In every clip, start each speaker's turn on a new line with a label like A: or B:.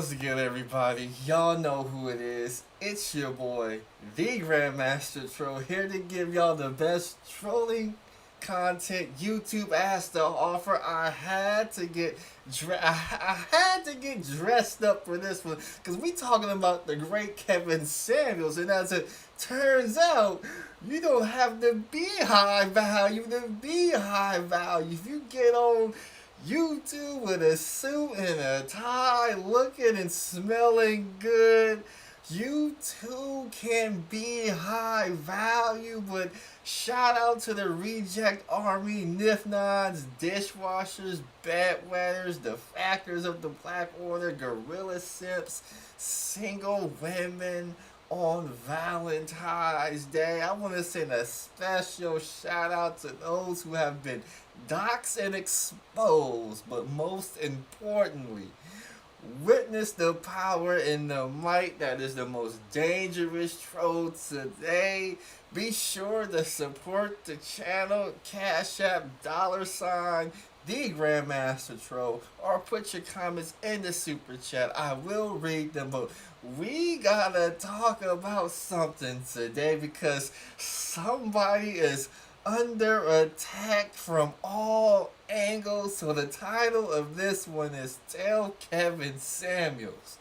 A: What's good, everybody? Y'all know who it is. It's your boy, the Grandmaster Troll, here to give y'all the best trolling content YouTube has to offer. I had to get dressed up for this one because we talking about the great Kevin Samuels, and as it turns out, you don't have to be high value to be high value. If you get on YouTube with a suit and a tie, looking and smelling good, you too can be high value. But shout out to the reject army, Nifnods, dishwashers, bedwetters, the factors of the Black Order, gorilla simps, single women on Valentine's Day. I want to send a special shout out to those who have been doxxed and exposed, but most importantly, witness the power and the might that is the most dangerous troll today. Be sure to support the channel, Cash App, $, the Grandmaster Troll, or put your comments in the super chat. I will read them, but we gotta talk about something today because somebody is under attack from all angles. So the title of this one is Tell Kevin Samuels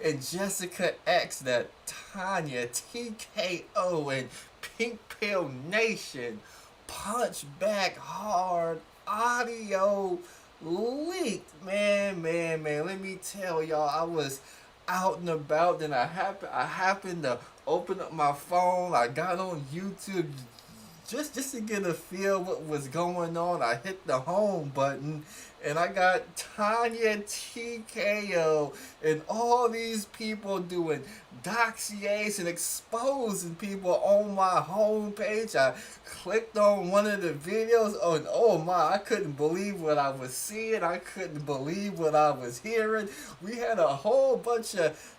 A: and Jessica X that Tonya, TKO, and Pink Pill Nation punch back hard. Audio leaked. Man, let me tell y'all, I was out and about, then I happened to open up my phone. I got on YouTube just to get a feel what was going on. I hit the home button and I got Tonya, TKO, and all these people doing dossiers and exposing people on my homepage. I clicked on one of the videos. Oh my, I couldn't believe what I was seeing. I couldn't believe what I was hearing. We had a whole bunch of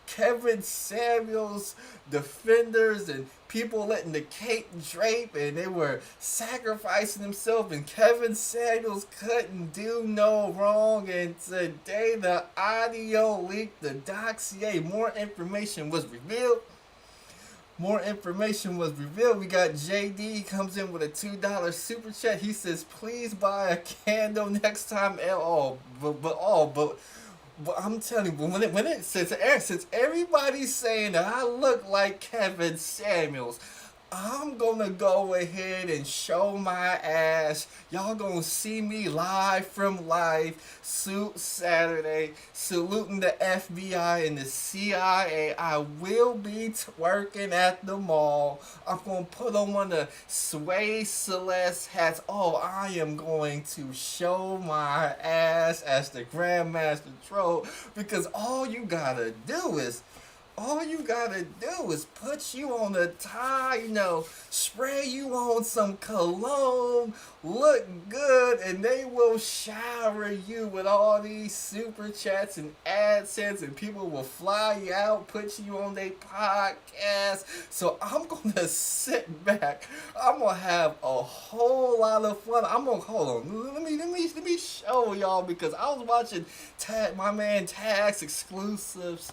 A: Kevin Samuels defenders and people letting the cape drape, and they were sacrificing themselves, and Kevin Samuels couldn't do no wrong. And today the audio leaked, the dossier, more information was revealed. We got JD comes in with a $2 super chat. He says, please buy a candle next time. But I'm telling you, since everybody's saying that I look like Kevin Samuels, I'm gonna go ahead and show my ass. Y'all gonna see me live from life, Suit Saturday, saluting the FBI and the CIA. I will be twerking at the mall. I'm gonna put on one of Sway Celeste hats. Oh, I am going to show my ass as the Grandmaster Troll, because all you gotta do is put you on a tie, spray you on some cologne, look good, and they will shower you with all these super chats and AdSense, and people will fly you out, put you on their podcast. So I'm gonna sit back. I'm gonna have a whole lot of fun. Hold on. Let me show y'all, because I was watching my man Tag's exclusives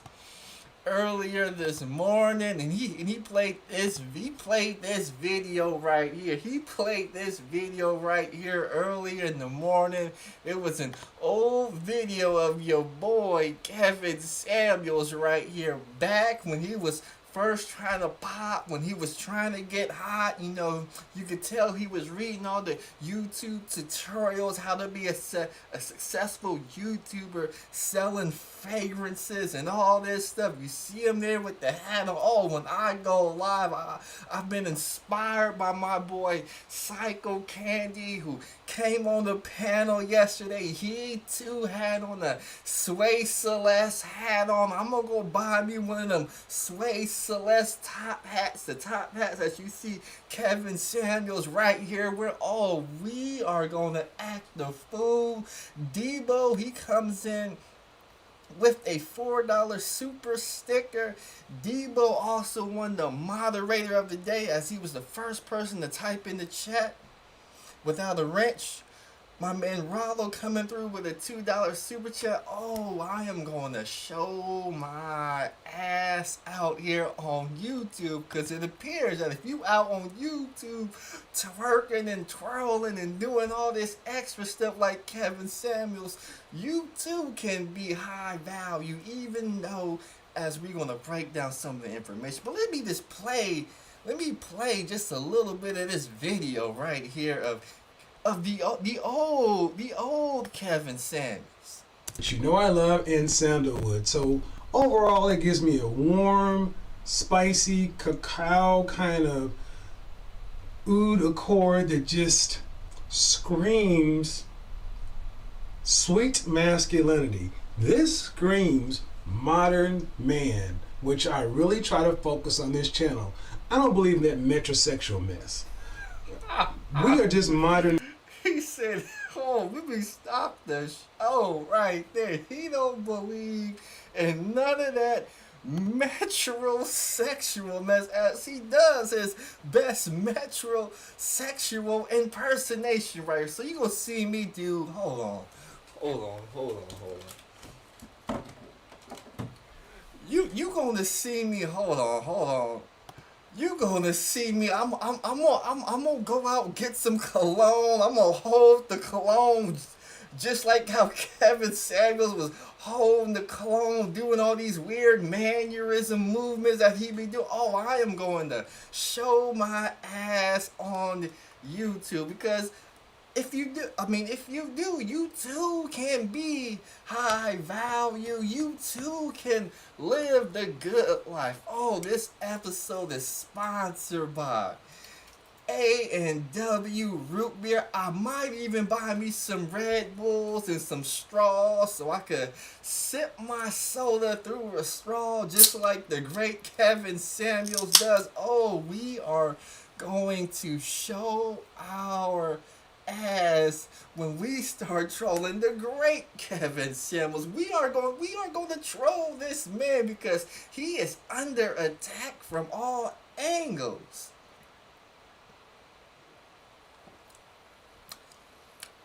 A: earlier this morning, and he played this video right here. He played this video right here earlier in the morning. It was an old video of your boy Kevin Samuels right here, back when he was first trying to pop, when he was trying to get hot. You could tell he was reading all the YouTube tutorials, how to be a successful YouTuber, selling fragrances and all this stuff. You see him there with the hat on. Oh, when I go live, I've been inspired by my boy Psycho Candy, who came on the panel yesterday. He too had on a Sway Celeste hat on. I'm gonna go buy me one of them Sway Celeste top hats, the top hats that you see Kevin Samuels right here. We are gonna act the fool. Debo, he comes in with a $4 super sticker. Debo also won the moderator of the day, as he was the first person to type in the chat without a wrench. My man Rollo coming through with a $2 super chat. Oh, I am going to show my ass out here on YouTube because it appears that if you out on YouTube twerking and twirling and doing all this extra stuff like Kevin Samuels, you too can be high value, even though as we're going to break down some of the information. But let me play just a little bit of this video right here of the old Kevin Samuels.
B: You know I love in sandalwood, so overall it gives me a warm, spicy cacao kind of oud accord that just screams sweet masculinity. This screams modern man, which I really try to focus on this channel. I don't believe in that metrosexual mess. We are just modern.
A: He said, oh, let me stop the show right there. He don't believe in none of that metrosexual mess as he does his best metrosexual impersonation right here. So you gonna see me do, hold on. You gonna see me, hold on. You gonna see me. I'm gonna go out and get some cologne. I'm gonna hold the cologne just like how Kevin Samuels was holding the cologne, doing all these weird mannerism movements that he be doing. Oh, I am going to show my ass on YouTube because if you do, you too can be high value. You too can live the good life. Oh, this episode is sponsored by A&W root beer. I might even buy me some Red Bulls and some straws so I could sip my soda through a straw just like the great Kevin Samuels does. Oh, we are going to show our ass when we start trolling the great Kevin Samuels. We are going to troll this man because he is under attack from all angles.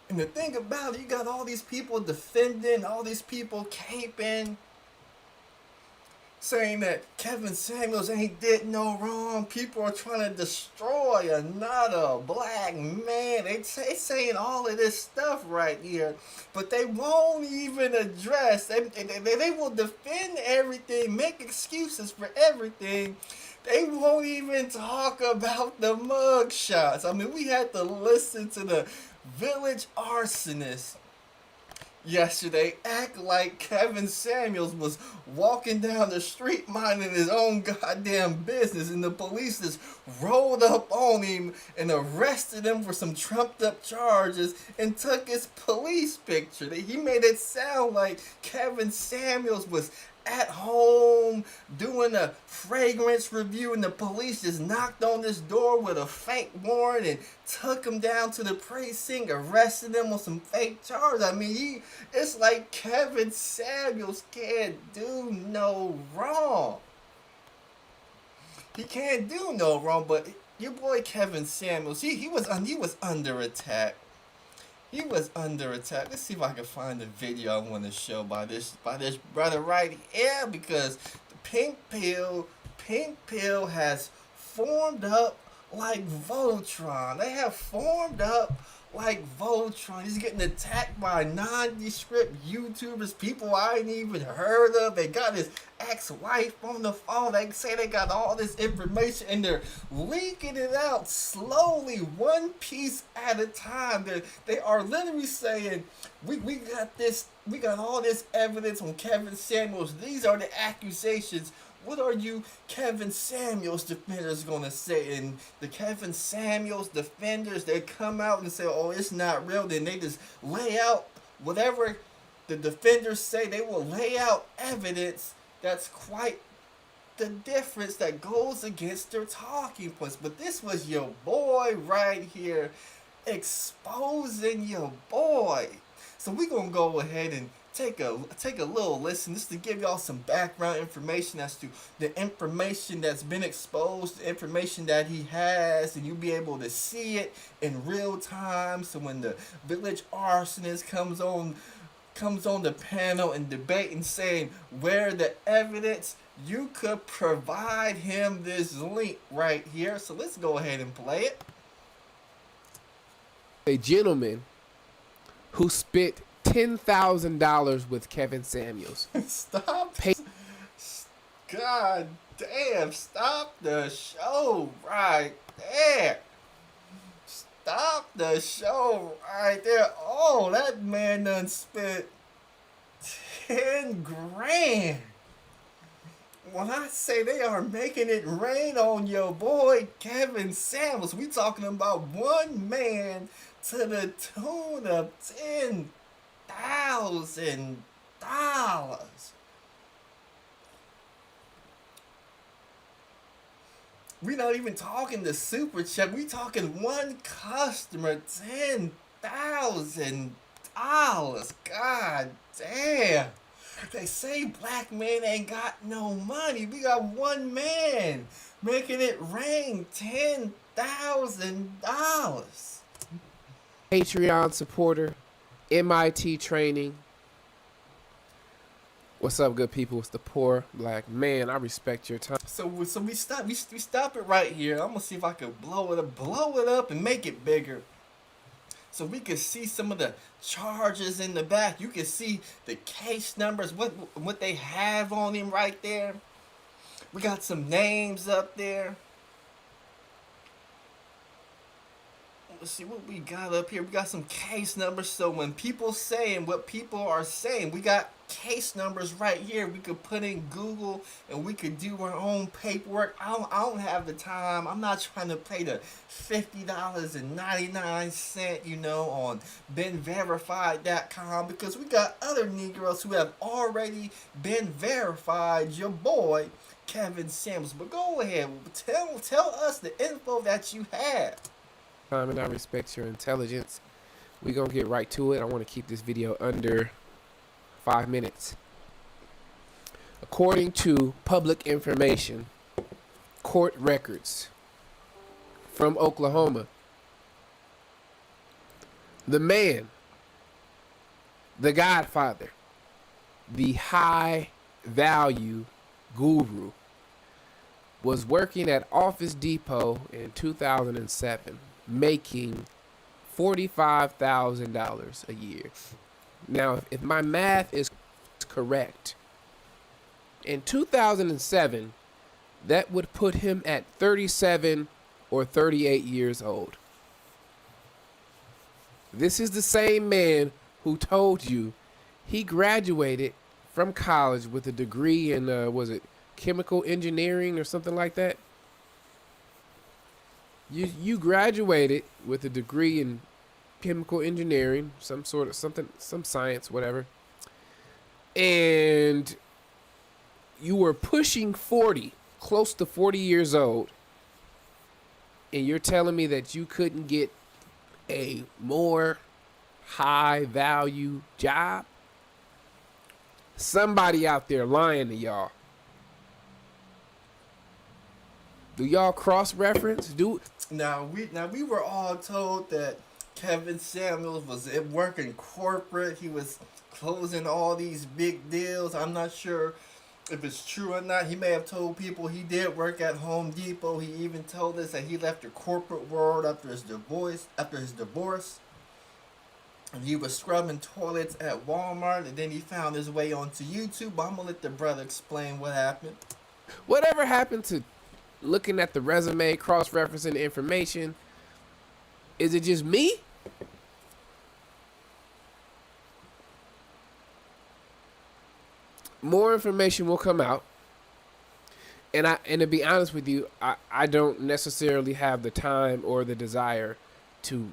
A: And the thing about it, you got all these people defending, all these people caping, saying that Kevin Samuels ain't did no wrong. People are trying to destroy another black man. They saying all of this stuff right here, but they won't even address. They will defend everything, make excuses for everything. They won't even talk about the mug shots. I mean, we had to listen to the village arsonist yesterday act like Kevin Samuels was walking down the street minding his own goddamn business and the police just rolled up on him and arrested him for some trumped up charges and took his police picture. He made it sound like Kevin Samuels was at home doing a fragrance review and the police just knocked on his door with a fake warrant and took him down to the precinct, arrested him on some fake charges. I mean, it's like Kevin Samuels can't do no wrong. He can't do no wrong, but your boy Kevin Samuels, he was under attack. He was under attack. Let's see if I can find the video I want to show by this brother right here, because the pink pill has formed up like Voltron. They have formed up like Voltron. He's getting attacked by nondescript YouTubers, people I ain't even heard of. They got his ex-wife on the phone. They say they got all this information and they're leaking it out slowly, one piece at a time. They are literally saying, we got all this evidence on Kevin Samuels. These are the accusations. What are you Kevin Samuels defenders going to say? And the Kevin Samuels defenders, they come out and say, oh, it's not real. Then they just lay out whatever the defenders say. They will lay out evidence that's quite the difference that goes against their talking points. But this was your boy right here exposing your boy. So we're going to go ahead and take a little listen just to give y'all some background information as to the information that's been exposed, the information that he has, and you'll be able to see it in real time. So when the village arsonist comes on the panel and debate and saying where the evidence, you could provide him this link right here. So let's go ahead and play it.
C: A gentleman who spent $10,000 with Kevin Samuels.
A: Stop. God damn, stop the show right there. Stop the show right there. Oh, that man done spent 10 grand. When I say they are making it rain on your boy Kevin Samuels, we talking about one man to the tune of $10,000. We not even talking the super chat. We talking one customer, $10,000. God damn. They say black men ain't got no money. We got one man making it rain $10,000.
C: Patreon supporter, MIT training. What's up, good people? It's the poor black man. I respect your time.
A: So we stop it right here. I'm gonna see if I can blow it up and make it bigger, so we can see some of the charges in the back. You can see the case numbers, what they have on him right there. We got some names up there. Let's see what we got up here. We got some case numbers. So when people saying what people are saying, we got case numbers right here. We could put in Google and we could do our own paperwork. I don't have the time. I'm not trying to pay the $50.99, you know, on beenverified.com, because we got other Negroes who have already been verified. Your boy Kevin Samuels. But go ahead, tell us the info that you have.
C: And I respect your intelligence. We're gonna get right to it. I want to keep this video under 5 minutes. According to public information, court records from Oklahoma, the man, the Godfather, the high value guru, was working at Office Depot in 2007, making $45,000 a year. Now, if my math is correct, in 2007, that would put him at 37 or 38 years old. This is the same man who told you he graduated from college with a degree in, was it chemical engineering or something like that? You graduated with a degree in chemical engineering, some science, whatever. And you were pushing 40, close to 40 years old. And you're telling me that you couldn't get a more high value job? Somebody out there lying to y'all. Do y'all cross-reference?
A: Now we were all told that Kevin Samuels was working corporate. He was closing all these big deals. I'm not sure if it's true or not. He may have told people he did work at Home Depot. He even told us that he left the corporate world after his divorce. And he was scrubbing toilets at Walmart, and then he found his way onto YouTube. But I'm gonna let the brother explain what happened.
C: Whatever happened to looking at the resume, cross-referencing the information? Is it just me? More information will come out. And to be honest with you, I don't necessarily have the time or the desire to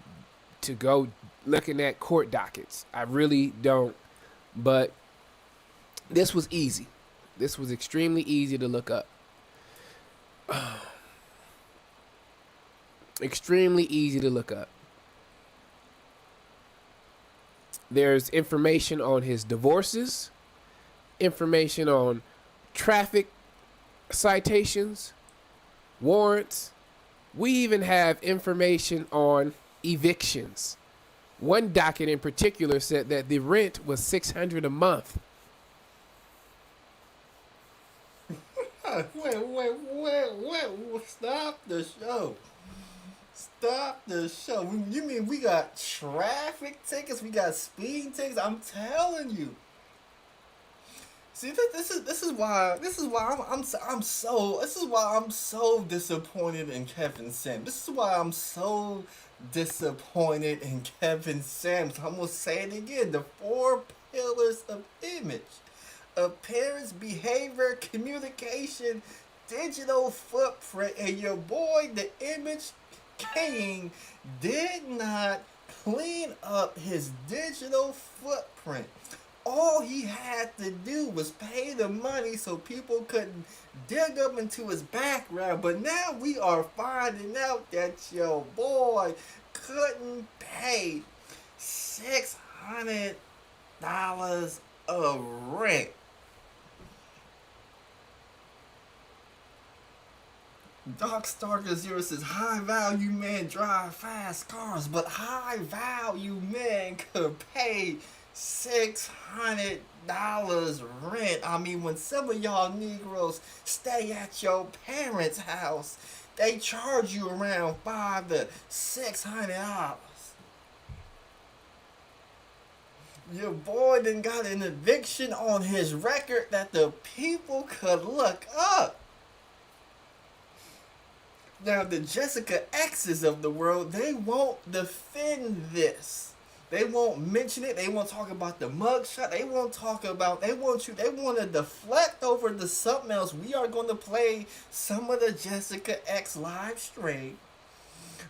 C: go looking at court dockets. I really don't. But this was easy. This was extremely easy to look up. Extremely easy to look up. There's information on his divorces, information on traffic citations, warrants. We even have information on evictions. One docket in particular said that the rent was $600 a month.
A: Wait. Stop the show. Stop the show. You mean we got traffic tickets? We got speeding tickets? I'm telling you. See, this is why I'm so disappointed in Kevin Sam. This is why I'm so disappointed in Kevin Sam. I'm gonna say it again. The 4 pillars of image: appearance, behavior, communication, digital footprint, and your boy, the image king, did not clean up his digital footprint. All he had to do was pay the money so people couldn't dig up into his background. But now we are finding out that your boy couldn't pay $600 of rent. Darkstalker Zero says, high value men drive fast cars, but high value men could pay $600 rent. I mean, when some of y'all Negroes stay at your parents' house, they charge you around $500 to $600. Your boy done got an eviction on his record that the people could look up. Now, the Jessica X's of the world, they won't defend this. They won't mention it. They won't talk about the mugshot. They won't talk about, they want to deflect over to something else. We are going to play some of the Jessica X live stream.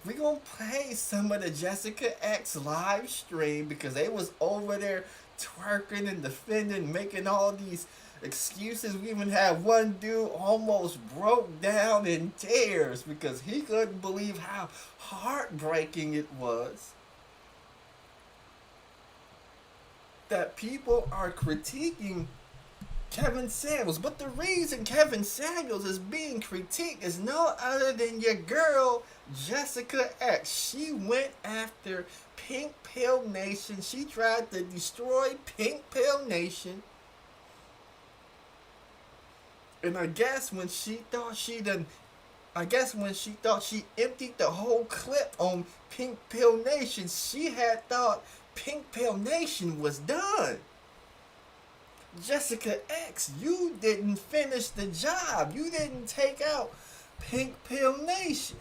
A: We're going to play some of the Jessica X live stream because they was over there twerking and defending, making all these excuses. We even had one dude almost broke down in tears because he couldn't believe how heartbreaking it was that people are critiquing Kevin Samuels. But the reason Kevin Samuels is being critiqued is no other than your girl, Jessica X. She went after Pink Pill Nation. She tried to destroy Pink Pill Nation. And I guess when she thought she emptied the whole clip on Pink Pill Nation, she had thought Pink Pill Nation was done. Jessica X, you didn't finish the job. You didn't take out Pink Pill Nation.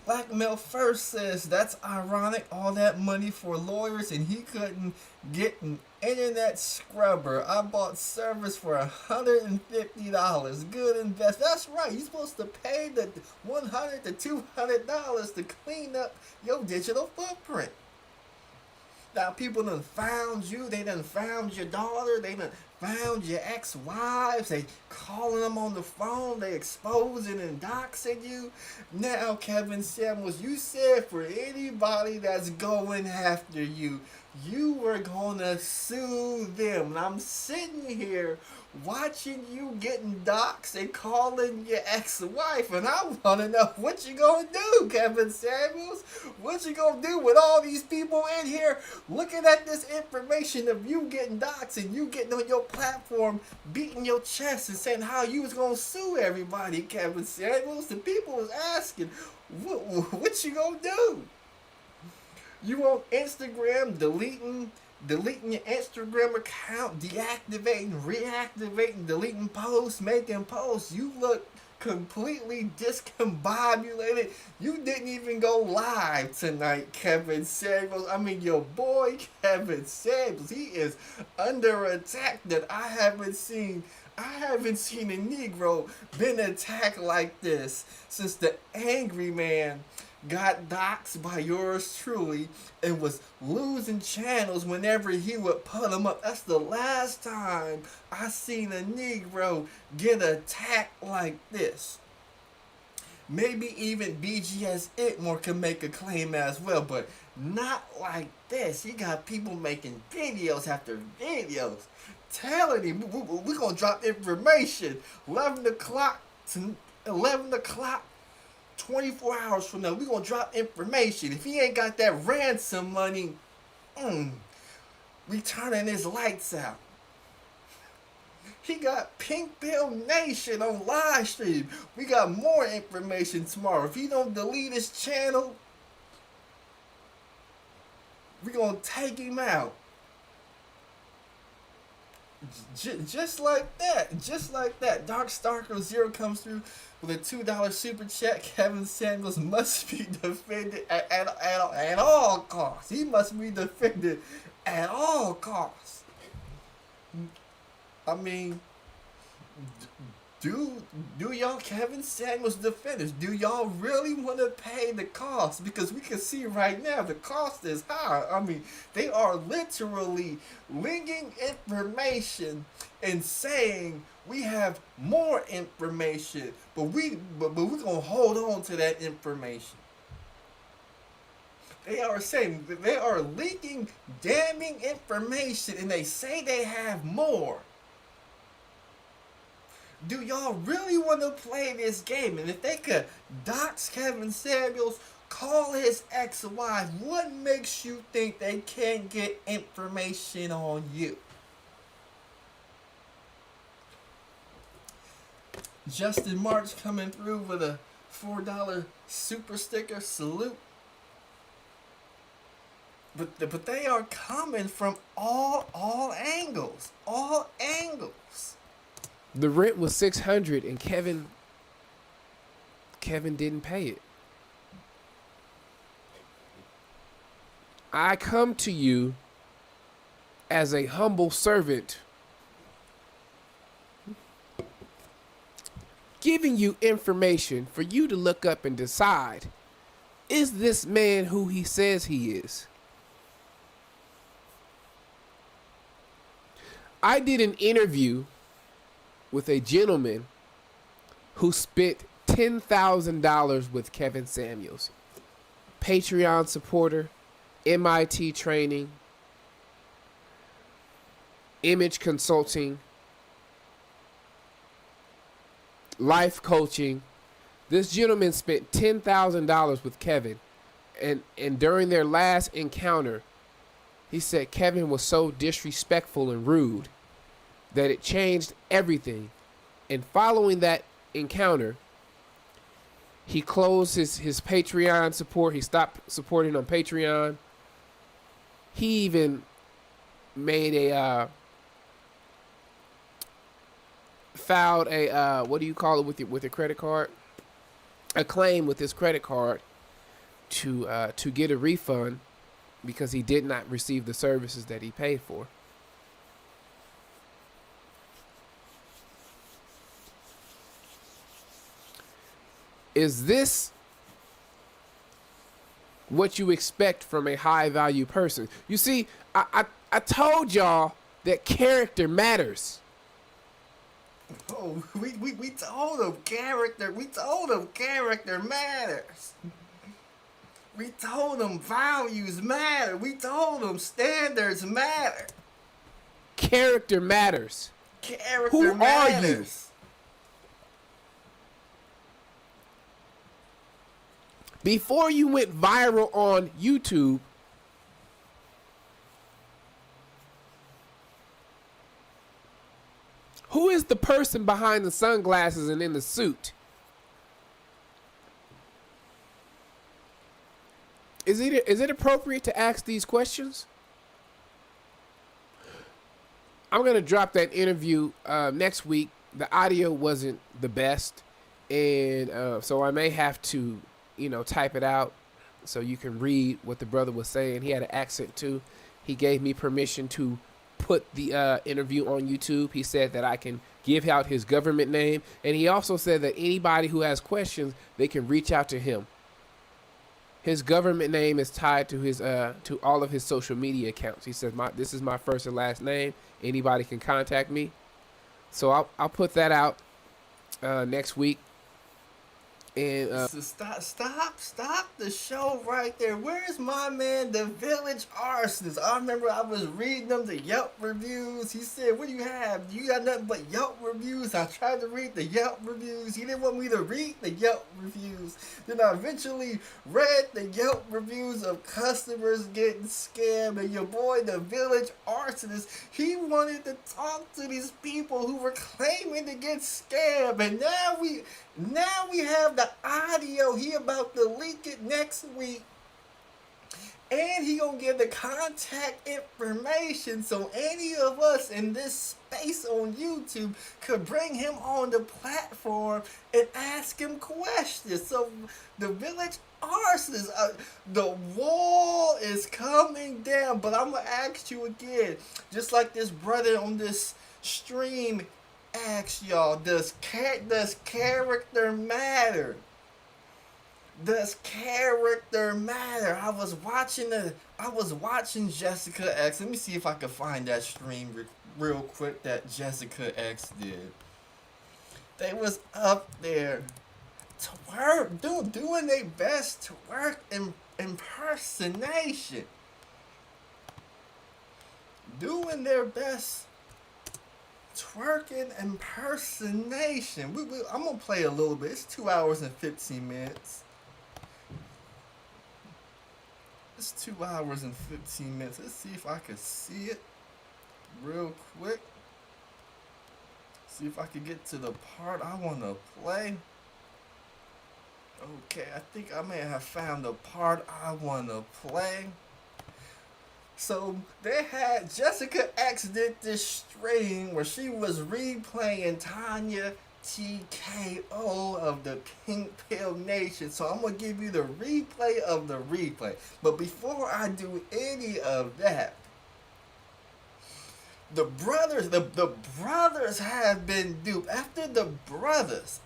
A: Blackmail First says, that's ironic, all that money for lawyers and he couldn't get an internet scrubber. I bought service for $150. Good invest. That's right, you're supposed to pay the $100 to $200 to clean up your digital footprint. Now people done found you, they done found your daughter, they done found your ex-wives, they calling them on the phone, they exposing and doxing you. Now Kevin Samuels, you said for anybody that's going after you, you were gonna sue them. And I'm sitting here watching you getting doxxed and calling your ex-wife, and I want to know what you gonna do, Kevin Samuels. What you gonna do with all these people in here looking at this information of you getting doxxed and you getting on your platform beating your chest and saying how you was gonna sue everybody, Kevin Samuels? The people was asking, what you gonna do? You on Instagram deleting your Instagram account, deactivating, reactivating, deleting posts, making posts. You look completely discombobulated. You didn't even go live tonight, Kevin Samuels. I mean, your boy Kevin Samuels, he is under attack that I haven't seen a Negro been attacked like this since the Angry Man got doxxed by yours truly and was losing channels whenever he would put them up. That's the last time I seen a Negro get attacked like this. Maybe even BGS Itmore can make a claim as well, but not like this. He got people making videos after videos telling him we're going to drop information 11 o'clock to 11 o'clock 24 hours from now. We're going to drop information. If he ain't got that ransom money, we turning his lights out. He got Pink Bill Nation on live stream. We got more information tomorrow. If he don't delete his channel, we gonna take him out. Just like that. Just like that. Dark Starker Zero comes through with a $2 super chat. Kevin Samuels must be defended at all costs. He must be defended at all costs. I mean, do y'all Kevin Samuels defenders, do y'all really want to pay the cost? Because we can see right now the cost is high. I mean, they are literally linking information and saying we have more information, but we're gonna hold on to that information. They are saying they are leaking damning information, and they say they have more. Do y'all really want to play this game? And if they could dox Kevin Samuels, call his ex-wife, what makes you think they can't get information on you? Justin March coming through with a $4 super sticker salute. But they are coming from all angles. All angles.
C: The rent was $600 and Kevin didn't pay it. I come to you as a humble servant, giving you information for you to look up and decide, is this man who he says he is? I did an interview with a gentleman who spent $10,000 with Kevin Samuels. Patreon supporter, MIT training, image consulting, life coaching. This gentleman spent $10,000 with Kevin, and during their last encounter, he said Kevin was so disrespectful and rude that it changed everything. And following that encounter, he closed his Patreon support. He stopped supporting on Patreon. He even made filed a what do you call it with your credit card? A claim with his credit card to get a refund because he did not receive the services that he paid for. Is this what you expect from a high value person? You see, I told y'all that character matters.
A: Oh, we told them character. We told them character matters. We told them values matter. We told them standards matter.
C: Character matters.
A: Character
C: Who
A: matters.
C: are you? Before you went viral on YouTube, who is the person behind the sunglasses and in the suit? Is it appropriate to ask these questions? I'm going to drop that interview next week. The audio wasn't the best, and so I may have to, type it out so you can read what the brother was saying. He had an accent too. He gave me permission to put the interview on YouTube. He said that I can give out his government name, and he also said that anybody who has questions, they can reach out to him. His government name is tied to his to all of his social media accounts. He says, this is my first and last name. Anybody can contact me. So I'll put that out next week. And
A: So stop the show right there. Where's my man, the village arsonist? I remember I was reading them the Yelp reviews. He said, "What do you have? You got nothing but Yelp reviews." I tried to read the Yelp reviews. He didn't want me to read the Yelp reviews. Then I eventually read the Yelp reviews of customers getting scammed. And your boy, the village arsonist, he wanted to talk to these people who were claiming to get scammed. And now we have the audio. He about to leak it next week. And he gonna give the contact information so any of us in this space on YouTube could bring him on the platform and ask him questions. So the village arsonist, the wall is coming down. But I'm gonna ask you again, just like this brother on this stream ask y'all, does character matter? Does character matter? I was watching Jessica X. Let me see if I can find that stream real quick that Jessica X did. They was up there doing their best to work impersonation. Doing their best twerking impersonation. I'm gonna play a little bit. It's 2 hours and 15 minutes. It's 2 hours and 15 minutes. Let's see if I can see it real quick. See if I can get to the part I want to play. Okay, I think I may have found the part I want to play. So they had Jessica X did this stream where she was replaying Tonya TKO of the Pink Pill Nation. So I'm gonna give you the replay of the replay. But before I do any of that, the brothers have been duped. After the brothers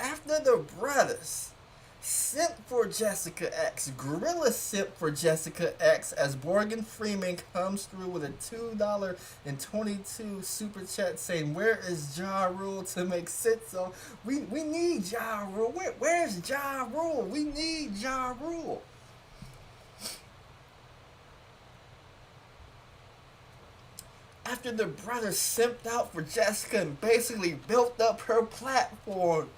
A: simp for Jessica X. Gorilla simp for Jessica X as Morgan Freeman comes through with a $2.22 super chat saying, "Where is Ja Rule to make sense?" So we need Ja Rule. Where's Ja Rule? We need Ja Rule. After the brothers simped out for Jessica and basically built up her platform,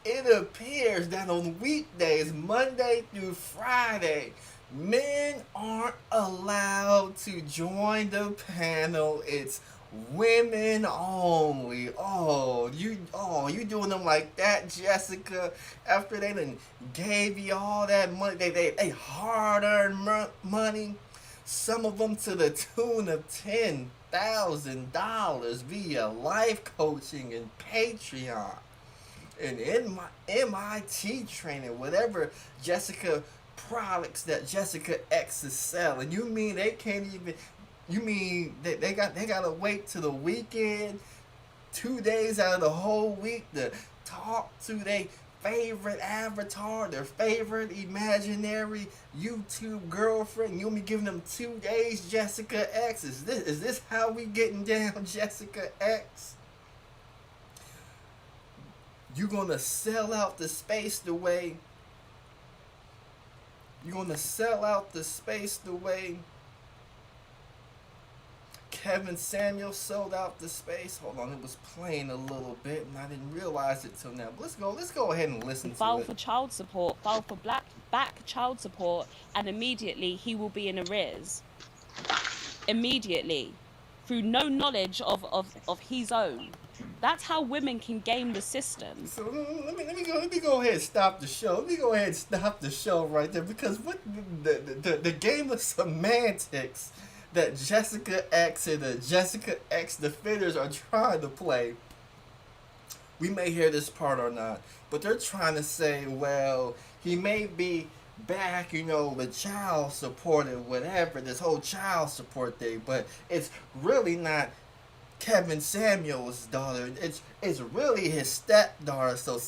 A: it appears that on weekdays, Monday through Friday, men aren't allowed to join the panel. It's women only. You doing them like that, Jessica? After they done gave you all that money, they hard-earned money. Some of them to the tune of $10,000 via life coaching and Patreon. And in my MIT training, whatever Jessica products that Jessica X is selling, you mean they can't even? You mean they gotta wait till the weekend, 2 days out of the whole week to talk to their favorite avatar, their favorite imaginary YouTube girlfriend? You want me giving them 2 days, Jessica X? Is this how we getting down, Jessica X? You gonna sell out the space the way Kevin Samuel sold out the space. Hold on, it was playing a little bit and I didn't realize it till now. But let's go ahead and listen to it.
D: File for child support, file for back child support, and immediately he will be in arrears. Immediately. Through no knowledge of his own. That's how women can game the system.
A: So let me go ahead and stop the show. Let me go ahead and stop the show right there, because what the game of semantics that Jessica X and the Jessica X defenders are trying to play. We may hear this part or not, but they're trying to say, well, he may be back, the child support and whatever, this whole child support thing, but it's really not Kevin Samuel's daughter. is really his stepdaughter. So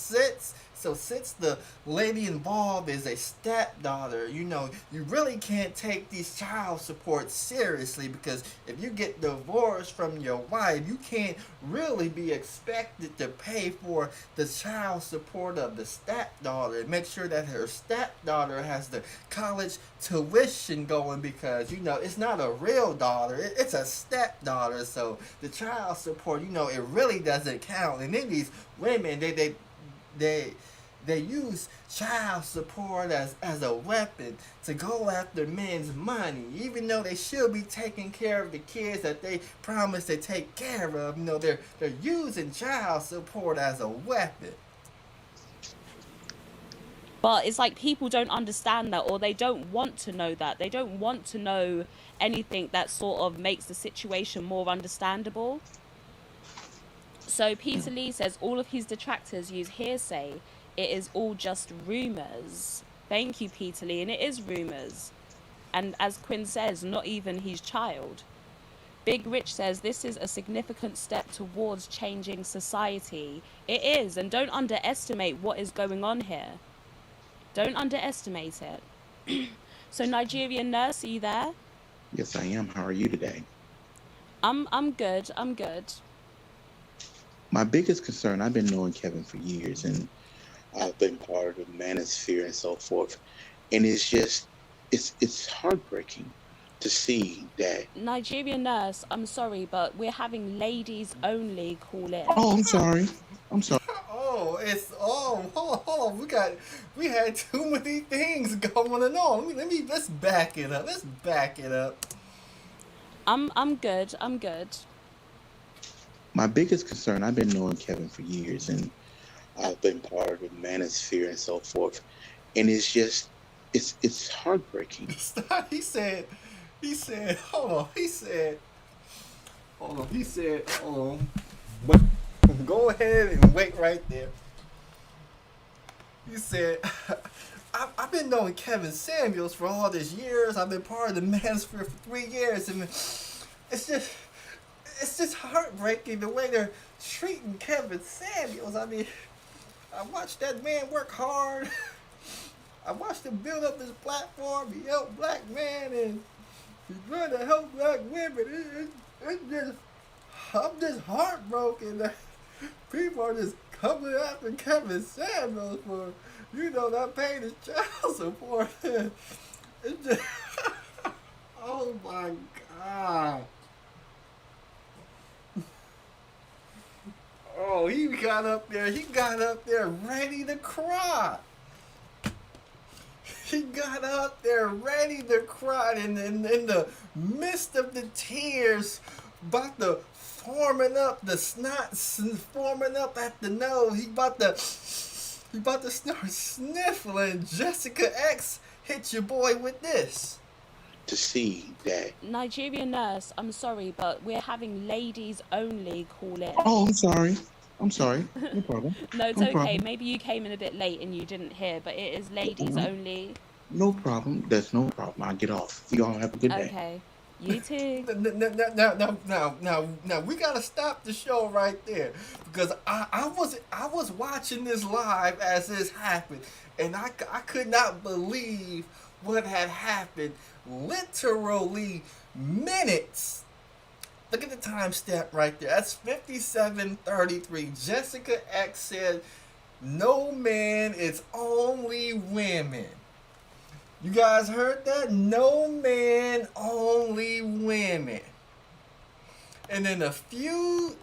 A: since the lady involved is a stepdaughter, you really can't take these child support seriously, because if you get divorced from your wife, you can't really be expected to pay for the child support of the stepdaughter and make sure that her stepdaughter has the college tuition going, because it's not a real daughter, it's a stepdaughter. So the child support, it really doesn't count. And then these women, they use child support as a weapon to go after men's money, even though they should be taking care of the kids that they promised to take care of. They're using child support as a weapon.
D: But it's like people don't understand that, or they don't want to know that. They don't want to know anything that sort of makes the situation more understandable. So Peter Lee says all of his detractors use hearsay. It is all just rumours. Thank you, Peter Lee. And it is rumours. And as Quinn says, not even his child. Big Rich says this is a significant step towards changing society. It is. And don't underestimate what is going on here. Don't underestimate it. So Nigerian Nurse, are you there?
E: Yes, I am. How are you today?
D: I'm good. I'm good.
E: My biggest concern, I've been knowing Kevin for years, and I've been part of the manosphere and so forth. And it's just, it's heartbreaking to see that.
D: Nigerian Nurse, I'm sorry, but we're having ladies only call in.
E: Oh, I'm sorry. I'm sorry.
A: Hold on. We had too many things going on. Let's back it up.
D: I'm good. I'm good.
E: My biggest concern, I've been knowing Kevin for years, and I've been part of the manosphere and so forth. And it's just, it's heartbreaking.
A: Stop. He said, hold on. But go ahead and wait right there. He said, I've been knowing Kevin Samuels for all these years. I've been part of the manosphere for 3 years. And it's just heartbreaking the way they're treating Kevin Samuels. I mean, I watched that man work hard. I watched him build up this platform. He helped black men, and he's trying to help black women. I'm just heartbroken that people are just coming after Kevin Samuels for, not paying his child support. It's just, oh my God. Oh, he got up there ready to cry. He got up there ready to cry, and in the midst of the tears, about to forming up, the snot forming up at the nose, he about to start sniffling. Jessica X hit your boy with this.
E: To see that.
D: Nigerian Nurse, I'm sorry, but we're having ladies only call in.
E: Oh, I'm sorry. No problem.
D: No, it's
E: No
D: okay.
E: problem.
D: Maybe you came in a bit late and you didn't hear, but it is ladies only.
E: No problem. That's no problem. I'll get off. You all have a good day.
D: Okay. You too.
A: Now, we gotta stop the show right there, because I was watching this live as this happened, and I could not believe what had happened. Literally minutes. Look at the timestamp right there. That's 57:33. Jessica X said, "No man, it's only women." You guys heard that? No man, only women. And then a few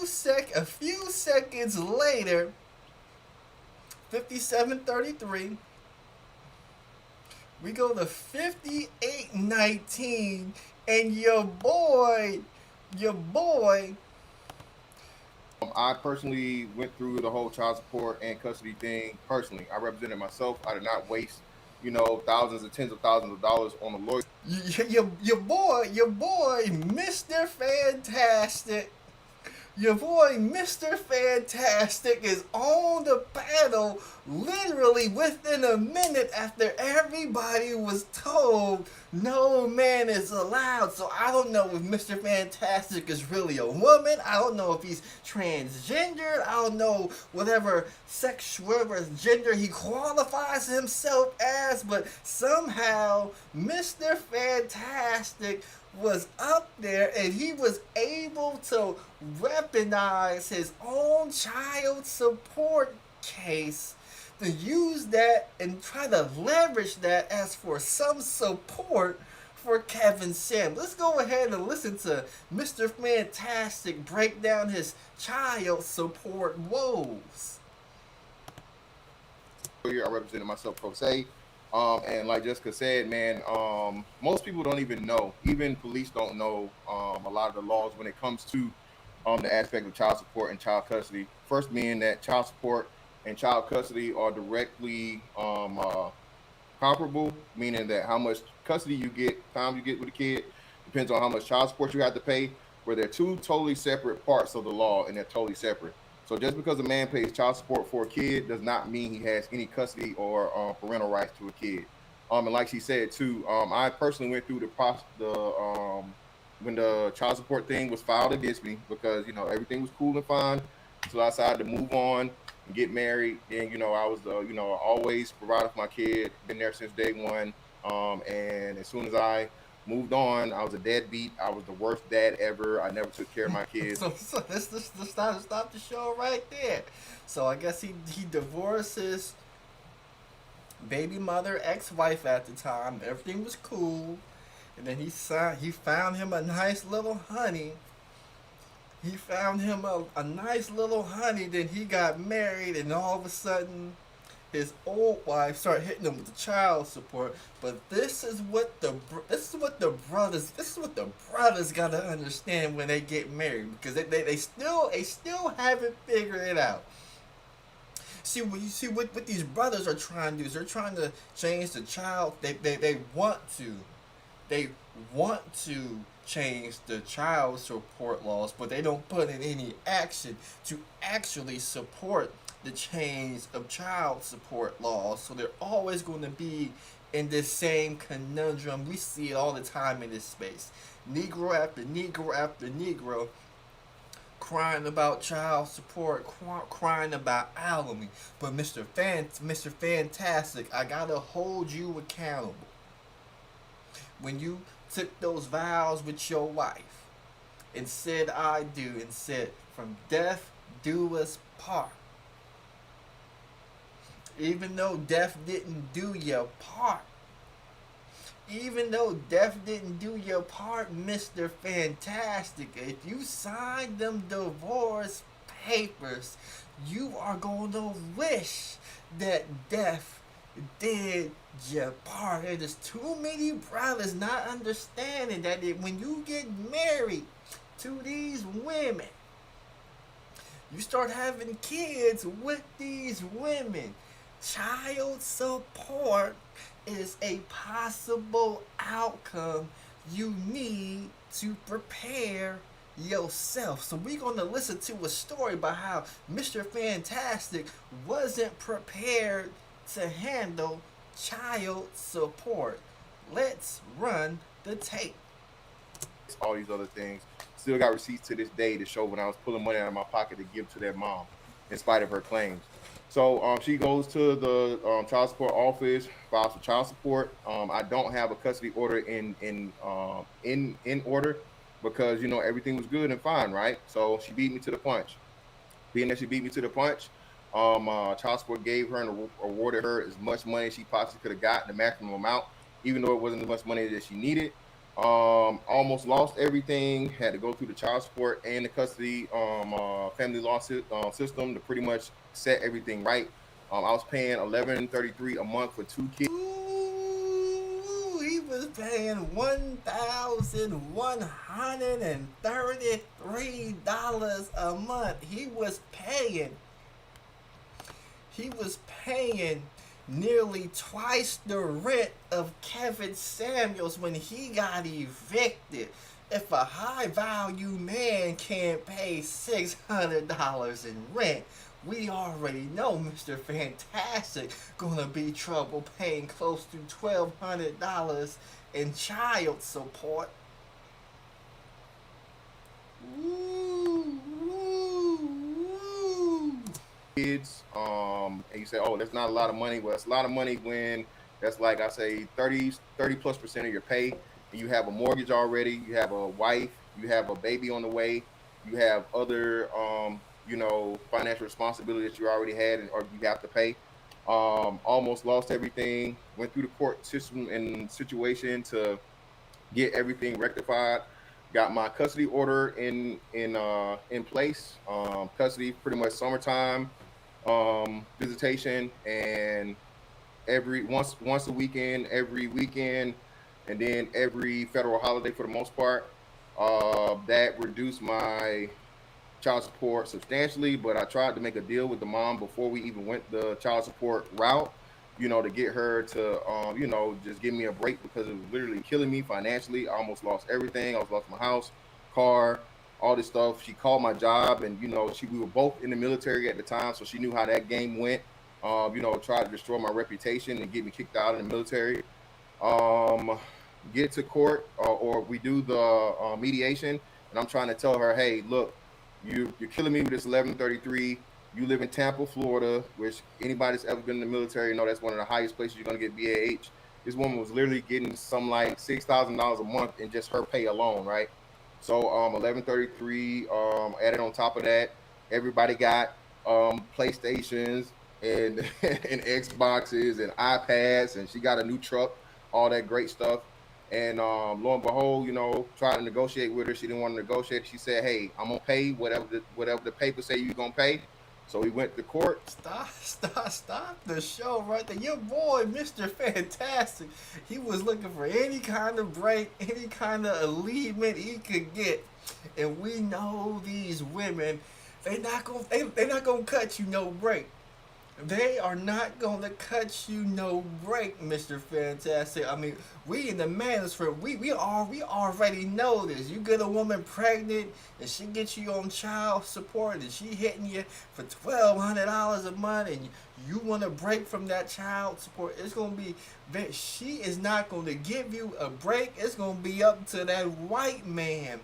A: seconds later, 57:33. We go to 58:19, and your boy.
F: I personally went through the whole child support and custody thing personally. I represented myself. I did not waste, thousands and tens of thousands of dollars on a lawyer.
A: Your boy, Mr. Fantastic. Your boy, Mr. Fantastic, is on the panel literally within a minute after everybody was told no man is allowed. So I don't know if Mr. Fantastic is really a woman. I don't know if he's transgendered. I don't know whatever gender he qualifies himself as. But somehow Mr. Fantastic was up there and he was able to weaponize his own child support case to use that and try to leverage that as for some support for Kevin Sam. Let's go ahead and listen to Mr. Fantastic break down his child support woes.
F: Here I represented myself pro se. And like Jessica said, man, most people don't even know. Even police don't know a lot of the laws when it comes to the aspect of child support and child custody. First being that child support and child custody are directly comparable, meaning that how much custody you get, time you get with a kid, depends on how much child support you have to pay, where they're two totally separate parts of the law and they're totally separate. So just because a man pays child support for a kid does not mean he has any custody or parental rights to a kid. And like she said too, I personally went through when the child support thing was filed against me, because everything was cool and fine. So I decided to move on and get married. Then I was always provided for my kid, been there since day one. And as soon as I moved on, I was a deadbeat. I was the worst dad ever. I never took care of my kids.
A: so let's stop the show right there. So I guess he divorced his baby mother, ex-wife at the time. Everything was cool. And then he found him a nice little honey. He found him a nice little honey. Then he got married, and all of a sudden his old wife started hitting him with the child support. But this is what the brothers gotta understand when they get married, because they still haven't figured it out. See what these brothers are trying to do is they're trying to change the child. They want to change the child support laws, but they don't put in any action to actually support the change of child support laws. So they're always going to be in this same conundrum. We see it all the time in this space. Negro after Negro after Negro crying about child support, crying about alimony. But Mr. Fantastic, I gotta hold you accountable. When you took those vows with your wife and said I do, and said from death do us part, even though death didn't do your part, Mr. Fantastic, if you signed them divorce papers, you are going to wish that death did your part. There's too many brothers not understanding that when you get married to these women, you start having kids with these women, child support is a possible outcome you need to prepare yourself. So we're going to listen to a story about how Mr. Fantastic wasn't prepared to handle child support. Let's run the tape.
F: All these other things. Still got receipts to this day to show when I was pulling money out of my pocket to give to their mom, in spite of her claims. So she goes to the child support office, files for child support. I don't have a custody order in order, because everything was good and fine, right? So she beat me to the punch. Being that she beat me to the punch, child support gave her and awarded her as much money as she possibly could have got, the maximum amount, even though it wasn't as much money that she needed. Almost lost everything, had to go through the child support and the custody family law system to pretty much set everything right. I was paying $11.33 a month for 2 kids.
A: Ooh, he was paying $1,133 a month. He was paying nearly twice the rent of Kevin Samuels when he got evicted. If a high value man can't pay $600 in rent, we already know Mr. Fantastic gonna be trouble paying close to $1,200 and child support. Woo, woo, woo.
F: Kids, and you say, oh, that's not a lot of money. Well, it's a lot of money when that's like I say 30+% of your pay, and you have a mortgage already, you have a wife, you have a baby on the way, you have other financial responsibility that you already had or you have to pay. Almost lost everything, went through the court system and situation to get everything rectified. Got my custody order in place. Custody pretty much summertime visitation, and every once a weekend, every weekend, and then every federal holiday for the most part. That reduced my child support substantially, but I tried to make a deal with the mom before we even went the child support route, to get her to, just give me a break because it was literally killing me financially. I almost lost everything. I lost my house, car, all this stuff. She called my job, and we were both in the military at the time, so she knew how that game went. Tried to destroy my reputation and get me kicked out of the military. Get to court, or we do the mediation, and I'm trying to tell her, hey, look, you're killing me with this 1133. You live in Tampa, Florida, which anybody that's ever been in the military know that's one of the highest places you're gonna get BAH. This woman was literally getting some like $6,000 a month in just her pay alone, right? So 1133. Added on top of that, everybody got PlayStations and and Xboxes and iPads, and she got a new truck, all that great stuff. And lo and behold, trying to negotiate with her. She didn't want to negotiate. She said, hey, I'm going to pay whatever the papers say you're going to pay. So we went to court.
A: Stop the show right there. Your boy, Mr. Fantastic, he was looking for any kind of break, any kind of alleviation he could get. And we know these women, they're not gonna cut you no break. They are not going to cut you no break, Mr. Fantastic. I mean, we in the manosphere, we already know this. You get a woman pregnant and she gets you on child support and she hitting you for $1,200 a month and you want to break from that child support. It's going to be, she is not going to give you a break. It's going to be up to that white man,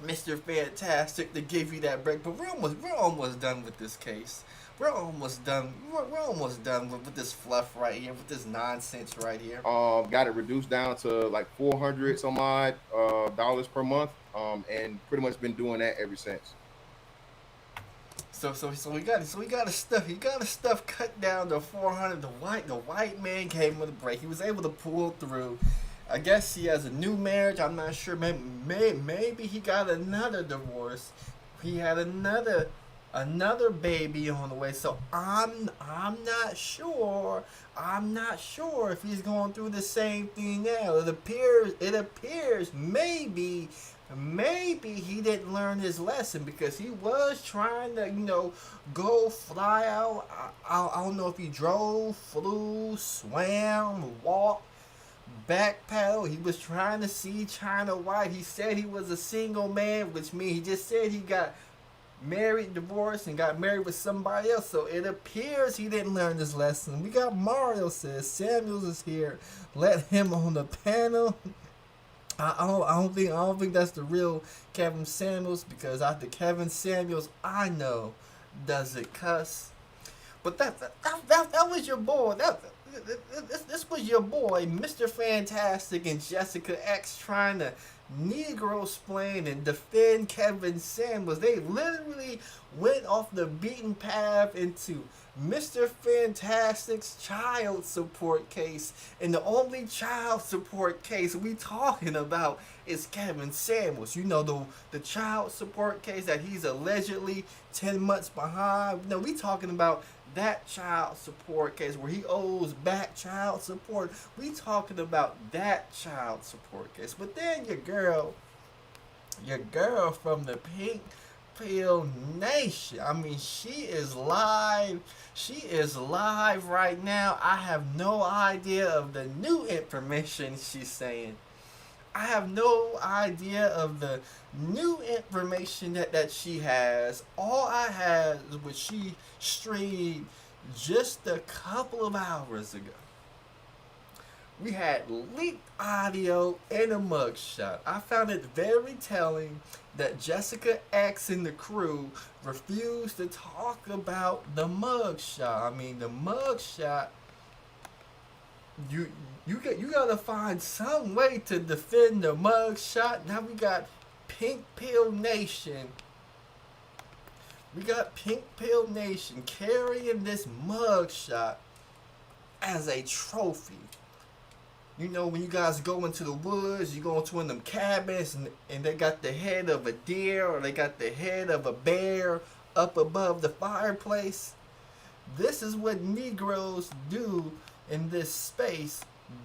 A: Mr. Fantastic, to give you that break. But we're almost done with this case. We're almost done. We're almost done with this fluff right here, with this nonsense right here.
F: Got it reduced down to like $400 some odd dollars per month, and pretty much been doing that ever since.
A: So we got stuff cut down to $400. The white man came with a break. He was able to pull through. I guess he has a new marriage. I'm not sure. Maybe he got another divorce. He had another baby on the way, so I'm not sure if he's going through the same thing now. It appears maybe he didn't learn his lesson, because he was trying to go fly out. I don't know if he drove, flew, swam, walked, backpedal. He was trying to see China White. He said he was a single man, which means he just said he got married, divorced, and got married with somebody else. So it appears he didn't learn this lesson. We got Mario says Samuels is here. Let him on the panel. I don't think that's the real Kevin Samuels, because the Kevin Samuels I know doesn't cuss. But that was your boy. This was your boy, Mr. Fantastic, and Jessica X trying to Negro explain and defend Kevin Samuels. They literally went off the beaten path into Mr. Fantastic's child support case, and the only child support case we talking about is Kevin Samuels. The child support case that he's allegedly 10 months behind. We talking about that child support case where he owes back child support. We talking about that child support case. But then your girl from the Pink Pill Nation, I mean, she is live right now. I have no idea of the new information she's saying. I have no idea of the new information that she has. All I had is what she streamed just a couple of hours ago. We had leaked audio and a mugshot. I found it very telling that Jessica X and the crew refused to talk about the mugshot. I mean, the mugshot. You gotta find some way to defend the mugshot. Now we got Pink Pill Nation. We got Pink Pill Nation carrying this mugshot as a trophy. You know, when you guys go into the woods, you go into one of them cabins and they got the head of a deer or they got the head of a bear up above the fireplace. This is what Negroes do in this space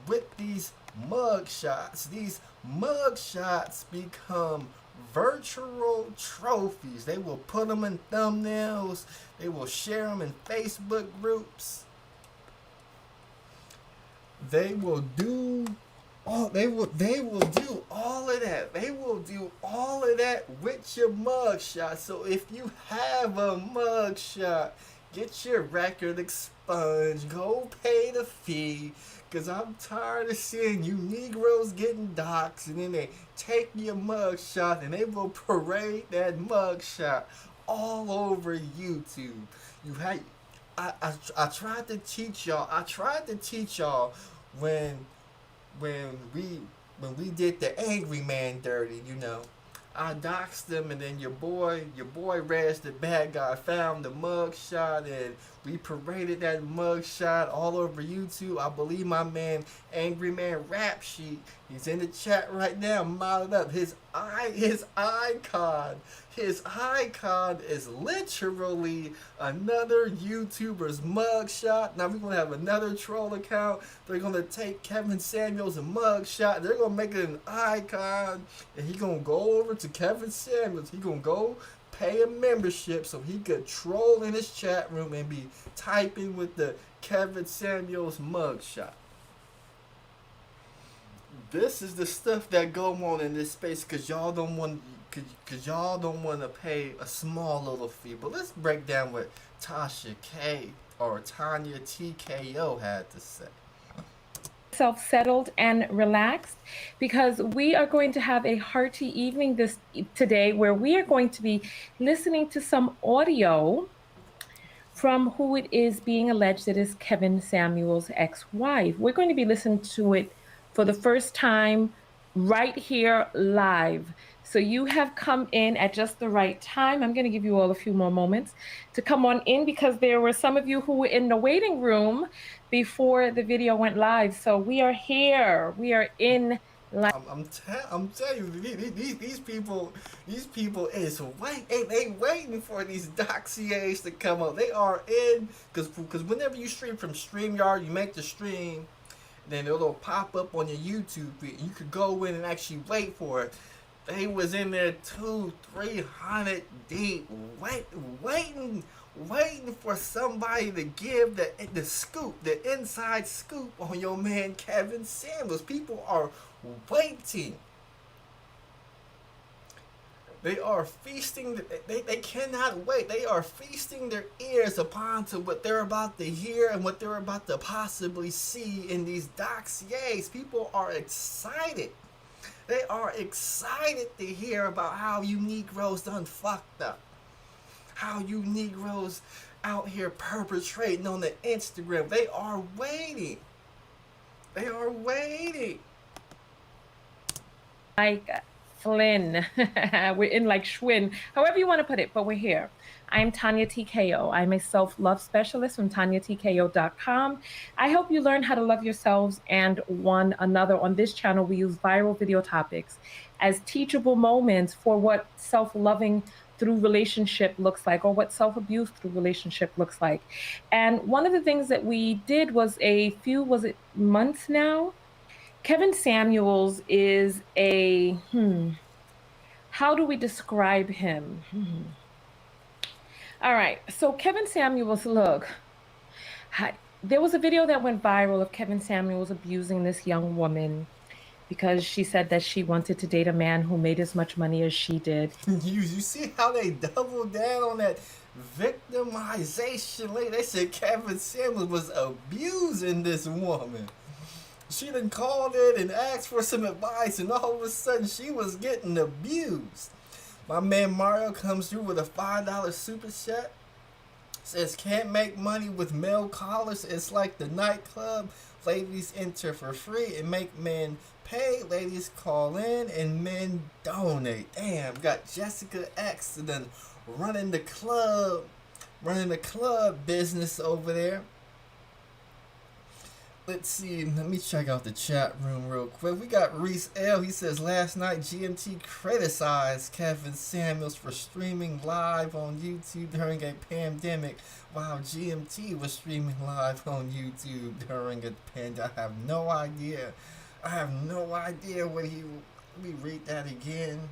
A: with these mugshots. These mugshots become virtual trophies. They will put them in thumbnails. They will share them in Facebook groups. They will do all they will do all of that. They will do all of that with your mugshot. So if you have a mugshot, get your record expunged. Go pay the fee. Cause I'm tired of seeing you Negroes getting doxxed and then they take your mugshot and they will parade that mugshot all over YouTube. You had I tried to teach y'all. I tried to teach y'all when we did the angry man dirty, you know. I doxed them and then your boy Rez the bad guy found the mugshot and we paraded that mugshot all over YouTube. I believe my man Angry Man Rap Sheet, he's in the chat right now, modded up. His icon is literally another YouTuber's mugshot. Now we're gonna have another troll account. They're gonna take Kevin Samuels' mugshot. They're gonna make it an icon, and he gonna go over to Kevin Samuels. He gonna go pay a membership so he could troll in his chat room and be typing with the Kevin Samuels mugshot. This is the stuff that go on in this space because y'all don't want to pay a small little fee. But let's break down what Tasha K or Tonya TKO had to say.
G: Self-settled and relaxed, because we are going to have a hearty evening today where we are going to be listening to some audio from who it is being alleged that is Kevin Samuels' ex-wife. We're going to be listening to it for the first time right here live. So you have come in at just the right time. I'm going to give you all a few more moments to come on in because there were some of you who were in the waiting room before the video went live. So we are here. We are in live.
A: I'm telling you, these people is they waiting for these dossiers to come up. They are in because whenever you stream from StreamYard, you make the stream, then it'll pop up on your YouTube feed. You could go in and actually wait for it. They was in there 200-300 deep, waiting for somebody to give the scoop, the inside scoop on your man Kevin Samuels. People are waiting. They are feasting. They cannot wait. They are feasting their ears upon to what they're about to hear and what they're about to possibly see in these dossiers. People are excited. They are excited to hear about how you Negroes done fucked up. How you Negroes out here perpetrating on the Instagram. They are waiting. They are waiting.
G: Like Flynn. We're in like Schwinn. However you want to put it, but we're here. I'm Tonya TKO. I'm a self-love specialist from TonyaTKO.com. I help you learn how to love yourselves and one another. On this channel, we use viral video topics as teachable moments for what self-loving through relationship looks like, or what self-abuse through relationship looks like. And one of the things that we did was months now? Kevin Samuels is how do we describe him? All right, so Kevin Samuels, look, there was a video that went viral of Kevin Samuels abusing this young woman because she said that she wanted to date a man who made as much money as she did.
A: You see how they doubled down on that victimization? They said Kevin Samuels was abusing this woman. She done called in and asked for some advice, and all of a sudden she was getting abused. My man Mario comes through with a $5 super chat. Says can't make money with male callers. It's like the nightclub. Ladies enter for free and make men pay. Ladies call in and men donate. Damn, got Jessica X and then running the club business over there. Let's see. Let me check out the chat room real quick. We got Reese L. He says last night GMT criticized Kevin Samuels for streaming live on YouTube during a pandemic. While GMT was streaming live on YouTube during a pandemic. I have no idea. What he. Let me read that again.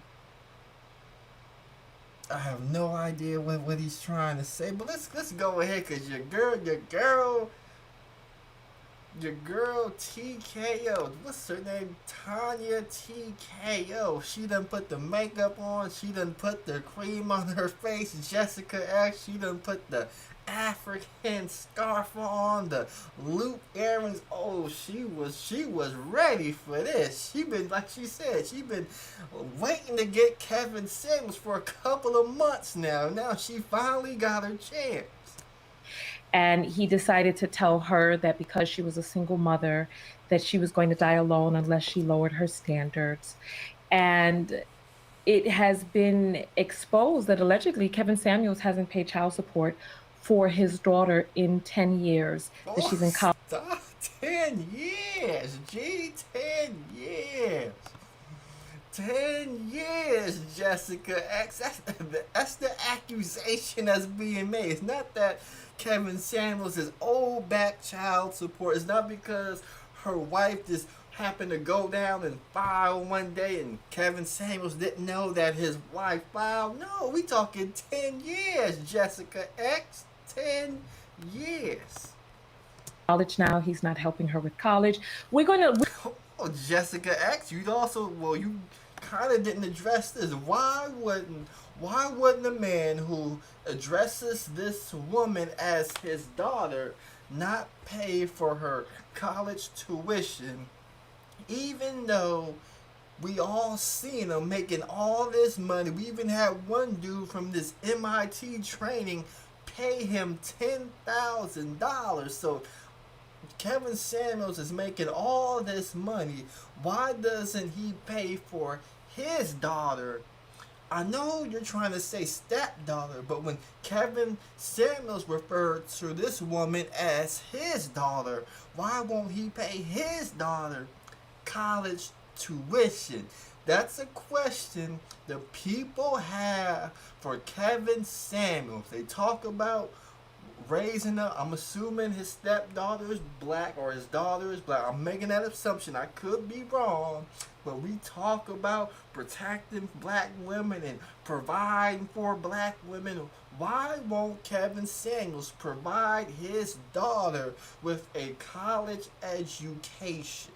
A: I have no idea what he's trying to say. But let's go ahead, cause your girl TKO, what's her name? Tonya TKO. She done put the makeup on. She done put the cream on her face. Jessica X, she done put the African scarf on, the loop earrings. Oh, she was ready for this. She been, like she said, she been waiting to get Kevin Samuels for a couple of months now. Now she finally got her chance.
G: And he decided to tell her that because she was a single mother, that she was going to die alone unless she lowered her standards. And it has been exposed that allegedly Kevin Samuels hasn't paid child support for his daughter in 10 years. That she's in college.
A: 10 years, 10 years. 10 years, Jessica X. That's the accusation that's being made. It's not that Kevin Samuels is owed back child support. It's not because her wife just happened to go down and file one day and Kevin Samuels didn't know that his wife filed. No, we talking 10 years, Jessica X. 10 years.
G: College now. He's not helping her with college. We're going to...
A: Oh, Jessica X, you also, well, you kind of didn't address this. Why wouldn't a man who addresses this woman as his daughter not pay for her college tuition, even though we all seen him making all this money? We even had one dude from this MIT training pay him $10,000. So Kevin Samuels is making all this money. Why doesn't he pay for his daughter? I know you're trying to say stepdaughter, but when Kevin Samuels referred to this woman as his daughter, why won't he pay his daughter college tuition? That's a question the people have for Kevin Samuels. They talk about raising up. I'm assuming his stepdaughter is black or his daughter is black. I'm making that assumption. I could be wrong. But we talk about protecting black women and providing for black women. Why won't Kevin Samuels provide his daughter with a college education?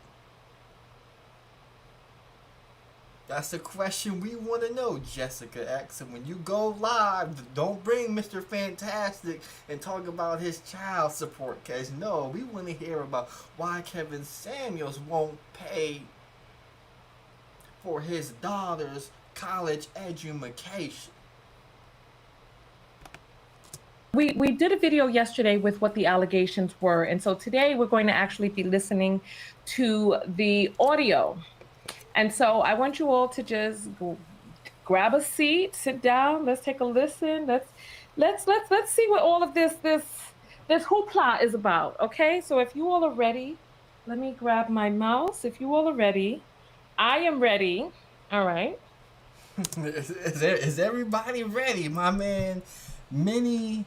A: That's the question we want to know, Jessica X. And when you go live, don't bring Mr. Fantastic and talk about his child support case. No, we want to hear about why Kevin Samuels won't pay for his daughter's college education.
G: We did a video yesterday with what the allegations were. And so today we're going to actually be listening to the audio. And so I want you all to just grab a seat, sit down. Let's take a listen. Let's see what all of this hoopla is about. Okay, so if you all are ready, let me grab my mouse. If you all are ready, I am ready. All right.
A: Is everybody ready, my man? Minnie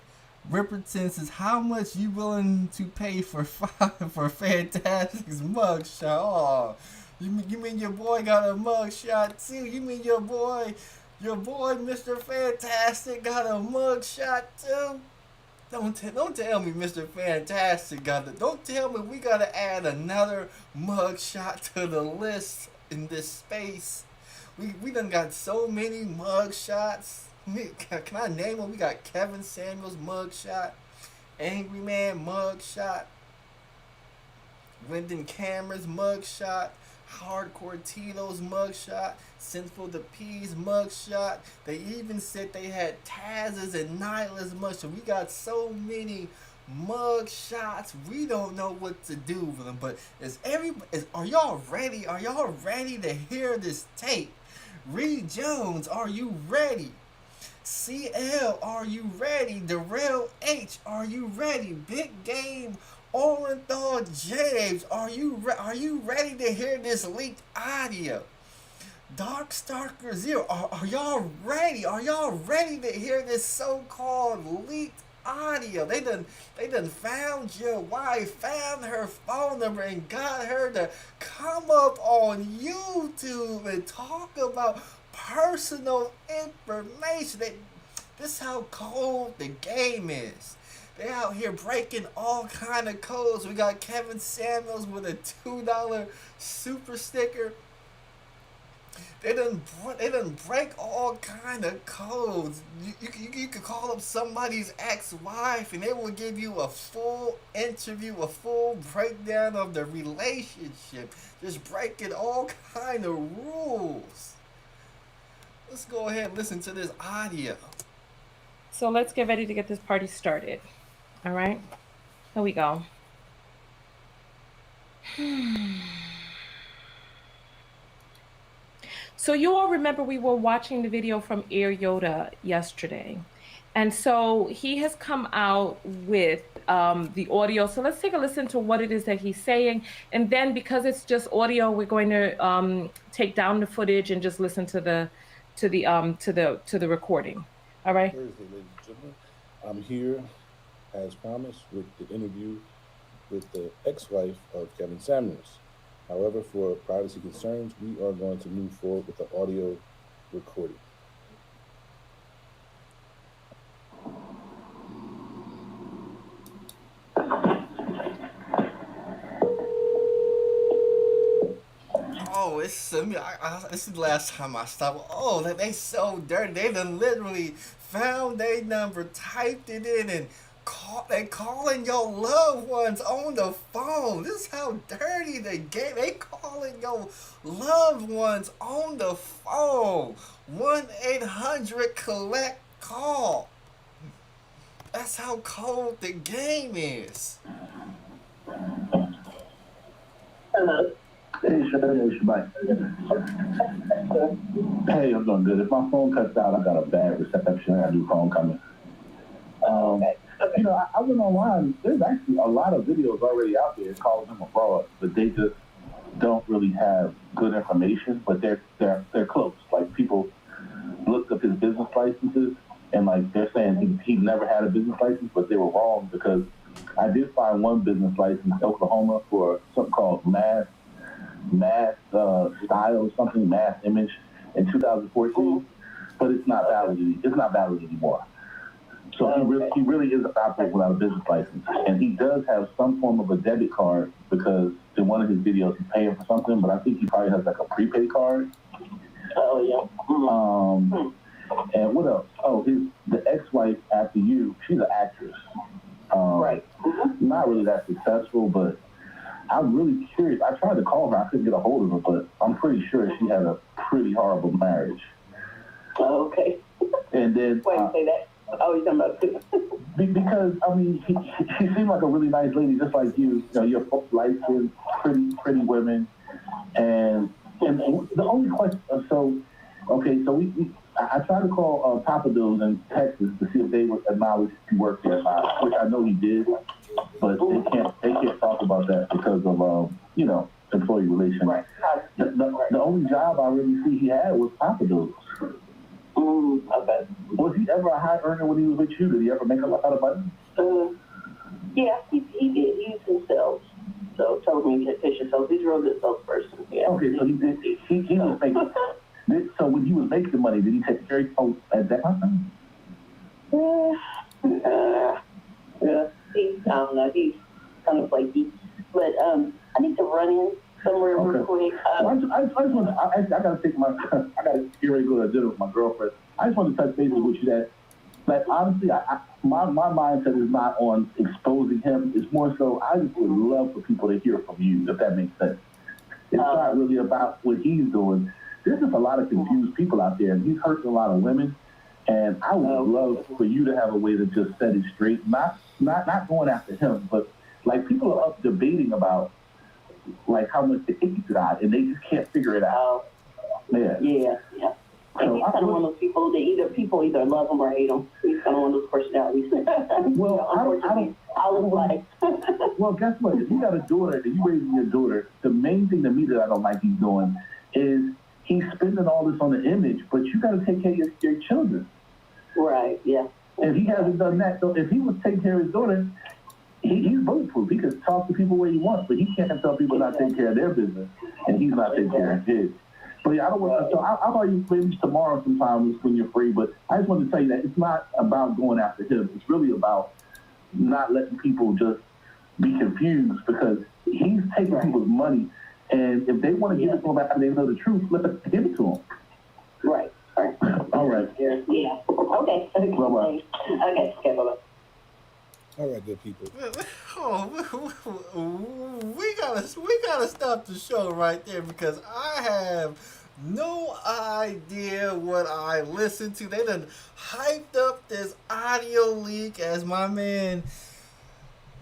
A: Ripperton says, how much you willing to pay for Fantastic's mugshot? Oh. You mean your boy got a mugshot too? You mean your boy Mr. Fantastic got a mugshot too? Don't tell me Mr. Fantastic got it. Don't tell me we gotta add another mugshot to the list in this space. We done got so many mugshots. Can I name them? We got Kevin Samuels mugshot, Angry Man mugshot. Wyndon Cameron's mugshot, Hardcore Tito's mugshot, Sinful the P's mugshot. They even said they had Taz's and Nyla's mugshot. We got so many mugshots. We don't know what to do with them. But are y'all ready? Are y'all ready to hear this tape? Reed Jones, are you ready? CL, are you ready? Darrell H, are you ready? Big Game Orenthal James, are you ready to hear this leaked audio? Darkstalker Zero, are y'all ready? Are y'all ready to hear this so-called leaked audio? They done found your wife, found her phone number, and got her to come up on YouTube and talk about personal information. This is how cold the game is. They out here breaking all kind of codes. We got Kevin Samuels with a $2 super sticker. They done break all kind of codes. You could call up somebody's ex-wife and they will give you a full interview, a full breakdown of the relationship. Just breaking all kind of rules. Let's go ahead and listen to this audio.
G: So let's get ready to get this party started. All right, here we go. So you all remember we were watching the video from Air Yoda yesterday. And so he has come out with the audio. So let's take a listen to what it is that he's saying. And then because it's just audio, we're going to take down the footage and just listen to the recording. All right.
H: Thursday, ladies and gentlemen. I'm here, as promised, with the interview with the ex-wife of Kevin Samuels. However, for privacy concerns, we are going to move forward with the audio recording.
A: Oh, this is the last time I stopped. Oh, they so dirty. They done literally found their number, typed it in, and they calling your loved ones on the phone. This is how dirty they get. They calling your loved ones on the phone. 1-800-COLLECT-CALL. That's how cold the game is.
I: Hello. Hey, Shabbat. Hey, I'm doing good. If my phone cuts out, I got a bad reception. I got a new phone coming. You know, I went online. There's actually a lot of videos already out there calling him a fraud, but they just don't really have good information. But they're close. Like, people looked up his business licenses, and like they're saying he never had a business license, but they were wrong because I did find one business license in Oklahoma for something called mass style, something mass image in 2014, but it's not valid. It's not valid anymore. So he really is a operator without a business license, and he does have some form of a debit card because in one of his videos he's paying for something, but I think he probably has like a prepaid card. Oh yeah. And what else? Oh, the ex-wife after you, she's an actress. Right. Not really that successful, but I'm really curious. I tried to call her. I couldn't get a hold of her, but I'm pretty sure she had a pretty horrible marriage. Oh, okay. And then... Why you say that? Oh, you're talking about because, I mean, she seemed like a really nice lady, just like you. You know, you're light-skinned, pretty women. And the only question... So I tried to call Papa Do's in Texas to see if they would acknowledge he worked there, which I know he did, but they can't talk about that because of employee relations. Right. The only job I really see he had was Papa Do's. Okay. Was he ever a high earner when he was with you? Did he ever make a lot of money? Yeah, he did. He used himself. So telecommunication sales. He's a real good salesperson. Yeah. Okay, so he did. He was making. So when he was making the money, did he take care of you at that time? Yeah. I don't know. He's kind of flaky. But I need to run in somewhere real quick. I gotta take I gotta get ready to go to dinner with my girlfriend. I just want to touch base with you that like honestly, my mindset is not on exposing him. It's more so I just would love for people to hear from you, if that makes sense. It's not really about what he's doing. There's just a lot of confused people out there, and he's hurting a lot of women. And I would love for you to have a way to just set it straight, not going after him, but like people are up debating about like how much the icky got, and they just can't figure it out.
J: Yeah. And
I: So
J: he's kind of one of those people that people either love him or hate him. He's kind of one of those personalities.
I: Well, I was like, well, guess what? If you got a daughter and you raising your daughter, the main thing to me that I don't like he's doing is he's spending all this on the image, but you got to take care of your children.
J: Right, yeah.
I: If he hasn't done that, so if he was taking care of his daughter, he's bulletproof. He can talk to people where he wants, but he can't tell people not taking care of their business, and he's not taking care of his. But yeah, I don't want to. So I'll call you maybe tomorrow sometime when you're free. But I just wanted to tell you that it's not about going after him. It's really about not letting people just be confused because he's taking people's money, and if they want to give it to him after they know the truth, let us give it to him.
J: Right.
I: All right.
J: Yeah. Okay.
I: Bye-bye.
J: Okay, bye-bye.
H: All right, good people.
A: We gotta stop the show right there because I have no idea what I listened to. They done hyped up this audio leak as my man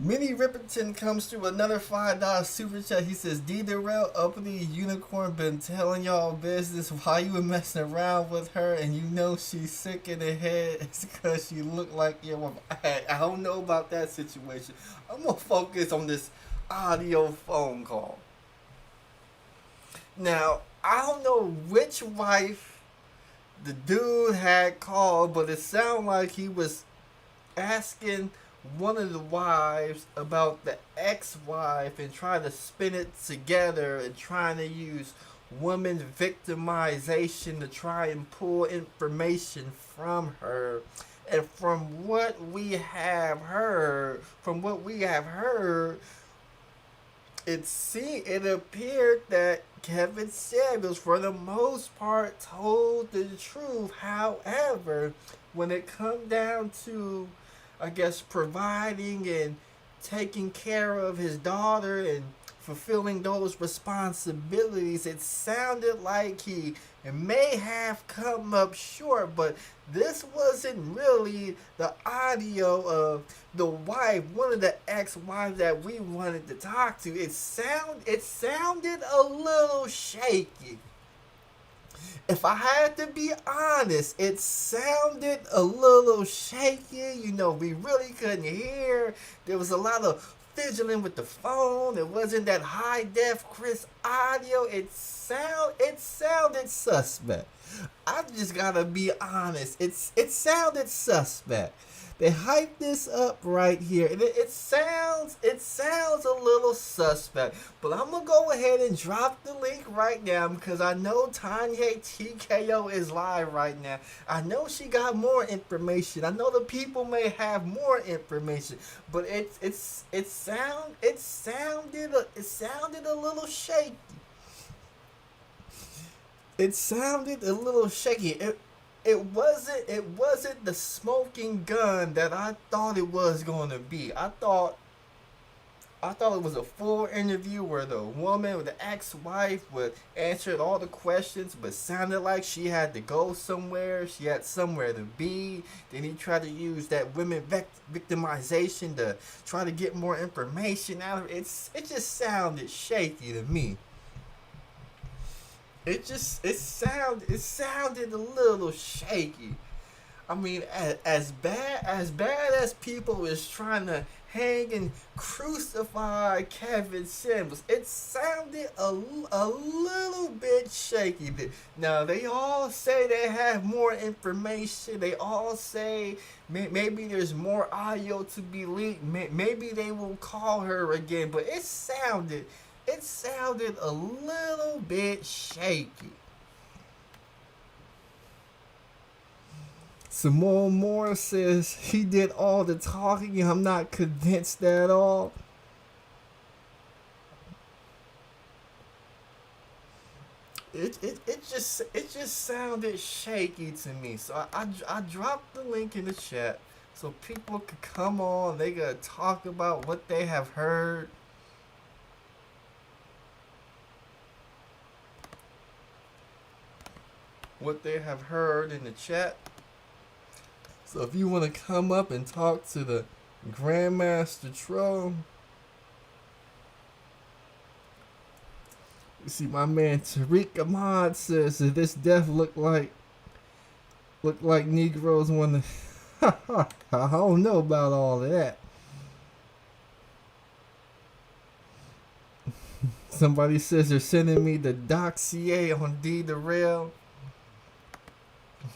A: Minnie Ripperton comes through another $5 super chat. He says, D Darrell, uppity unicorn, been telling y'all business while you were messing around with her, and you know she's sick in the head. It's because she looked like your mom. I don't know about that situation. I'm going to focus on this audio phone call. Now, I don't know which wife the dude had called, but it sounded like he was asking one of the wives about the ex-wife and trying to spin it together and trying to use woman victimization to try and pull information from her. And from what we have heard, it appeared that Kevin Samuels, for the most part, told the truth. However, when it comes down to, I guess, providing and taking care of his daughter and fulfilling those responsibilities, it sounded like he may have come up short, but this wasn't really the audio of the wife, one of the ex-wives that we wanted to talk to. It sounded a little shaky. If I had to be honest, it sounded a little shaky. You know, we really couldn't hear. There was a lot of fidgeting with the phone. It wasn't that high def crisp audio. It sounded suspect. I just gotta be honest. It sounded suspect. They hyped this up right here, and it sounds a little suspect. But I'm gonna go ahead and drop the link right now because I know Tonya TKO is live right now. I know she got more information. I know the people may have more information, but it sounded a little shaky. It sounded a little shaky. It wasn't the smoking gun that I thought it was going to be. I thought it was a full interview where the woman with the ex-wife would answer all the questions, but sounded like she had to go somewhere. She had somewhere to be. Then he tried to use that women victimization to try to get more information out of it. It just sounded shaky to me. It sounded a little shaky. I mean, as bad as people is trying to hang and crucify Kevin Samuels, it sounded a little bit shaky. Now, they all say they have more information. They all say maybe there's more audio to be leaked. Maybe they will call her again, but it sounded a little bit shaky. Simone Moore says he did all the talking and I'm not convinced at all. It it just sounded shaky to me. So I dropped the link in the chat so people could come on. They gotta talk about what they have heard. What they have heard in the chat. So if you want to come up and talk to the Grandmaster Troll, you see my man Tariq Ahmad says that this death look like Negroes want to. I don't know about all of that. Somebody says they're sending me the dossier on D the Rail.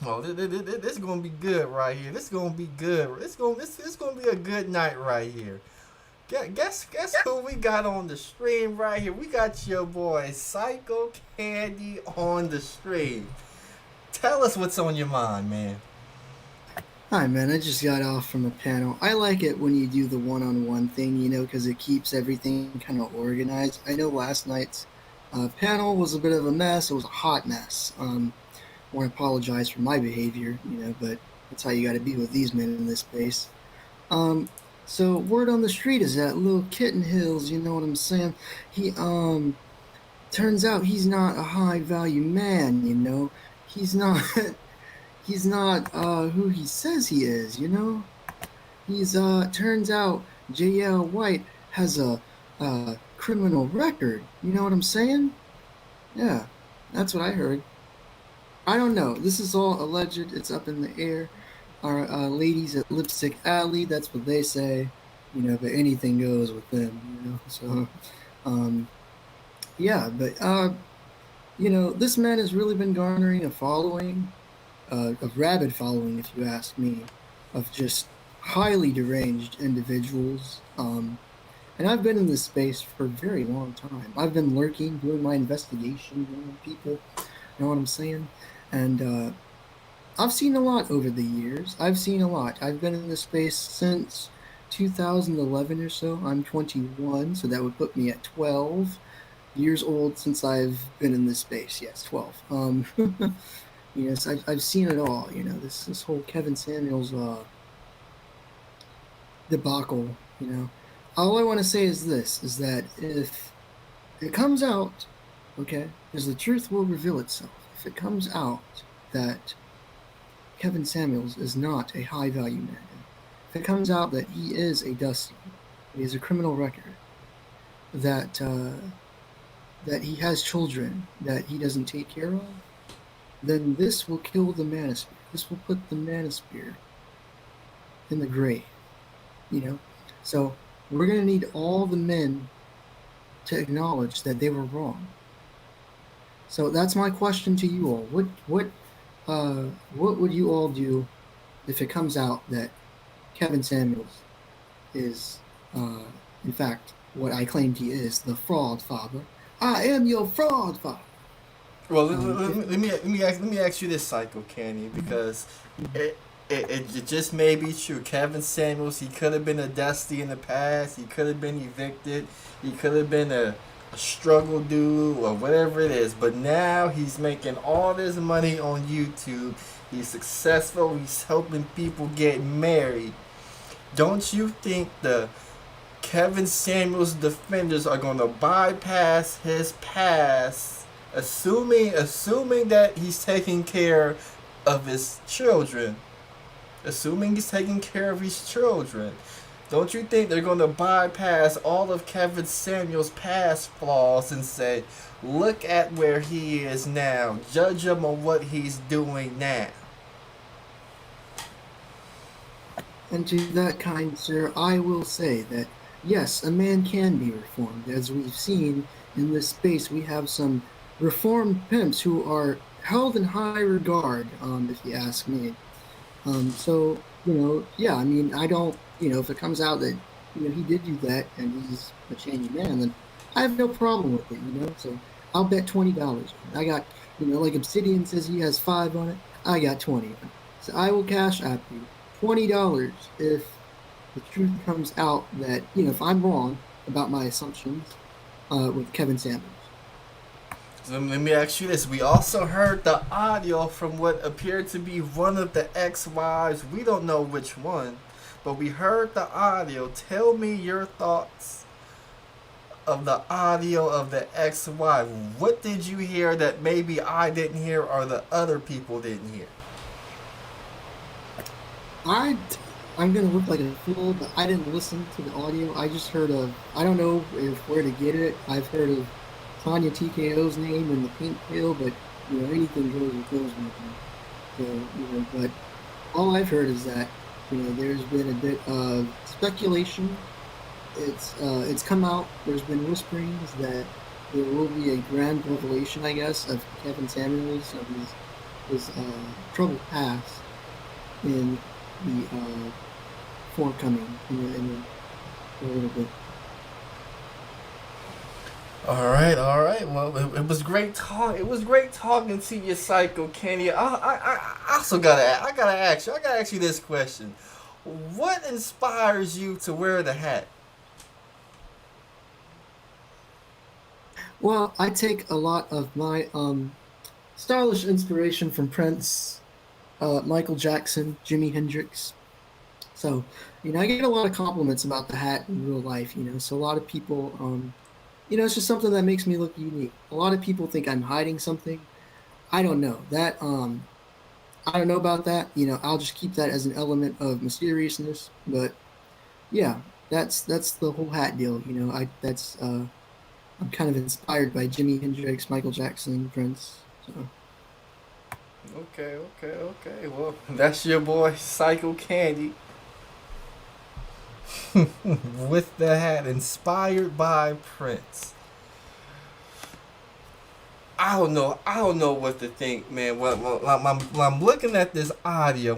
A: Oh, this is gonna be good right here. This is gonna be good. This gonna be a good night right here. Guess who we got on the stream right here? We got your boy Psycho Candy on the stream. Tell us what's on your mind, man.
K: Hi, man. I just got off from a panel. I like it when you do the one-on-one thing, you know, because it keeps everything kind of organized. I know last night's panel was a bit of a mess. It was a hot mess. I want to apologize for my behavior, you know, but that's how you got to be with these men in this space. So word on the street is that little Kitten Hills, you know what I'm saying? He turns out he's not a high value man, you know. He's not who he says he is, you know. He's turns out J.L. White has a criminal record, you know what I'm saying? Yeah, that's what I heard. I don't know. This is all alleged. It's up in the air. Our ladies at Lipstick Alley, that's what they say. You know, but anything goes with them, you know. So, yeah, but, you know, this man has really been garnering a following, a rabid following, if you ask me, of just highly deranged individuals. And I've been in this space for a very long time. I've been lurking, doing my investigation, on people. You know what I'm saying? And I've seen a lot over the years. I've seen a lot. I've been in this space since 2011 or so. I'm 21, so that would put me at 12 years old since I've been in this space. Yes, 12. Yes, I've seen it all. You know, this whole Kevin Samuels debacle. You know, all I want to say is this: is that if it comes out, okay, because the truth will reveal itself. If it comes out that Kevin Samuels is not a high-value man, if it comes out that he is a dusty, he has a criminal record, that that he has children that he doesn't take care of, then this will kill the manosphere. This will put the manosphere in the grave, you know? So we're going to need all the men to acknowledge that they were wrong. So that's my question to you all. What would you all do if it comes out that Kevin Samuels is, in fact, what I claimed he is, the fraud father? I am your fraud father.
A: Well, let me ask you this, Psycho Candy, because it just may be true. Kevin Samuels, he could have been a dusty in the past. He could have been evicted. He could have been a struggle dude or whatever it is. But now he's making all this money on YouTube. He's successful. He's helping people get married. Don't you think the Kevin Samuels defenders are going to bypass his past, assuming that he's taking care of his children? Assuming he's taking care of his children. Don't you think they're going to bypass all of Kevin Samuels' past flaws and say, look at where he is now. Judge him on what he's doing now.
K: And to that kind sir, I will say that, yes, a man can be reformed. As we've seen in this space, we have some reformed pimps who are held in high regard, if you ask me. So, you know, yeah, I mean, I don't, you know, if it comes out that, you know, he did do that and he's a changed man, then I have no problem with it, you know. So I'll bet $20. I got, you know, like Obsidian says he has 5 on it. I got 20 on it. So I will cash app you $20 if the truth comes out that, you know, if I'm wrong about my assumptions with Kevin Samuels.
A: So let me ask you this. We also heard the audio from what appeared to be one of the ex-wives. We don't know which one, but we heard the audio. Tell me your thoughts of the audio of the ex-wife. What did you hear that maybe I didn't hear or the other people didn't hear?
K: I'm gonna look like a fool, but I didn't listen to the audio. I just heard of, I don't know where to get it. I've heard of Tonya TKO's name and the pink pill, but anything goes with those with me. So, but all I've heard is that there's been a bit of speculation. It's come out. There's been whisperings that there will be a grand revelation, I guess, of Kevin Samuels of his troubled past in the forthcoming in a little bit.
A: All right. Well, it was great talk. It was great talking to you, Psycho Kenny. I also gotta ask you. I gotta ask you this question: what inspires you to wear the hat?
K: Well, I take a lot of my stylish inspiration from Prince, Michael Jackson, Jimi Hendrix. So, I get a lot of compliments about the hat in real life. So a lot of people, it's just something that makes me look unique. A lot of people think I'm hiding something. I don't know that. I don't know about that. I'll just keep that as an element of mysteriousness. But yeah, that's the whole hat deal. I'm kind of inspired by Jimi Hendrix, Michael Jackson, Prince. So.
A: Okay. Well, that's your boy, Psycho Candy. With the hat, inspired by Prince. I don't know what to think, man. When I'm looking at this audio,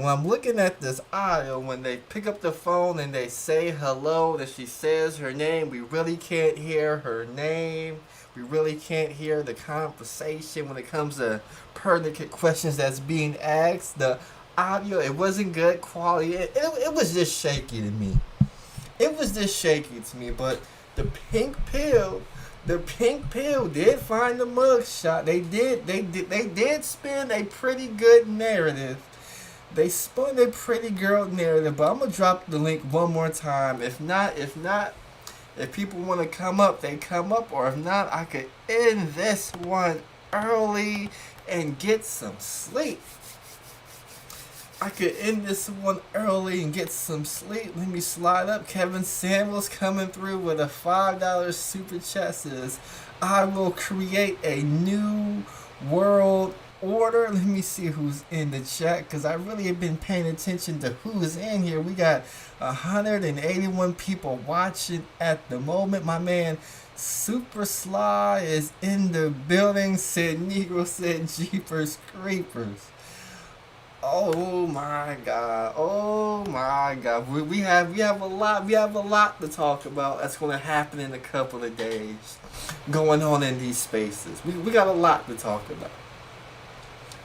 A: when they pick up the phone and they say hello, that she says her name, we really can't hear her name. We really can't hear the conversation when it comes to pertinent questions that's being asked. The audio, it wasn't good quality. It was just shaky to me. But the pink pill did find the mugshot. They did spin a pretty good narrative. They spun a pretty girl narrative. But I'm gonna drop the link one more time. If people want to come up, they come up. Or if not, I could end this one early and get some sleep. Let me slide up. Kevin Samuels coming through with a $5 super chat says, I will create a new world order. Let me see who's in the chat, because I really have been paying attention to who's in here. We got 181 people watching at the moment. My man Super Sly is in the building. Said Negro said Jeepers Creepers. Oh my God! We have a lot to talk about. That's going to happen in a couple of days, going on in these spaces. We got a lot to talk about.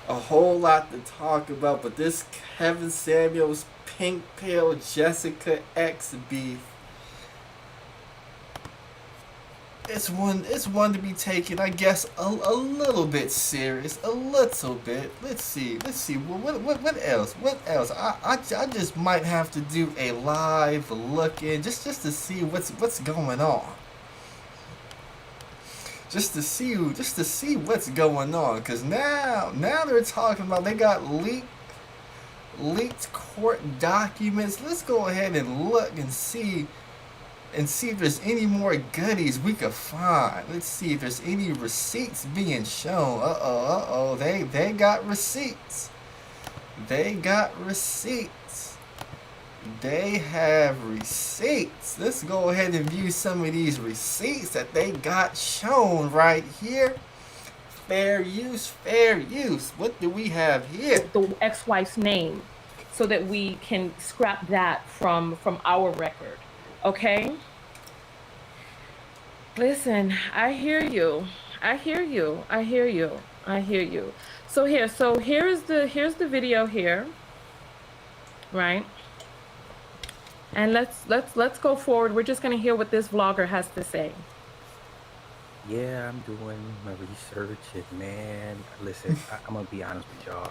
A: A whole lot to talk about. But this Kevin Samuels Pink Pill Jessica X beef. It's one to be taken, I guess, a little bit serious, a little bit. Let's see. What else? I just might have to do a live look in just to see what's going on. Just to see what's going on, because now they're talking about they got leaked court documents. Let's go ahead and look and see if there's any more goodies we could find. Let's see if there's any receipts being shown. They got receipts. They have receipts. Let's go ahead and view some of these receipts that they got shown right here. Fair use. What do we have here?
G: The ex-wife's name, so that we can scrap that from our record. Okay? Listen, I hear you. So here's the video here. Right? And let's go forward. We're just going to hear what this vlogger has to say.
L: Yeah, I'm doing my research, and man, listen, I'm gonna be honest with y'all.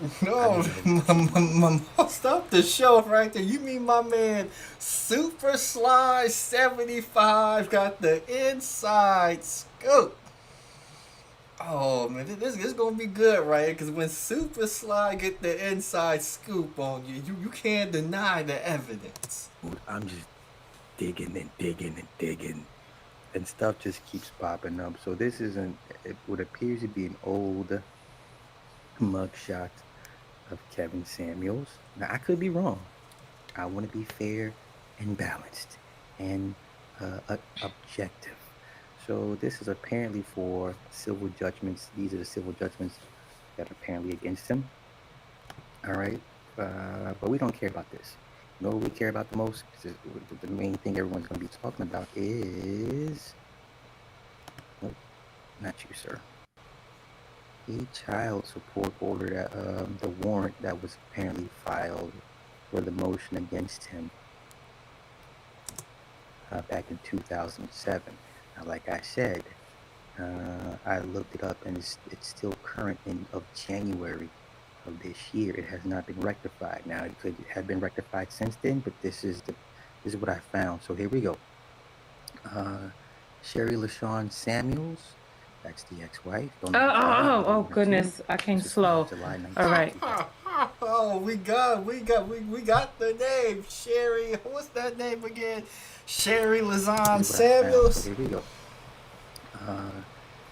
L: I
A: No,
L: didn't know what to tell you.
A: stop the show right there. You mean my man Super Sly 75 got the inside scoop? Oh man, this gonna be good, right? Because when Super Sly get the inside scoop on you, you can't deny the evidence.
L: I'm just digging and digging and digging, and stuff just keeps popping up. So this is what appears to be an old mugshot of Kevin Samuels. Now I could be wrong. I want to be fair and balanced and objective. So this is apparently for civil judgments. These are the civil judgments that are apparently against him. All right, but we don't care about this. You know what we care about the most? 'Cause the main thing everyone's going to be talking about is, nope, not you, sir. A child support order that the warrant that was apparently filed for the motion against him back in 2007. Now, like I said, I looked it up, and it's still current of January of this year. It has not been rectified. Now, it could have been rectified since then, but this is what I found. So here we go. Sherry LaShawn Samuels, that's the ex-wife.
G: Oh, goodness, I came slow.
L: July 19th,
G: All right.
A: Oh, we got the name. Sherry, what's that name again? Sherry LaShawn Samuels.
L: So here we go.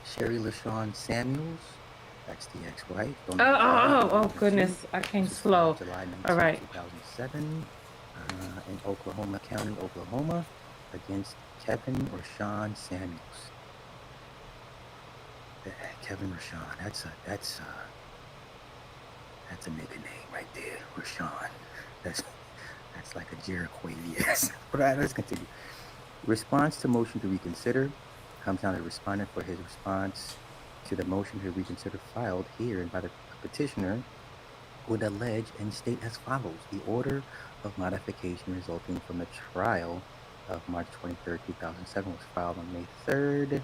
L: Sherry LaShawn Samuels, that's the ex-wife.
G: Oh, goodness, I came slow.
L: July 19th,
G: all right.
L: 2007, in Oklahoma County, Oklahoma, against Kevin Rashawn Samuels. Kevin Rashawn, that's a nigga name right there, Rashawn. That's like a Jericho, yes. But all right, let's continue. Response to motion to reconsider comes down to the respondent for his response to the motion to reconsider filed here by the petitioner would allege and state as follows. The order of modification resulting from the trial of March 23rd, 2007 was filed on May 3rd.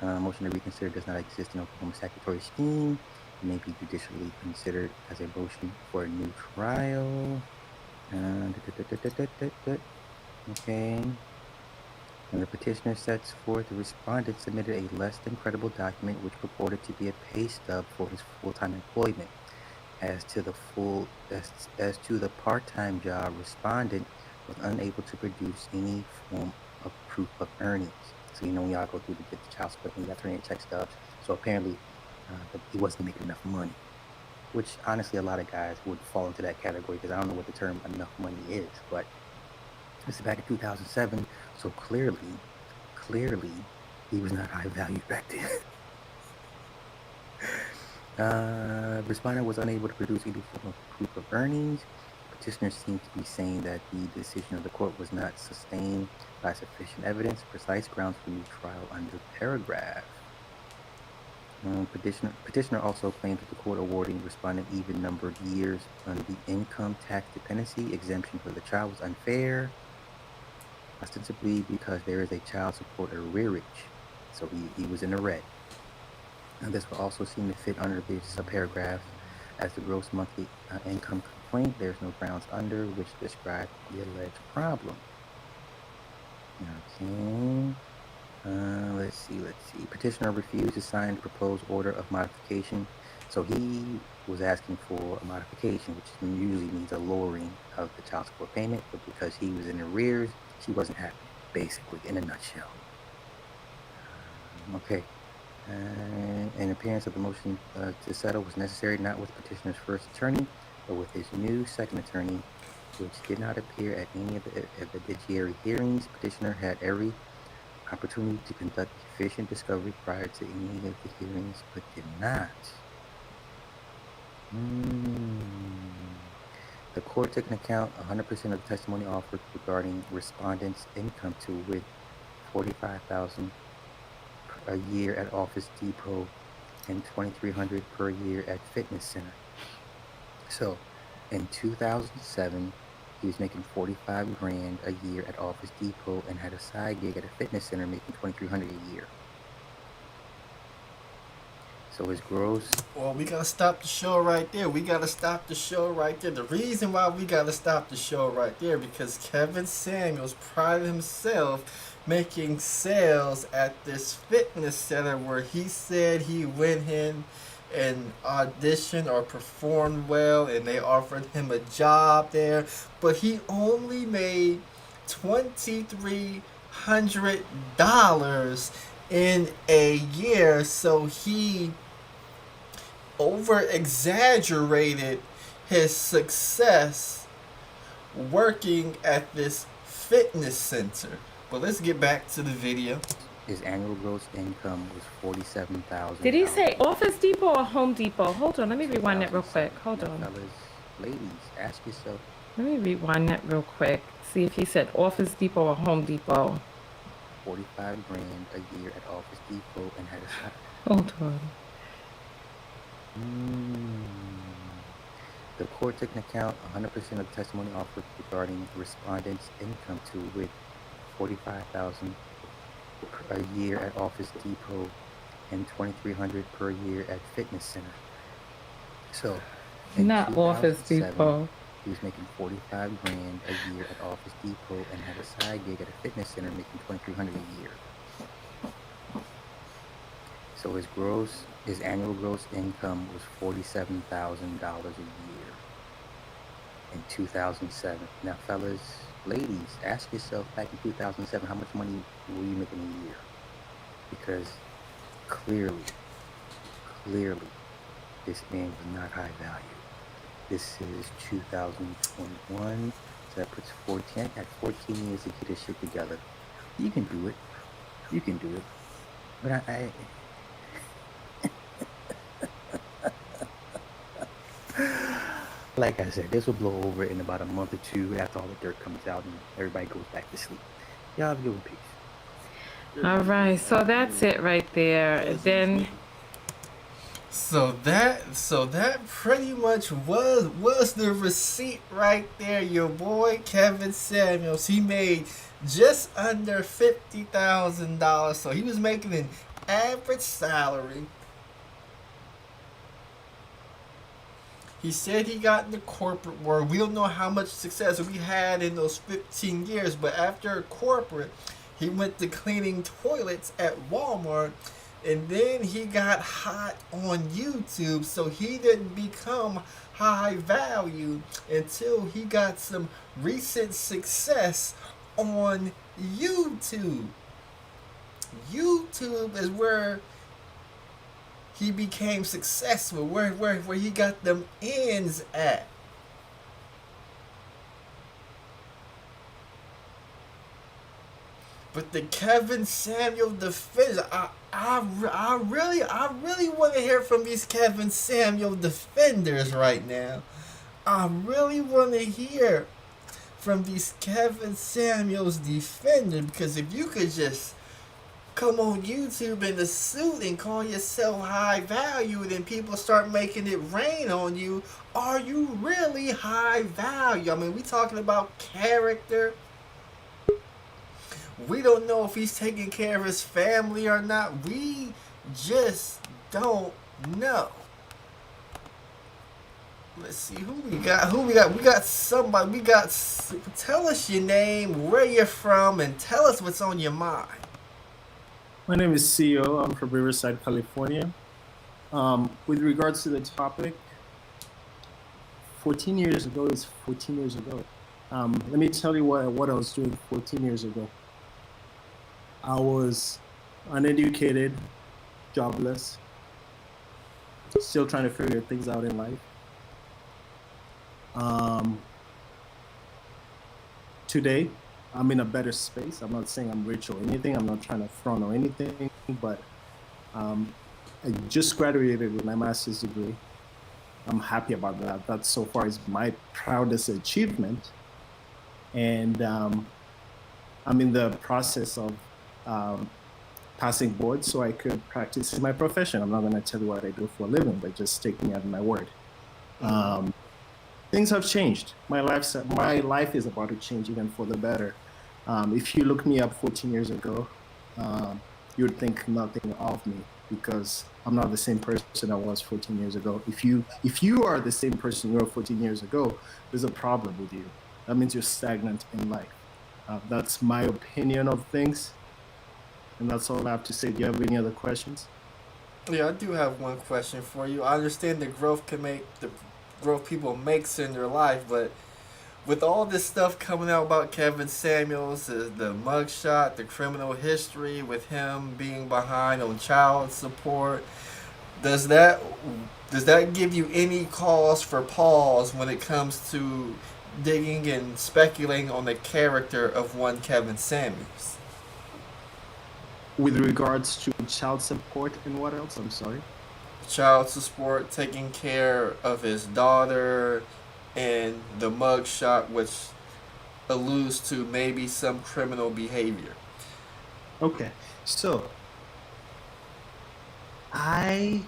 L: Motion to reconsider does not exist in Oklahoma statutory scheme. It may be judicially considered as a motion for a new trial. Okay. And the petitioner sets forth the respondent submitted a less than credible document which purported to be a pay stub for his full-time employment. As to the part-time job, respondent was unable to produce any form of proof of earnings. So when y'all go through to get the child support, you got to turn in check stubs. So apparently, he wasn't making enough money, which honestly a lot of guys would fall into that category because I don't know what the term enough money is, but this is back in 2007, so clearly, he was not high value back then. Respondent was unable to produce any form of proof of earnings. Petitioner seems to be saying that the decision of the court was not sustained by sufficient evidence, precise grounds for new trial under paragraph. Petitioner also claims that the court awarding respondent even-numbered years on the income tax dependency exemption for the child was unfair, ostensibly because there is a child support arrearage, so he was in the red. And this will also seem to fit under this subparagraph as the gross monthly income complaint. There's no grounds under which describe the alleged problem. Okay. Let's see. Petitioner refused to sign the proposed order of modification. So he was asking for a modification, which usually means a lowering of the child support payment, but because he was in arrears, she wasn't happy, basically, in a nutshell. Okay. An appearance of the motion to settle was necessary not with petitioner's first attorney, but with his new second attorney, which did not appear at any of the evidentiary hearings. Petitioner had every opportunity to conduct efficient discovery prior to any of the hearings, but did not. The court took into account 100% of the testimony offered regarding respondents' income to with $45,000 a year at Office Depot and $2,300 per year at Fitness Center. So, in 2007, he was making $45,000 a year at Office Depot and had a side gig at a fitness center making $2,300 a year. So his gross.
A: Well, we gotta stop the show right there. The reason why we gotta stop the show right there because Kevin Samuels prided himself making sales at this fitness center where he said he went in and auditioned or performed well and they offered him a job there, but he only made $2,300 in a year, so he over exaggerated his success working at this fitness center. But let's get back to the video.
L: His annual gross income was $47,000.
G: Did he say Office Depot or Home Depot? Hold on, let me rewind that real quick. Hold on.
L: Fellas, ladies, ask yourself.
G: Let me rewind that real quick. See if he said Office Depot or Home Depot.
L: 45 grand a year at Office Depot and had a side.
G: Hold on.
L: The court took into account 100% of testimony offered regarding respondents' income to with $45,000 a year at Office Depot and $2,300 per year at Fitness Center. So, in
G: Not Office
L: 2007,
G: Depot.
L: he was making 45 grand a year at Office Depot and had a side gig at a fitness center making $2,300 a year. So his annual gross income was $47,000 a year in 2007. Now, fellas, ladies, ask yourself back in 2007, how much money were you making a year? Because clearly, this man was not high value. This is 2021, so that puts 14 years to get his shit together. You can do it. But I like I said, this will blow over in about a month or two after all the dirt comes out and everybody goes back to sleep. Y'all have a good one, peace.
G: All right, so that's it right there. Then
A: So that pretty much was the receipt right there. Your boy Kevin Samuels, he made just under $50,000. So he was making an average salary. He said he got in the corporate world. We don't know how much success we had in those 15 years, but after corporate, he went to cleaning toilets at Walmart, and then he got hot on YouTube, so he didn't become high value until he got some recent success on YouTube. YouTube is where he became successful, where he got them ends at. But the Kevin Samuel defenders, I really want to hear from these Kevin Samuel defenders right now. I really want to hear from these Kevin Samuels defenders, because if you could just come on YouTube in a suit and call yourself high value, then people start making it rain on you. Are you really high value? I mean, we talking about character. We don't know if he's taking care of his family or not. We just don't know. Let's see who we got. We got somebody. Tell us your name, where you're from, and tell us what's on your mind.
M: My name is CEO. I'm from Riverside, California. With regards to the topic, 14 years ago is 14 years ago. Let me tell you what I was doing 14 years ago. I was uneducated, jobless, still trying to figure things out in life. Today, I'm in a better space. I'm not saying I'm rich or anything. I'm not trying to front or anything, but I just graduated with my master's degree. I'm happy about that. That so far is my proudest achievement. And I'm in the process of passing boards so I could practice in my profession. I'm not going to tell you what I do for a living, but just take me at my word. Things have changed. My life is about to change even for the better. If you look me up 14 years ago, you would think nothing of me. because I'm not the same person I was 14 years ago. If you are the same person you were 14 years ago, there's a problem with you. That means you're stagnant in life. That's my opinion of things, and that's all I have to say. Do you have any other questions?
A: Yeah, I do have one question for you. I understand the growth people makes in their life, but with all this stuff coming out about Kevin Samuels, the mugshot, the criminal history, with him being behind on child support, does that give you any cause for pause when it comes to digging and speculating on the character of one Kevin Samuels?
M: With regards to child support and what else? I'm sorry.
A: Child support, taking care of his daughter, and the mugshot, which alludes to maybe some criminal behavior.
M: Okay, so as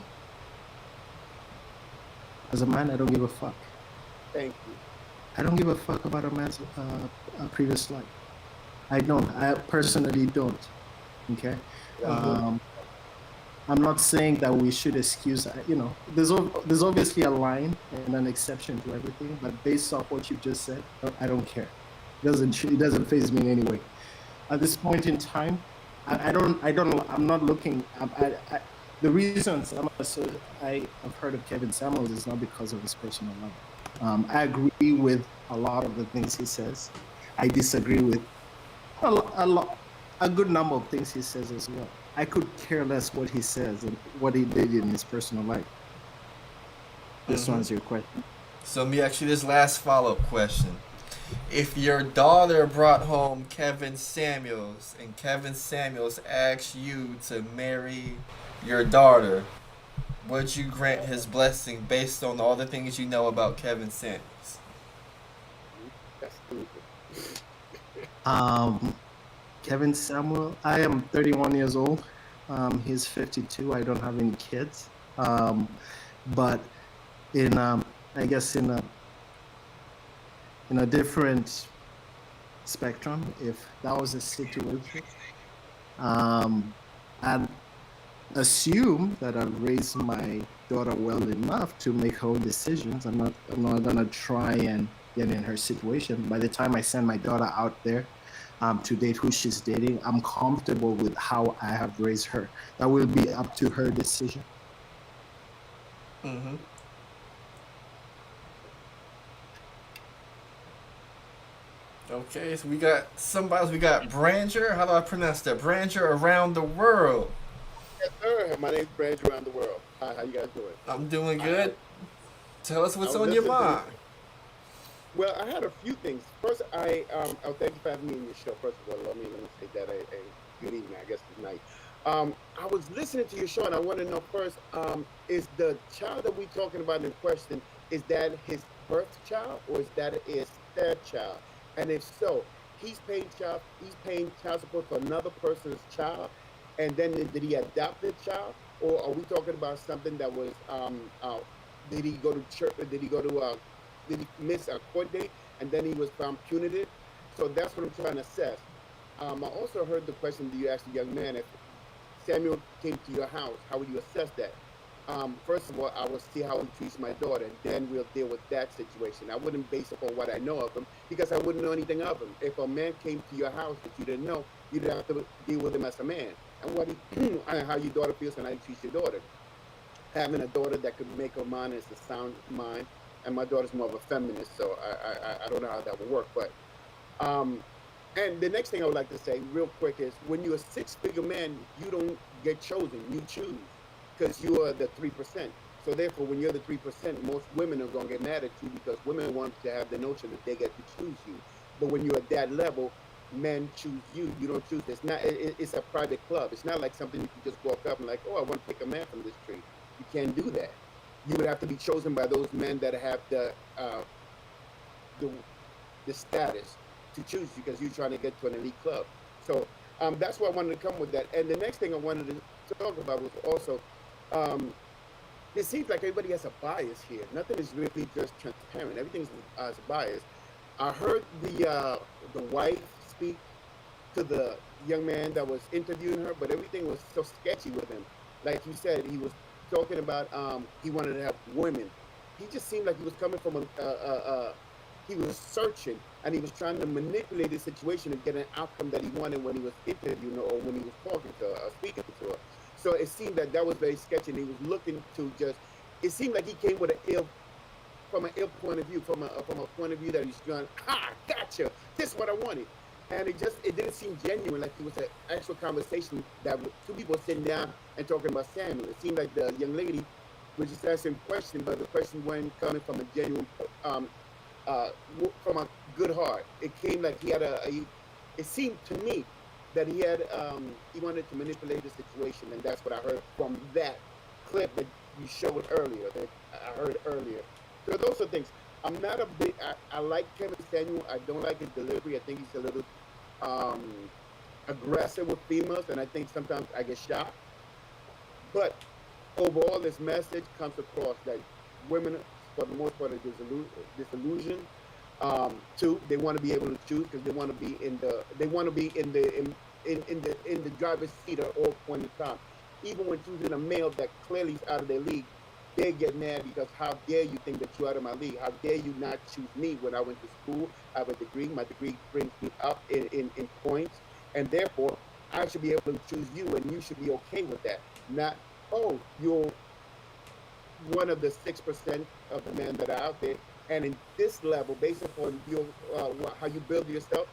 M: a man, I don't give a fuck.
N: Thank you.
M: I don't give a fuck about a man's previous life. I don't. I personally don't. Okay. I'm not saying that we should excuse. There's obviously a line and an exception to everything, but based off what you just said, I don't care. It doesn't faze me in any way. At this point in time, I'm not looking. The reasons I have heard of Kevin Samuels is not because of his personal life. I agree with a lot of the things he says. I disagree with a good number of things he says as well. I could care less what he says and what he did in his personal life. This answers your question.
A: So let me ask you this last follow-up question. If your daughter brought home Kevin Samuels and Kevin Samuels asked you to marry your daughter, would you grant his blessing based on all the things you know about Kevin Samuels?
N: That's stupid.
M: Kevin Samuel, I am 31 years old. He's 52. I don't have any kids. But I guess in a different spectrum, if that was a situation, I'd assume that I've raised my daughter well enough to make her own decisions. I'm not gonna try and get in her situation. By the time I send my daughter out there to date who she's dating, I'm comfortable with how I have raised her. That will be up to her decision.
A: Mm-hmm. Okay, so we got somebody. We got Branger. How do I pronounce that? Branger around the world.
N: Yes, sir. My name's Brad around the world. Hi, how you guys doing?
A: I'm doing good. Tell us what's on your mind.
N: Well, I had a few things. First, thank you for having me on your show. First of all, let me say that a good evening, I guess tonight. I was listening to your show, and I want to know first, is the child that we're talking about in question, is that his birth child, or is that his third child? And if so, he's paying child support for another person's child, and then did he adopt the child, or are we talking about something that was did he go to church? Did he miss a court date and then he was found punitive? So that's what I'm trying to assess. I also heard the question that you asked the young man, if Samuel came to your house, how would you assess that? First of all, I will see how he treats my daughter, and then we'll deal with that situation. I wouldn't base it on what I know of him, because I wouldn't know anything of him. If a man came to your house that you didn't know, you'd have to deal with him as a man, and how your daughter feels and how you treat your daughter. Having a daughter that could make her mind is a sound mind, and my daughter's more of a feminist, so I don't know how that would work. But and the next thing I would like to say real quick is, when you're a six-figure man, you don't get chosen, you choose, because you are the 3%. So therefore, when you're the 3%, most women are going to get mad at you, because women want to have the notion that they get to choose you. But when you're at that level, men choose you. You don't choose. It's a private club. It's not like something you can just walk up and like, oh, I want to pick a man from this tree. You can't do that. You would have to be chosen by those men that have the status to choose you, because you're trying to get to an elite club. So that's why I wanted to come with that. And the next thing I wanted to talk about was also, it seems like everybody has a bias here. Nothing is really just transparent. Everything's biased. I heard the wife speak to the young man that was interviewing her, but everything was so sketchy with him. like you said, he was talking about he wanted to have women. He just seemed like he was coming from he was searching and he was trying to manipulate the situation and get an outcome that he wanted when he was interviewing her or when he was talking to her, speaking to her. So it seemed that that was very sketchy. And he was looking to just. It seemed like he came with from an ill point of view, from a point of view that he's going, gotcha, this is what I wanted. And it didn't seem genuine, like it was an actual conversation that two people sitting down and talking about Samuel. It seemed like the young lady was just asking a question, but the question wasn't coming from a genuine, from a good heart. It came like he had it seemed to me that he wanted to manipulate the situation, and that's what I heard from that clip that you showed earlier, that I heard earlier. So those are things. I'm not a big. I like Kevin Samuel. I don't like his delivery. I think he's a little aggressive with females, and I think sometimes I get shocked. But overall, this message comes across that women, for the most part, are disillusioned. Two, they want to be able to choose because they want to be in the driver's seat at all point in time. Even when choosing a male that clearly is out of their league, they get mad because how dare you think that you're out of my league? How dare you not choose me when I went to school? I have a degree. My degree brings me up in points, and therefore I should be able to choose you, and you should be okay with that. Not, oh, you're one of the 6% of the men that are out there, and in this level, based upon your how you build yourself,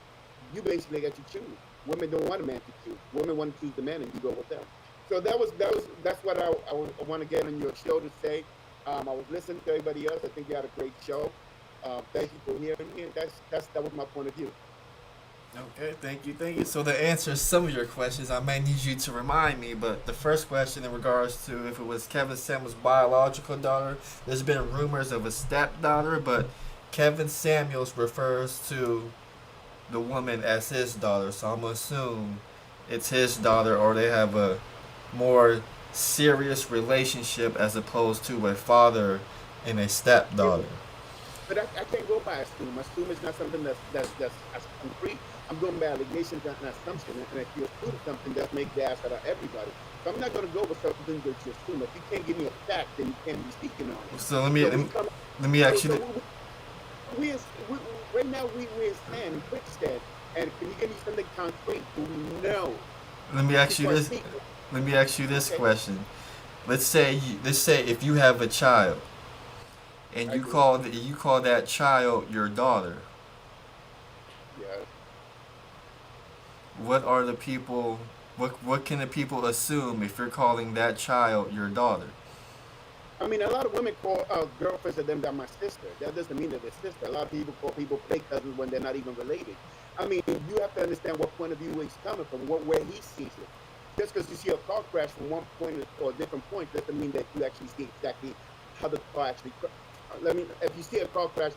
N: you basically get to choose. Women don't want a man to choose. Women want to choose the man, and you go with them. So that's what I want to get on your show to say. I was listening to everybody else. I think you had a great show. Thank you for hearing me. That was my point of view.
A: Okay, thank you. So to answer some of your questions, I may need you to remind me, but the first question in regards to if it was Kevin Samuel's biological daughter, there's been rumors of a stepdaughter, but Kevin Samuels refers to the woman as his daughter, so I'm going to assume it's his daughter or they have a more serious relationship as opposed to a father and a stepdaughter.
N: But I can't go by assume. Assume is not something that's concrete. I'm going by allegations and assumption. And if you assume something, that makes the ass out of everybody. So I'm not going to go with something that you assume. If you can't give me a fact, then you can't be speaking on it.
A: So let me actually.
N: Right now we stand in quicksand. And can you give me something concrete? No.
A: Let me ask you this. Let me ask you this question. Let's say if you have a child, and you call that child your daughter.
N: Yeah.
A: What are the people? What can the people assume if you're calling that child your daughter?
N: I mean, a lot of women call girlfriends of them that my sister. That doesn't mean that they're sister. A lot of people call people play cousins when they're not even related. I mean, you have to understand what point of view he's coming from, where he sees it. Just because you see a car crash from one point or a different point doesn't mean that you actually see exactly how the car actually crashed. If you see a car crash,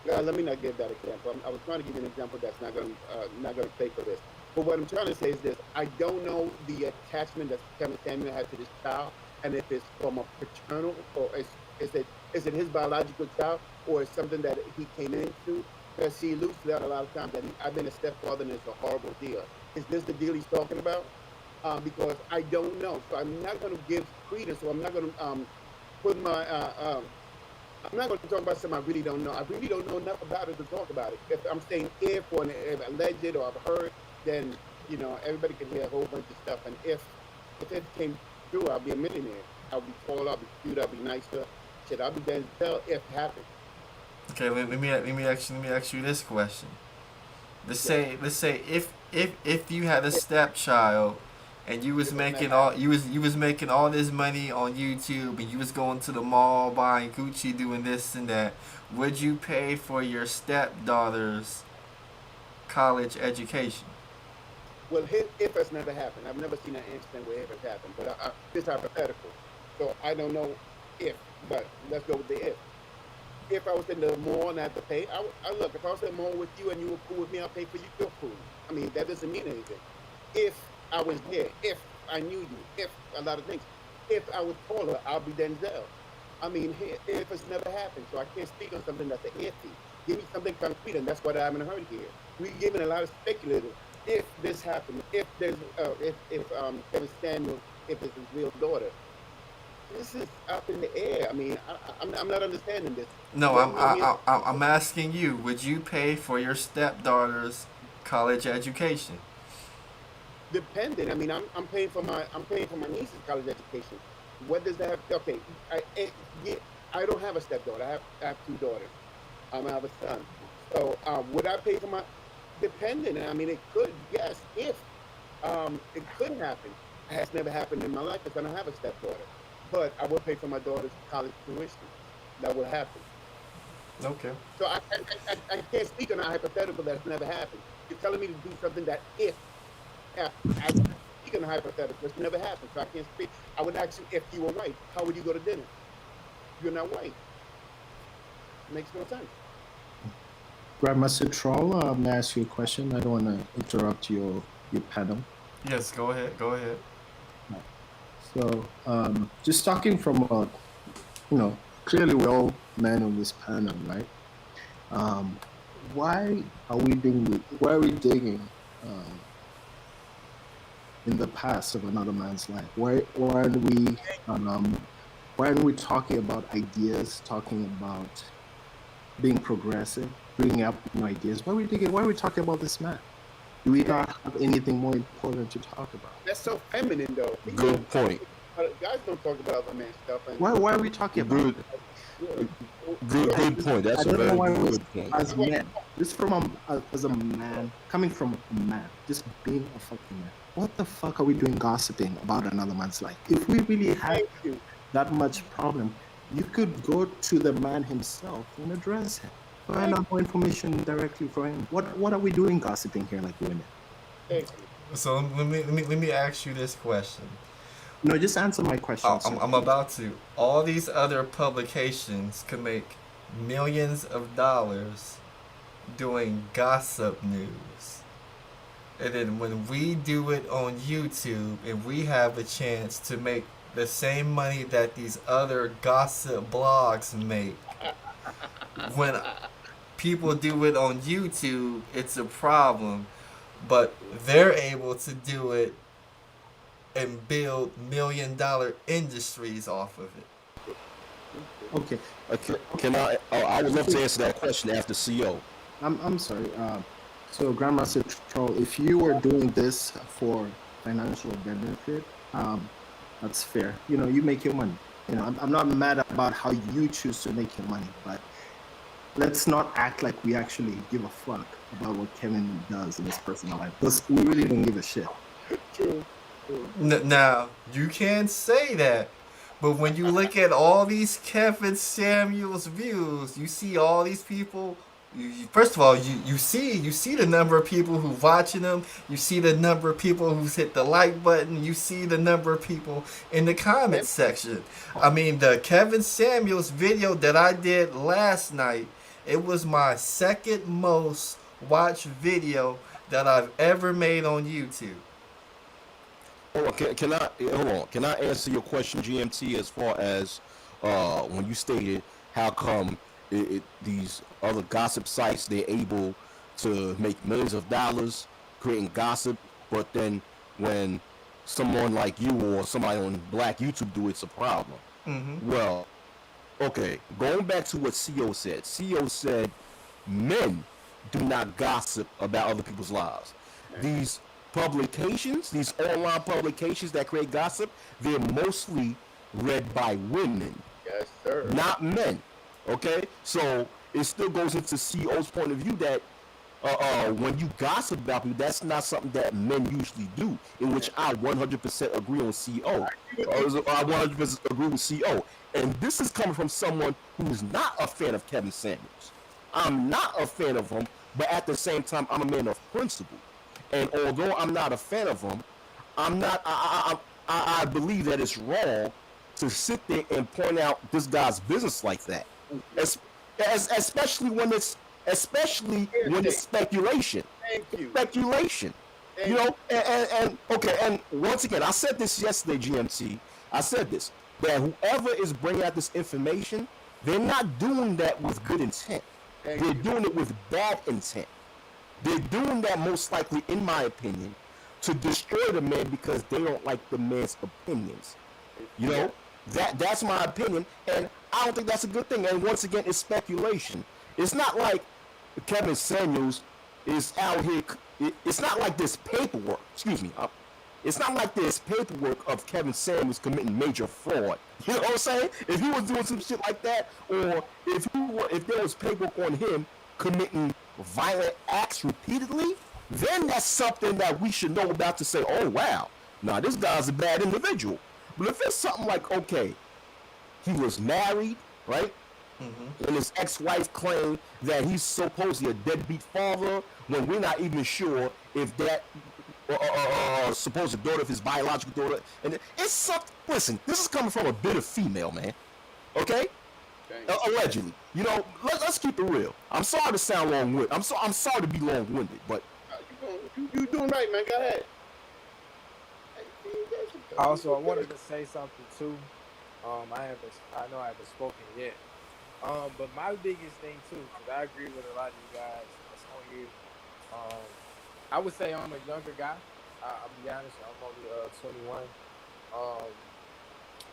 N: let me not give that example. I was trying to give you an example that's not going to play for this. But what I'm trying to say is this: I don't know the attachment that Kevin Samuel had to this child, and if it's from a paternal or is it his biological child or is something that he came into. Because he alludes to that a lot of times that I've been a stepfather and it's a horrible deal. Is this the deal he's talking about? Because I don't know, so I'm not going to give credence, so I'm not going to put my. I'm not going to talk about something I really don't know. I really don't know enough about it to talk about it. If I'm saying if alleged or I've heard, then everybody can hear a whole bunch of stuff. And if it came true, I'll be a millionaire. I'll be tall. I'll be cute. I'll be nicer. Shit, I'll be Denzel if it happens.
A: Okay, let me ask you this question. Let's say if you had a stepchild and you was making all this money on YouTube and you was going to the mall buying Gucci, doing this and that, would you pay for your stepdaughter's college education?
N: Well, if it's never happened, I've never seen an incident where if it's happened, but it's hypothetical. So I don't know if, but let's go with the if. If I was in the mall and I had to pay, I look, if I was in the mall with you and you were cool with me, I'll pay for your food. I mean, that doesn't mean anything. If I was there, if I knew you, if a lot of things, if I was taller, I'll be Denzel. I mean, if it's never happened, so I can't speak on something that's an iffy. Give me something concrete, and that's what I haven't heard here. We're giving a lot of speculative. If this happened, if there's, if Kevin Samuel if it's his real daughter. This is up in the air. I mean, I'm not understanding this.
A: No,
N: Let me-
A: I'm asking you. Would you pay for your stepdaughter's college education?
N: Dependent. I mean, I'm paying for my niece's college education. What does that have? Okay, I don't have a stepdaughter. I have two daughters. I have a son. So would I pay for my dependent? I mean, it could. Yes, if it could happen. It has never happened in my life because I don't have a stepdaughter. But I will pay for my daughter's college tuition. That will happen.
A: Okay.
N: So I can't speak on a hypothetical that's never happened. You're telling me to do something that if I speak on a hypothetical, it's never happened. So I can't speak. I would ask you if you were white, how would you go to dinner? You're not white. Makes no sense.
M: Grandmaster Troll, may I ask you a question? I don't want to interrupt your panel.
A: Yes, go ahead. Go ahead.
M: So, just talking from clearly we're all men on this panel, right? Why are we digging in the past of another man's life? Why aren't we talking about ideas, talking about being progressive, bringing up new ideas? Why are we talking about this man? Do we not have anything more important to talk about?
N: That's so feminine, though.
O: Good point.
N: Guys don't talk about other man's stuff. And
M: Why are we talking about it?
O: Good point. That's a very good point.
M: As men, just as a man, coming from a man, just being a fucking man. What the fuck are we doing gossiping about another man's life? If we really had that much problem, you could go to the man himself and address him. Find out more information directly from him. What are we doing gossiping here like women?
A: So let me ask you this question.
M: No, just answer my question.
A: I'm about to. All these other publications can make millions of dollars doing gossip news. And then when we do it on YouTube and we have a chance to make the same money that these other gossip blogs make, when people do it on YouTube, it's a problem. But they're able to do it and build $1 million industries off of it.
M: Okay.
O: Can I? I would love to answer that question after CO.
M: I'm sorry. So Grandmaster Troll, if you were doing this for financial benefit, that's fair. You make your money. I'm not mad about how you choose to make your money, but let's not act like we actually give a fuck about what Kevin does in his personal life, because we really don't give a shit.
N: True.
A: Now, you can say that, but when you look at all these Kevin Samuels views, you see all these people. First of all, you see the number of people who watching them. You see the number of people who's hit the like button. You see the number of people in the comment section. I mean, the Kevin Samuels video that I did last night, it was my second most watched video that I've ever made on YouTube.
O: Can I answer your question, GMT, as far as when you stated how come these other gossip sites, they're able to make millions of dollars creating gossip, but then when someone like you or somebody on Black YouTube do, it's a problem.
A: Mm-hmm.
O: Well, okay, going back to what CO said. CO said men do not gossip about other people's lives. These publications, these online publications that create gossip, they're mostly read by women.
N: Yes, sir.
O: Not men. Okay? So it still goes into CO's point of view that when you gossip about people, that's not something that men usually do, in which I 100% agree on CO. I 100% agree with CO. And this is coming from someone who's not a fan of Kevin Samuels. I'm not a fan of him, but at the same time, I'm a man of principle. And although I'm not a fan of him, I believe that it's wrong to sit there and point out this guy's business like that. Especially when it's speculation.
N: Thank you.
O: Speculation. You know, and okay, and once again, I said this yesterday, GMT. I said this, that whoever is bringing out this information, they're not doing that with good intent. They're doing it with bad intent. They're doing that most likely, in my opinion, to destroy the man because they don't like the man's opinions. You know, that's my opinion, and I don't think that's a good thing. And once again, it's speculation. It's not like Kevin Samuels is out here. It's not like this paperwork. Excuse me. It's not like this paperwork of Kevin Samuels committing major fraud. You know what I'm saying? If he was doing some shit like that, or if there was paperwork on him committing violent acts repeatedly, then that's something that we should know about to say, oh wow, nah, this guy's a bad individual. But if it's something like, okay, he was married, right? Mm-hmm. And his ex-wife claimed that he's supposedly a deadbeat father when we're not even sure if that supposed daughter of his biological daughter. And it's something, listen, this is coming from a bitter female, man. Okay? Allegedly. You know, let's keep it real. I'm sorry to sound long-winded. I'm sorry to be long-winded, but
N: you doing right, man. Go ahead.
P: Also, I wanted to say something too. I know I haven't spoken yet. But my biggest thing too, because I agree with a lot of you guys that's on here. I would say I'm a younger guy. I'll be honest, I'm only 21.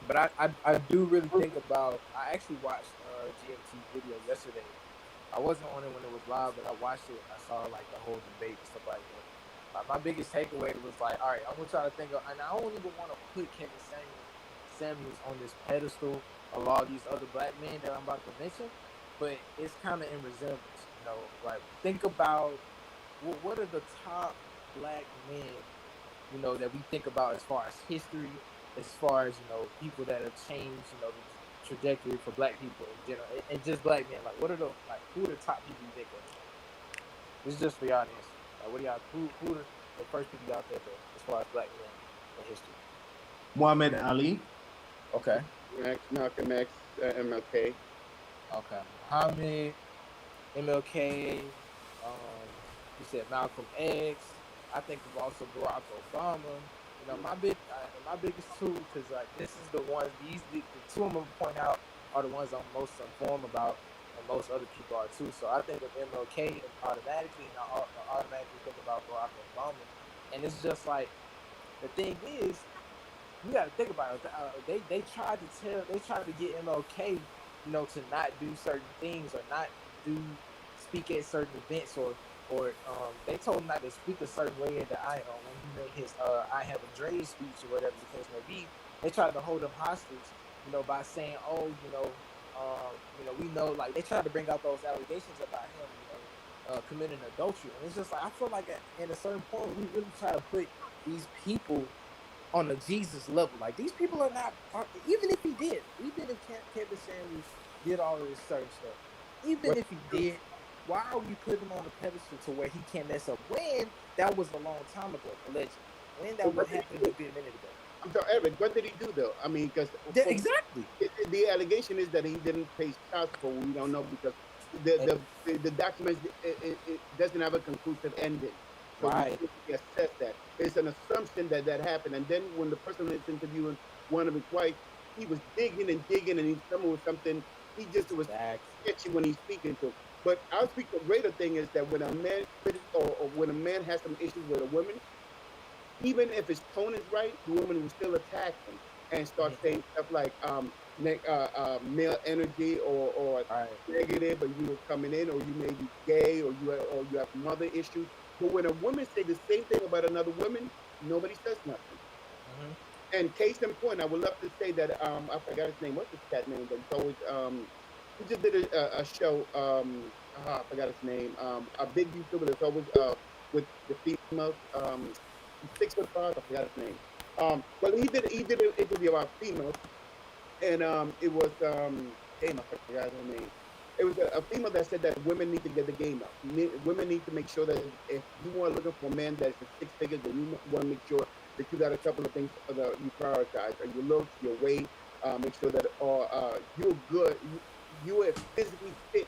P: But I do really think about. I actually watched GMT video yesterday. I wasn't on it when it was live, but I watched it. I saw like the whole debate and stuff like that. My biggest takeaway was like, all right, I want y'all to think of, and I don't even want to put Kevin Samuels on this pedestal of all these other black men that I'm about to mention, but it's kind of in resemblance, you know. Like, think about what are the top black men, you know, that we think about as far as history, as far as, you know, people that have changed, you know, the trajectory for black people in general, and just black men. Like, what are the, like, who are the top people you think of? This is just for y'all to answer. Like, what do y'all, who are the first people y'all think of as far as black men in history?
M: Muhammad Ali.
P: Okay.
N: Malcolm X, MLK.
P: Okay. Muhammad, MLK. You said Malcolm X. I think of also Barack Obama. You know, my biggest two, because like this is the ones. The two I'm gonna point out are the ones I'm most informed about, and most other people are too. So I think of MLK automatically, and I automatically think about Barack Obama. And it's just like, the thing is, you got to think about it. They tried to get MLK, you know, to not do certain things or not speak at certain events, or they told him not to speak a certain way at the when he made his I Have a Dream speech or whatever the case may be. They tried to hold him hostage, you know, by saying, oh, you know, we know, like, they tried to bring out those allegations about him, you know, committing adultery. And it's just like, I feel like at a certain point, we really try to put these people on a Jesus level. Like, these people are not, even if he did, even if Kevin Samuels did all of this certain stuff, even if he did, why are we putting him on a pedestal to where he can't mess up? When that was a long time ago, allegedly. When that would happen to be a minute ago.
N: I'm sorry, Eric, what did he do though? I mean, because
P: exactly,
N: the allegation is that he didn't pay child support. We don't know because the documents it doesn't have a conclusive ending. So
P: right.
N: We assess that. It's an assumption that happened, and then when the person was interviewing one of his wives, he was digging and he someone was something. He just was sketchy when he's speaking to. But I'll speak. The greater thing is that when a man or when a man has some issues with a woman, even if his tone is right, the woman will still attack him and start saying stuff like male energy or negative, or you were coming in, or you may be gay, or you have mother issues. But when a woman say the same thing about another woman, nobody says nothing. Mm-hmm. And case in point, I would love to say that I forgot his name. What's his cat name? But it's always he just did a show. I forgot his name. A big YouTuber that's always with the females. 6'5". I forgot his name. Well, he did an interview about females, and it was damn, I forgot his name. It was a female that said that women need to get the game up. Women need to make sure that if you are looking for a man that's 6 figures, then you want to make sure that you got a couple of things that you prioritize. Your looks, your weight, make sure that you're good. You are physically fit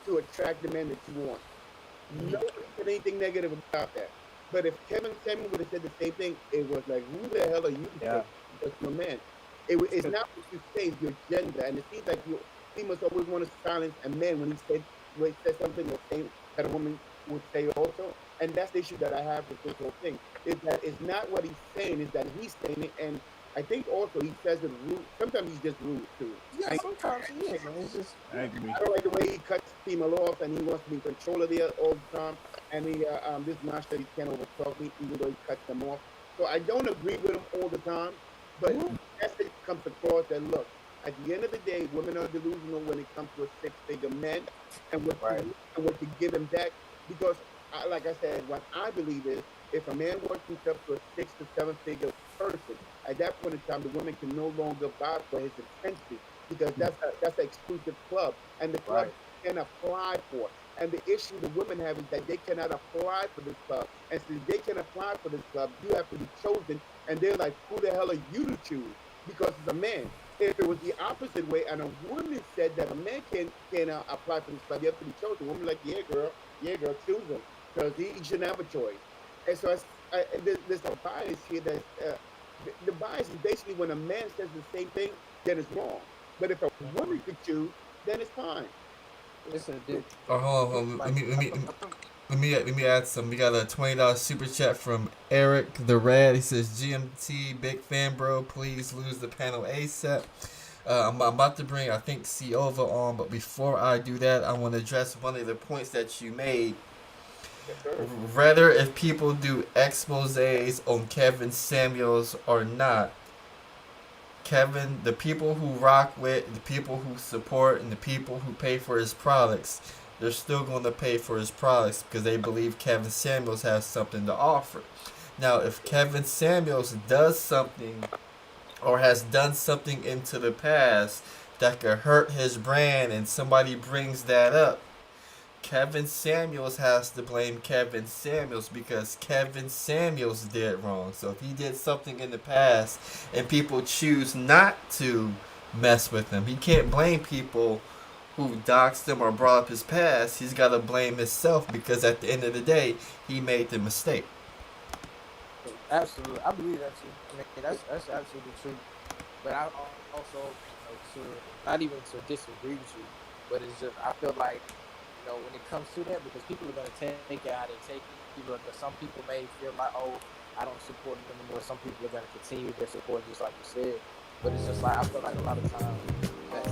N: to attract the man that you want. Nobody said anything negative about that. But if Kevin Samuels would have said the same thing, it was like, who the hell are you? Yeah. That's your man. It's not what you say, it's your gender. And it seems like females always want to silence a man when he said something the same that a woman would say also. And that's the issue that I have with this whole thing. Is that it's not what he's saying, is that he's saying it. And I think also he says it rude. Sometimes he's just rude too.
P: Yeah, sometimes he is, and it's just
M: I agree.
N: I don't like the way he cuts female off, and he wants to be in control of it all the time. And this master, he can't overtalk me, even though he cuts them off. So I don't agree with him all the time, but the message comes across that look, at the end of the day, women are delusional when it comes to a six-figure man, and what you give him back. Because, like I said, what I believe is, if a man works himself to a 6 to 7 figure person, at that point in time, the woman can no longer buy for his intensity, because that's an exclusive club, and the club can apply for. And the issue the women have is that they cannot apply for this club. And since they can apply for this club, you have to be chosen. And they're like, who the hell are you to choose? Because it's a man. If it was the opposite way, and a woman said that a man can apply for this club, you have to be chosen. A woman like, yeah, girl, choose him, because he shouldn't have a choice. And so there's a bias here that the bias is basically when a man says the same thing, then it's wrong. But if a woman could choose, then it's fine.
P: Listen, dude.
A: Oh, hold on. Let me add some. We got a $20 super chat from Eric the Red. He says, GMT, big fan, bro. Please lose the panel ASAP. I'm about to bring, I think, Ciova on, but before I do that, I want to address one of the points that you made. Whether if people do exposés on Kevin Samuels or not, Kevin, the people who rock with, the people who support, and the people who pay for his products, they're still going to pay for his products because they believe Kevin Samuels has something to offer. Now, if Kevin Samuels does something or has done something into the past that could hurt his brand and somebody brings that up, Kevin Samuels has to blame Kevin Samuels because Kevin Samuels did wrong. So if he did something in the past and people choose not to mess with him, he can't blame people who doxed him or brought up his past. He's got to blame himself because at the end of the day, he made the mistake.
P: Absolutely, I believe that too. I mean, that's absolutely true. But I also, not even to disagree with you, but it's just I feel like, when it comes to that, because people are going to take it how they take it. Some people may feel like, oh, I don't support them anymore. Some people are going to continue their support, just like you said. But it's just like I feel like a lot of times.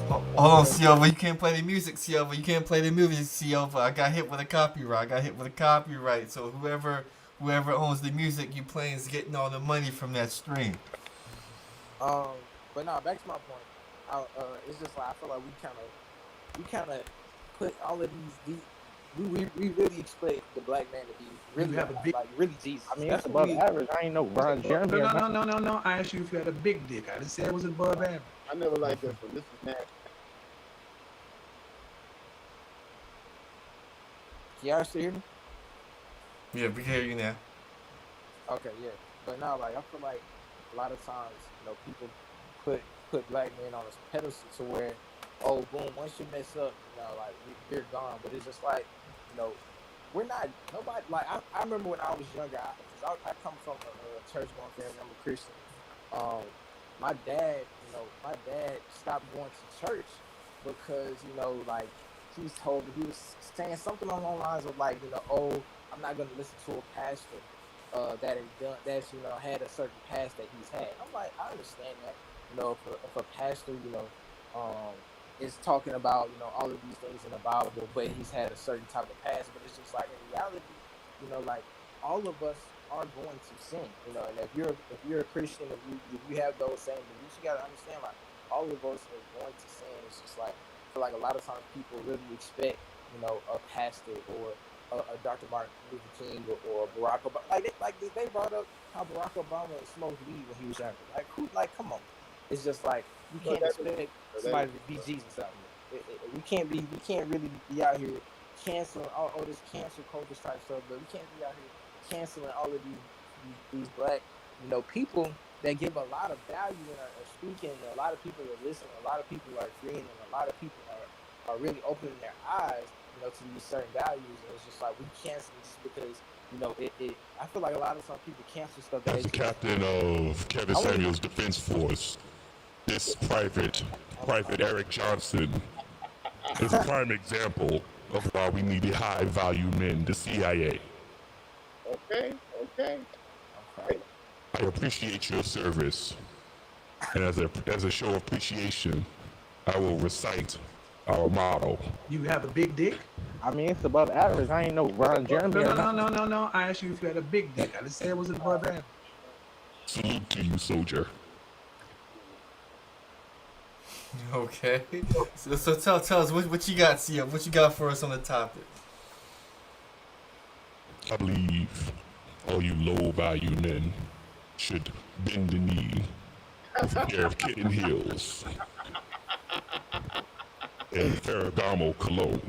A: Hold on, Ciova, you can't play the music, Ciova. You can't play the music, Ciova. I got hit with a copyright. So whoever owns the music you playing is getting all the money from that stream.
P: But no, back to my point. It's just like I feel like we kind of put all of these we really expect the black man to be really really Jesus.
Q: I mean, that's above average. I ain't know Ron Jeremy.
B: No. I asked you if you had a big dick. I didn't say it was above average.
N: I never liked this one. This is nasty.
P: Can y'all still hear me?
A: Yeah, we hear you now.
P: Okay, yeah. But now, I feel like a lot of times, people put black men on a pedestal to where, oh, boom, once you mess up, you're gone. But it's just we're not, nobody, I remember when I was younger, I come from a church-going family, I'm a Christian. My dad stopped going to church because, he was saying something along the lines of oh, I'm not going to listen to a pastor that's had a certain past that he's had. I'm like, I understand that. If a pastor, is talking about, all of these things in the Bible, but he's had a certain type of past. But it's just like in reality, all of us are going to sin, and if you're a Christian, if you have those same beliefs, you gotta understand, all of us are going to sin. It's just I feel like a lot of times people really expect, a pastor or a Dr. Martin Luther King or Barack Obama. They brought up how Barack Obama smoked weed when he was younger. Come on. It's just you can't expect somebody to be Jesus out here. We can't really be out here canceling all this cancel culture type stuff, but we can't be out here canceling all of these black, people that give a lot of value and are speaking, and a lot of people are listening, a lot of people are agreeing, and a lot of people are really opening their eyes, to these certain values. And it's just we cancel just because, I feel like a lot of some people cancel stuff.
R: As the captain of Kevin Samuels Defense Force, this Private Eric Johnson is a prime example of why we needed high value men, the CIA.
N: Okay.
R: I appreciate your service, and as a show of appreciation, I will recite our motto.
Q: You have a big dick?
P: I mean, it's above average. I ain't know Ron Jeremy or not.
Q: No. I asked you if you had a big dick. I didn't say it was above average.
R: Salute to you, soldier.
A: Okay. So tell us what you got, Sia. What you got for us on the topic?
R: I believe all you low-value men should bend the knee with a pair of kitten heels and Ferragamo cologne.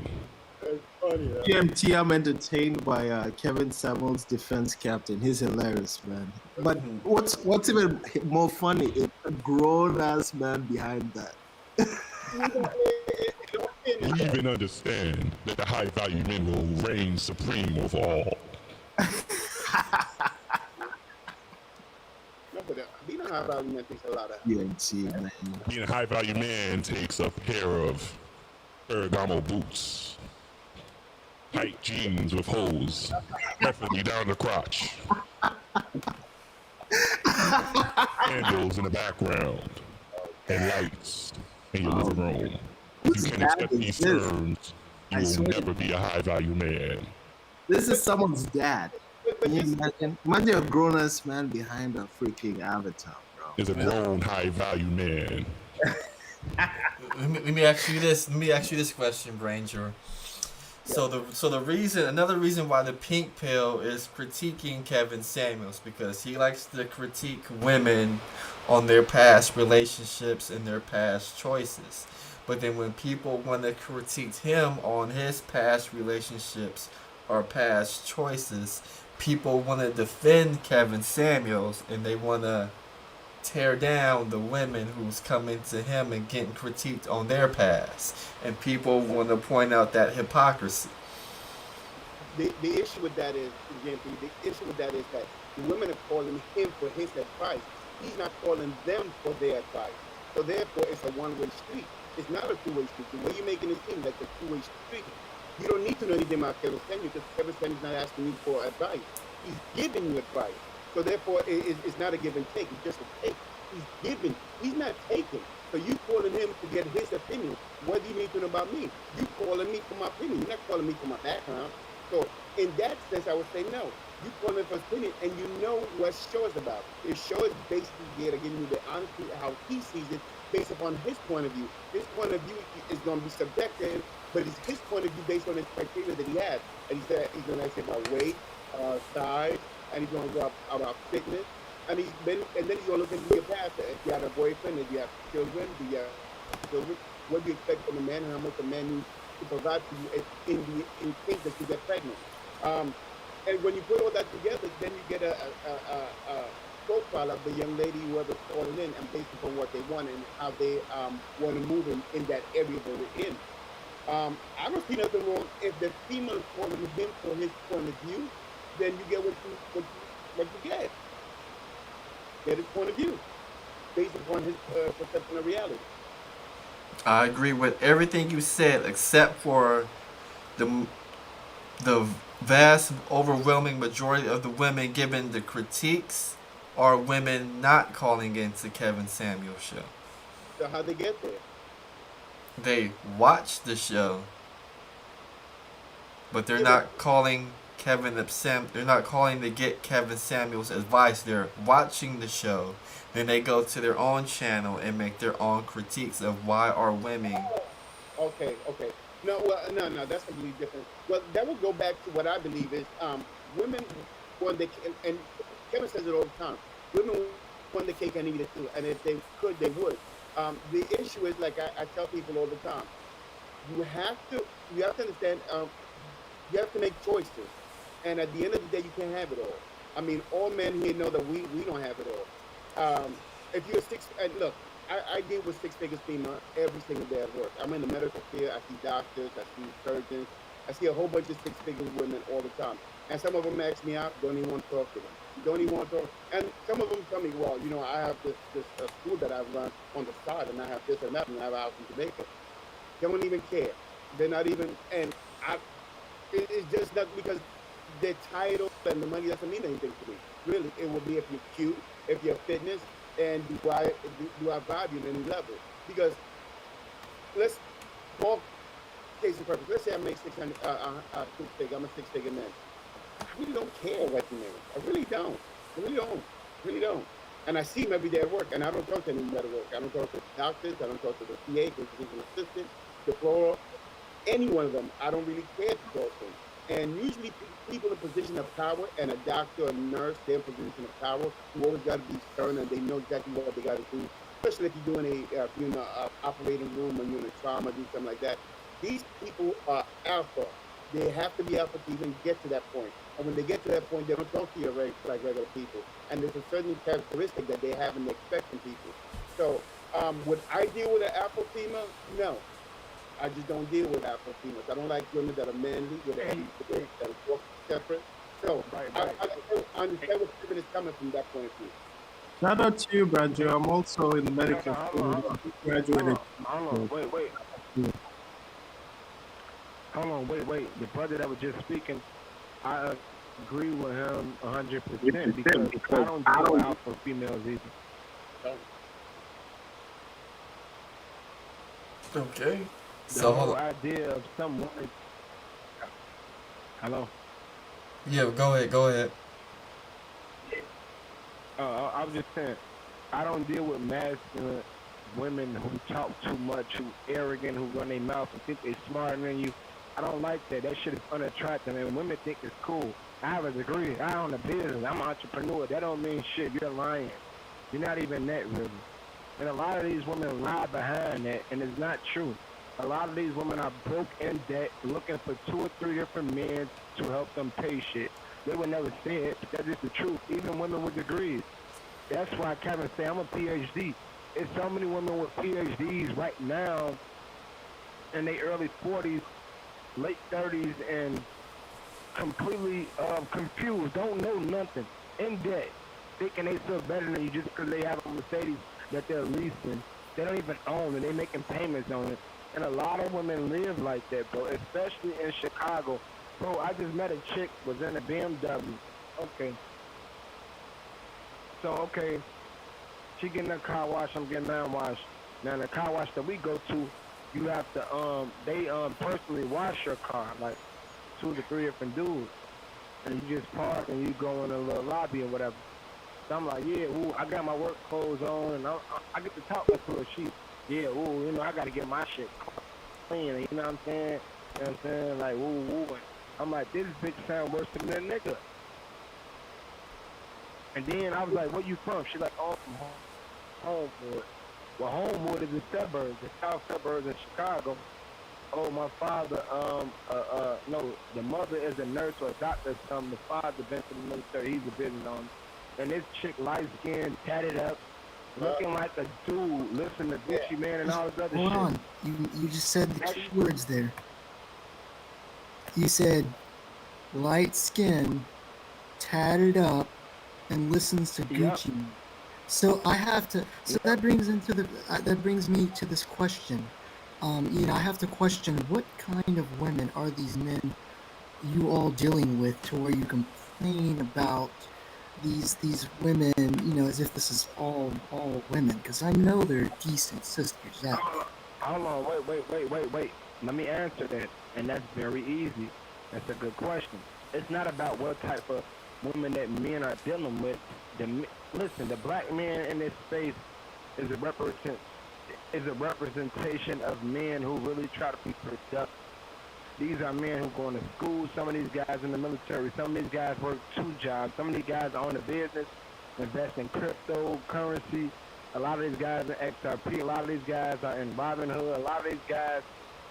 N: That's funny.
M: GMT, I'm entertained by Kevin Samuels, defense captain. He's hilarious, man. But what's even more funny is a grown ass man behind that.
R: You even understand that the high-value men will reign supreme over all.
N: No, but being a high value man takes a lot of.
M: GMT, man.
R: Being a high-value man takes a pair of Ferragamo boots, tight jeans with holes, preferably down the crotch, candles in the background, and lights in your living room. If you can accept these terms, you will never be a high-value man.
M: This is someone's dad. Can you imagine? Imagine a grown ass man behind a freaking avatar, bro.
R: Is a grown high-value man.
A: Let me ask you this. Let me ask you this question, Branger. So another reason why the pink pill is critiquing Kevin Samuels, because he likes to critique women on their past relationships and their past choices. But then when people want to critique him on his past relationships or past choices, people want to defend Kevin Samuels and they want to tear down the women who's coming to him and getting critiqued on their past. And people want to point out that hypocrisy.
N: The issue with that is, the issue with that is that the women are calling him for his advice. He's not calling them for their advice. So therefore, it's a one-way street. It's not a two-way street. The way you're making it seem like a two-way street. You don't need to know anything about Kevin Samuels because Kevin Samuels is not asking you for advice. He's giving you advice. So therefore, it's not a give and take. It's just a take. He's giving. He's not taking. So you calling him to get his opinion. What do you need to know about me? You calling me for my opinion. You're not calling me for my background. So in that sense, I would say no. You calling for his opinion, and you know what show is about. The show is basically there to give you the honesty of how he sees it based upon his point of view. His point of view is going to be subjective, but it's his point of view based on his criteria that he has. And he's going to ask you about weight, size, and he's going to go about fitness. And then he's going to look into your past. If you have a boyfriend, if you have children, what do you expect from a man, and how much a man needs to provide for you in case that you get pregnant. And when you put all that together, then you get a profile of the young lady, whoever's calling in, and based upon what they want and how they want to move in that area that we're in. I don't see nothing wrong if the female is calling him for his point of view, then you get what you get. Get his point of view based upon his perception of reality.
A: I agree with everything you said except for the vast overwhelming majority of the women giving the critiques are women not calling into Kevin Samuels' show.
N: So how they get there?
A: They watch the show, but they're not calling they're not calling to get Kevin Samuels' advice. They're watching the show, then they go to their own channel and make their own critiques of why are women.
N: Okay. No, that's completely different. Well, that would go back to what I believe is women want the cake, and Kevin says it all the time. Women want the cake and eat it too, and if they could, they would. The issue is, like I tell people all the time, you have to understand. You have to make choices, and at the end of the day, you can't have it all. I mean, all men here know that we don't have it all. If you're look, I deal with six-figure female every single day at work. I'm in the medical field. I see doctors. I see surgeons. I see a whole bunch of six-figure women all the time. And some of them ask me out, don't even want to talk to them. Don't even want to talk. And some of them tell me, well, I have this school that I run on the side, and I have this and that, and I have a house in Jamaica. They don't even care. They're not even, and it's just not because the title and the money doesn't mean anything to me. Really, it will be if you're cute, if you're fitness, and do I vibe you at any level? Because let's for case in purpose, let's say I make 600 I'm a six-figure man. I really don't care what you make. I really don't. I really don't. And I see him every day at work, and I don't talk to anybody at work. I don't talk to doctors. I don't talk to the PA, physician assistant, the floor, any one of them. I don't really care to talk to them. And usually people in position of power, and a doctor or nurse, they're in position of power, who always got to be stern, and they know exactly what they got to do. Especially if you're doing a operating room, or you're in a trauma, do something like that. These people are alpha. They have to be alpha to even get to that point. And when they get to that point, they don't talk to you like regular people. And there's a certain characteristic that they have and they expect from people. So would I deal with an alpha female? No. I just don't deal with alpha females. I don't like women that are manly, that are separate. So I understand where Stephen is coming from that point of view.
M: Shout out to you, Brad. I'm also in the medical field. Graduated.
S: Hold on, wait. The brother that was just speaking, I agree with him 100% because I don't deal with alpha females either.
A: Okay.
S: The whole idea of some woman. Hello?
A: Yeah, go ahead.
S: I was just saying, I don't deal with masculine women who talk too much, who arrogant, who run their mouth and think they're smarter than you. I don't like that. That shit is unattractive, and women think it's cool. I have a degree. I own a business. I'm an entrepreneur. That don't mean shit. You're lying. You're not even that, really. And a lot of these women lie behind that, and it's not true. A lot of these women are broke in debt, looking for 2 or 3 different men to help them pay shit. They would never say it, but that's just the truth. Even women with degrees. That's why Kevin say I'm a PhD. There's so many women with PhDs right now in their early 40s, late 30s, and completely confused, don't know nothing, in debt, thinking they feel better than you just because they have a Mercedes that they're leasing. They don't even own it. They're making payments on it. And a lot of women live like that, bro, especially in Chicago. Bro, I just met a chick, was in a BMW. Okay. So, okay, she getting a car wash, I'm getting mine washed. Now, in the car wash that we go to, you have to, they personally wash your car, like 2 to 3 different dudes. And you just park and you go in a little lobby or whatever. So I'm like, yeah, ooh, I got my work clothes on, and I get to talk to her. She, yeah, ooh, you know, I got to get my shit clean, you know what I'm saying? You know what I'm saying? Like, ooh, ooh. And I'm like, this bitch sound worse than that nigga. And then I was like, where you from? She like, oh, I'm from Homewood. Well, Homewood is the suburbs, the south suburbs of Chicago. Oh, my father, no, the mother is a nurse or a doctor or something. The father been to the military. He's a business owner. And this chick, light-skinned, tatted up, looking like a dude, listening to Gucci Man and all this other
K: Hold
S: shit.
K: on. You just said the key words there. You said light skin, tatted up, and listens to Gucci. Yep. So I have to. So that brings me to this question. You know, I have to question what kind of women are these men you all dealing with to where you complain about these women, you know, as if this is all women, because I know they're decent sisters. Yeah.
S: Hold on, wait. Let me answer that, and that's very easy. That's a good question. It's not about what type of women that men are dealing with. Listen, the black man in this space is a representation of men who really try to be productive. These are men who go to school. Some of these guys in the military. Some of these guys work 2 jobs. Some of these guys own a business, invest in cryptocurrency. A lot of these guys in XRP. A lot of these guys are in Robinhood. A lot of these guys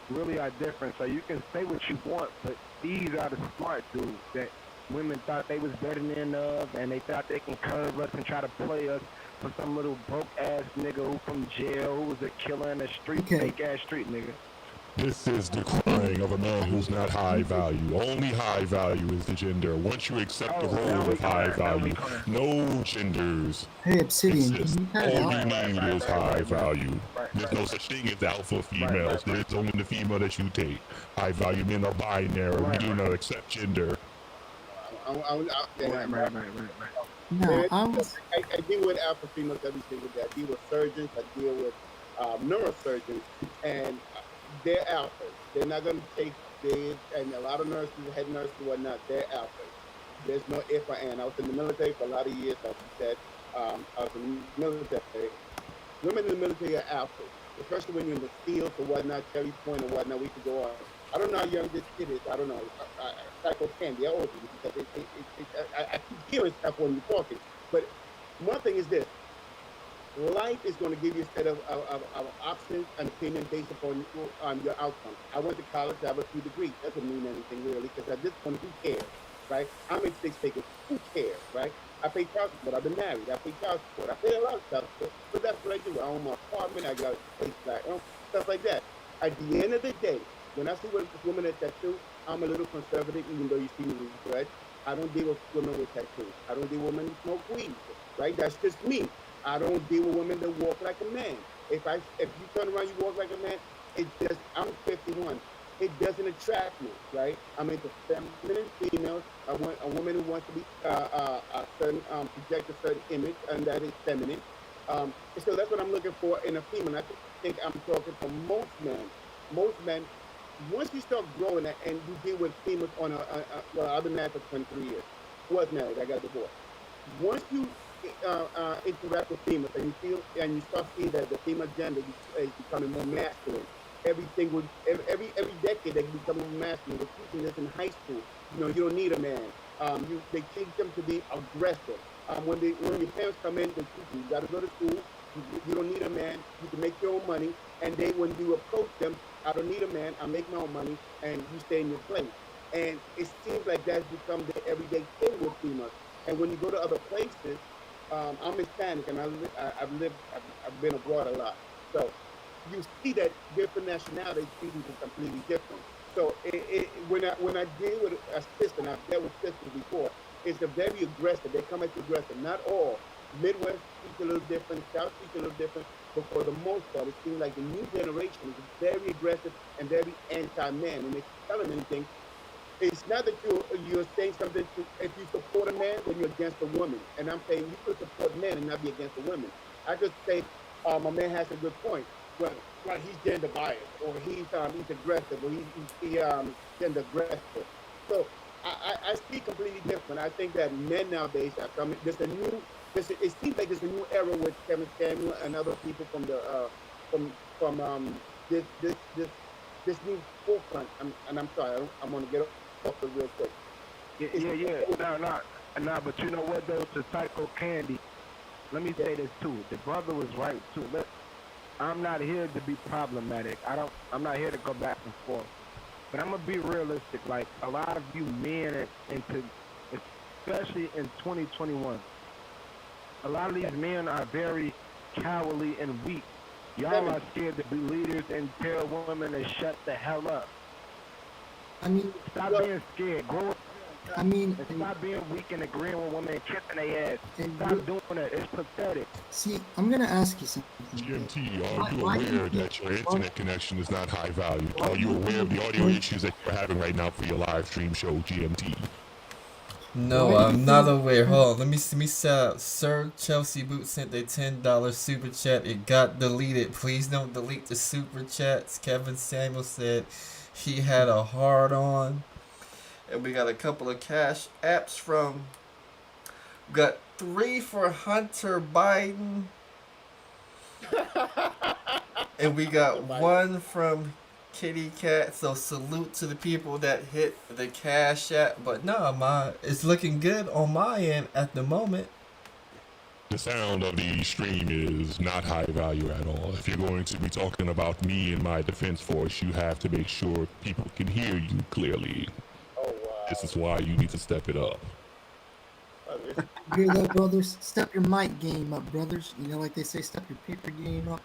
S: really are different. So you can say what you want, but these are the smart dudes that women thought they was better than of, and they thought they can curve us and try to play us for some little broke ass nigga who from jail, who was a killer in the street, fake ass street nigga.
R: This is the crying of a man who's not high value. Only high value is the gender. Once you accept the role of high value, no genders.
K: Hey, Obsidian,
R: All you need is high value. There's no such thing as alpha females. There's only the female that you take. High value men are binary. We do not accept gender.
S: Right.
K: No, I was.
N: I deal with alpha females every single day. I deal with surgeons. I deal with neurosurgeons, and they're alphas. They're not going to take they and a lot of nurses, head nurses, and whatnot. They're alphas. There's no if or and. I was in the military for a lot of years. Like you said, I was in the military. Women in the military are alphas, especially when you're in the field or whatnot, Cherry Point or whatnot. We could go on. I don't know how young this kid is. I don't know. Psycho Candy, how old is he? Because I keep hearing stuff when you're talking. But one thing is this. Life is going to give you a set of options and opinions based upon your outcome. I went to college. I have a 2 degrees. That doesn't mean anything really, because at this point, who cares, right? I make 6 figures. Who cares, right? I pay child support. I've been married. I pay child support. I pay a lot of child support. But that's what I do. I own my apartment. I got a place back, stuff like that. At the end of the day, when I see this woman at tattoo, I'm a little conservative, even though you see me with red. I don't deal with women with tattoos. I don't deal with women who smoke weed, right? That's just me. I don't deal with women that walk like a man. If you turn around, you walk like a man, I'm 51. It doesn't attract me, right? I'm into feminine females. I want a woman who wants to be a certain project a certain image, and that is feminine. So that's what I'm looking for in a female. I think I'm talking for most men. Most men, once you start growing and you deal with females on well, I've been married for 23 years. Was married. I got divorced. Once you interact with females and you start seeing that the female gender is becoming more masculine. Every decade they become more masculine. They're teaching this in high school. You don't need a man. They teach them to be aggressive. When your parents come in, they teach you got to go to school. You don't need a man. You can make your own money. And when you approach them, I don't need a man. I make my own money, and you stay in your place. And it seems like that's become the everyday thing with females. And when you go to other places, I'm Hispanic, and I've been abroad a lot. So you see that different nationalities treating is completely different. So when I deal with a sister, and I've dealt with sisters before, it's a very aggressive. They come at you aggressive. Not all. Midwest speaks a little different. South speaks a little different. But for the most part, it seems like the new generation is very aggressive and very anti-man. And if you tell them anything, it's not that you're saying something if you support a man, then you're against a woman. And I'm saying you could support men and not be against a woman. I could say my man has a good point. Well, he's gender biased, or he's aggressive, or he's gender aggressive. So I see completely different. I think that men nowadays are coming. It seems like there's a new era with Kevin Samuel and other people from this new forefront. I'm sorry, I'm going to get off it real quick.
S: Yeah. No, but you know what though? To Psycho Candy, let me say this too. The brother was right too. Look, I'm not here to be problematic. I'm not here to go back and forth. But I'm gonna be realistic. Like a lot of you men especially in 2021, a lot of these men are very cowardly and weak. Y'all are scared to be leaders and tell women to shut the hell up.
K: I mean,
S: stop being scared. Grow up. And stop being weak and agreeing with women and kissing their ass. Stop doing that. It's pathetic.
K: See, I'm gonna ask you something.
R: GMT, are you aware that your internet connection is not high value? Are you aware of the audio issues that you're having right now for your live stream show, GMT?
A: No, I'm not aware. Hold on, let me set up. Sir Chelsea Boot sent a $10 super chat. It got deleted. Please don't delete the super chats. Kevin Samuel said he had a hard on. And we got a couple of cash apps from. Got 3 for Hunter Biden. And we got 1 from Kitty Cat. So salute to the people that hit the cash app. But no, it's looking good on my end at the moment.
R: The sound of the stream is not high value at all. If you're going to be talking about me and my defense force, you have to make sure people can hear you clearly. This is why you need to step it up.
K: Hear that, brothers? Step your mic game up, brothers. You know, like they say, step your paper game up.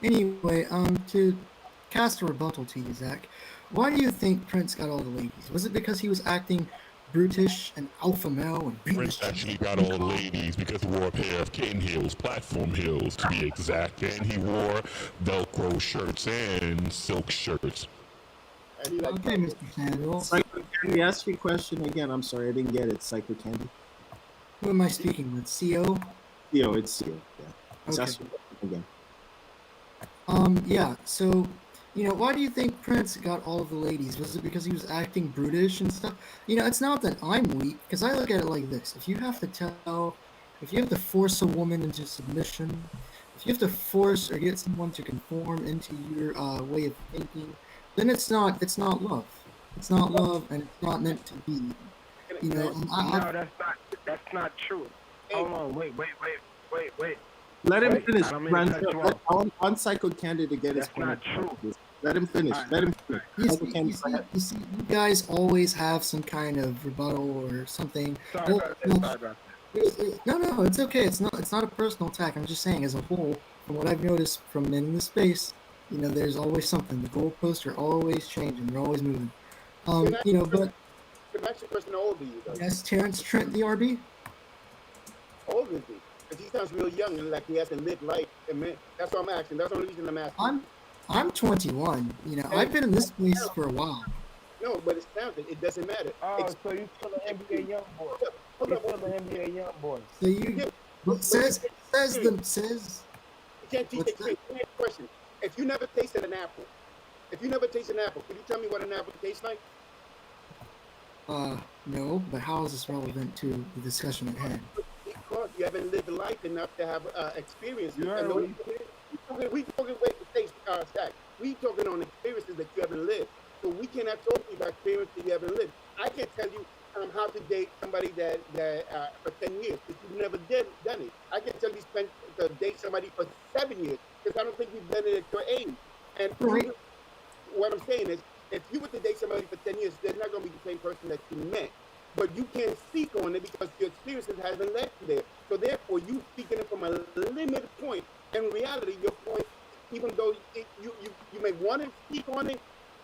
K: Anyway, to cast a rebuttal to you, Zach, why do you think Prince got all the ladies? Was it because he was acting brutish and alpha male and
R: Prince actually got all the ladies because he wore a pair of kitten heels, platform heels to be exact, and he wore Velcro shirts and silk shirts.
K: Okay, Mr. Samuel.
M: Can we ask you a question again? I'm sorry, I didn't get it. Psycho Candy.
K: Who am I speaking with? CO?
M: CO, it's CO. Yeah. Let's
K: Okay.
M: ask you a question again.
K: Yeah, so, why do you think Prince got all of the ladies? Was it because he was acting brutish and stuff? It's not that I'm weak, because I look at it like this. If you have to force a woman into submission, if you have to force or get someone to conform into your way of thinking, then it's not love. It's not love, and it's not meant to be. And
S: No, that's not true. Hold on, wait.
M: Let him
S: Wait,
M: finish.
S: I don't mean to cut you off.
M: I want Psycho Candy to get his
S: That's
M: point.
S: not true.
M: Let him finish. Let him finish. Psycho Candy, go ahead.
K: You see, you guys always have some kind of rebuttal or something.
S: Sorry about that.
K: No, it's okay. It's not a personal attack. I'm just saying, as a whole, from what I've noticed from men in the space, there's always something. The goalposts are always changing. They're always moving. But
N: Can I ask you a question? How old are you, though?
K: yes, Terrence Trent, the RB.
N: How old is he? Because he sounds real young and like he hasn't lived life. And man, that's what I'm asking. That's the only reason I'm asking.
K: I'm 21. I've been in this place for a while.
N: No, but it sounds it doesn't matter.
S: Oh, so you still an NBA young boy?
N: Hold
S: You
N: up.
S: still an NBA young boy?
K: So you says.
N: You can't teach experience. Let me ask you a question. If you never tasted an apple, could you tell me what an apple tastes like?
K: No, but how is this relevant to the discussion at hand?
N: Because you haven't lived life enough to have experience.
S: You heard what he said?
N: We talking Stack. We talking on experiences that you haven't lived. So we cannot talk to you about experiences that you haven't lived. I can tell you how to date somebody that for 10 years if you've never done it. I can tell you to date somebody for 7 years because I don't think you've done it at your age. And what I'm saying is, if you were to date somebody for 10 years, they're not going to be the same person that you met. But you can't speak on it because your experiences haven't led you there. So therefore, you speaking it from a limited point. In reality, your point, even though you may want to speak on it,